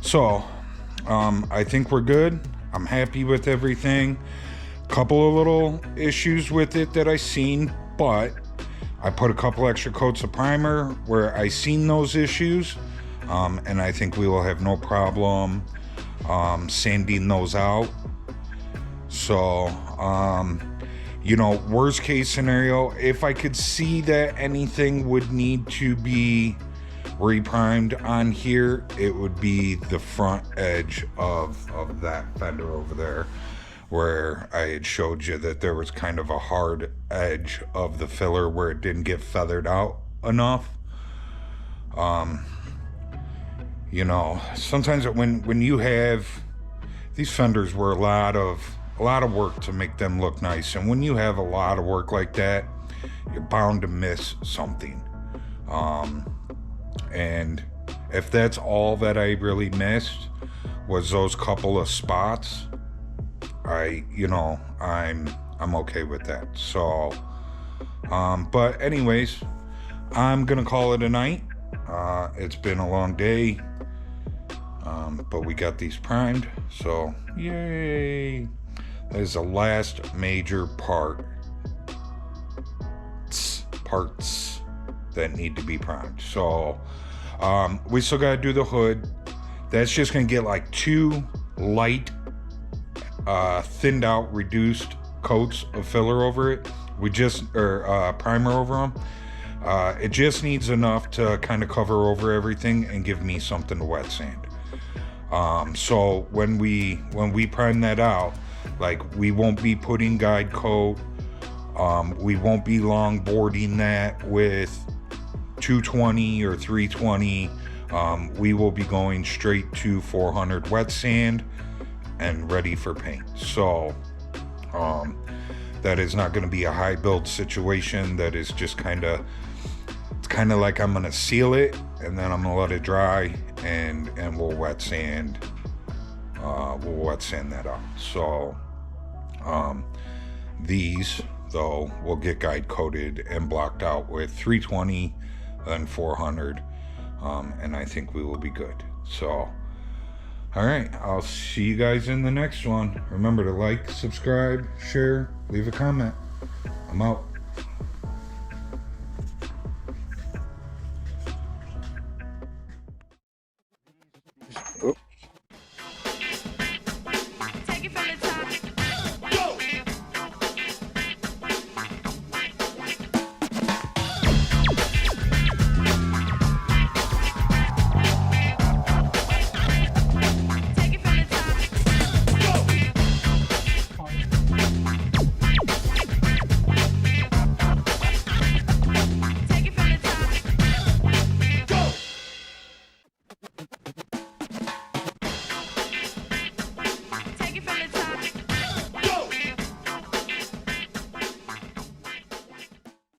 Speaker 2: So I think we're good. I'm happy with everything. Couple of little issues with it that I seen, but I put a couple extra coats of primer where I seen those issues, and I think we will have no problem sanding those out. So, worst case scenario, if I could see that anything would need to be reprimed on here, it would be the front edge of that fender over there, where I had showed you that there was kind of a hard edge of the filler where it didn't get feathered out enough. Sometimes when you have these fenders were a lot of work to make them look nice, and when you have a lot of work like that, you're bound to miss something. And if that's all that I really missed was those couple of spots, I'm okay with that. So, but anyways, I'm gonna call it a night. It's been a long day, but we got these primed, so yay! That is the last major parts that need to be primed. So we still got to do the hood. That's just going to get like 2 light thinned out reduced coats of filler over it. Primer over them. It just needs enough to kind of cover over everything and give me something to wet sand. So when we prime that out, like, we won't be putting guide coat, we won't be long boarding that with 220 or 320. We will be going straight to 400 wet sand and ready for paint. So that is not going to be a high build situation. That is just kind of like I'm going to seal it and then I'm going to let it dry, and we'll wet sand that out. So these though will get guide coated and blocked out with 320 and 400, and I think we will be good. So all right, I'll see you guys in the next one. Remember to like, subscribe, share, leave a comment. I'm out.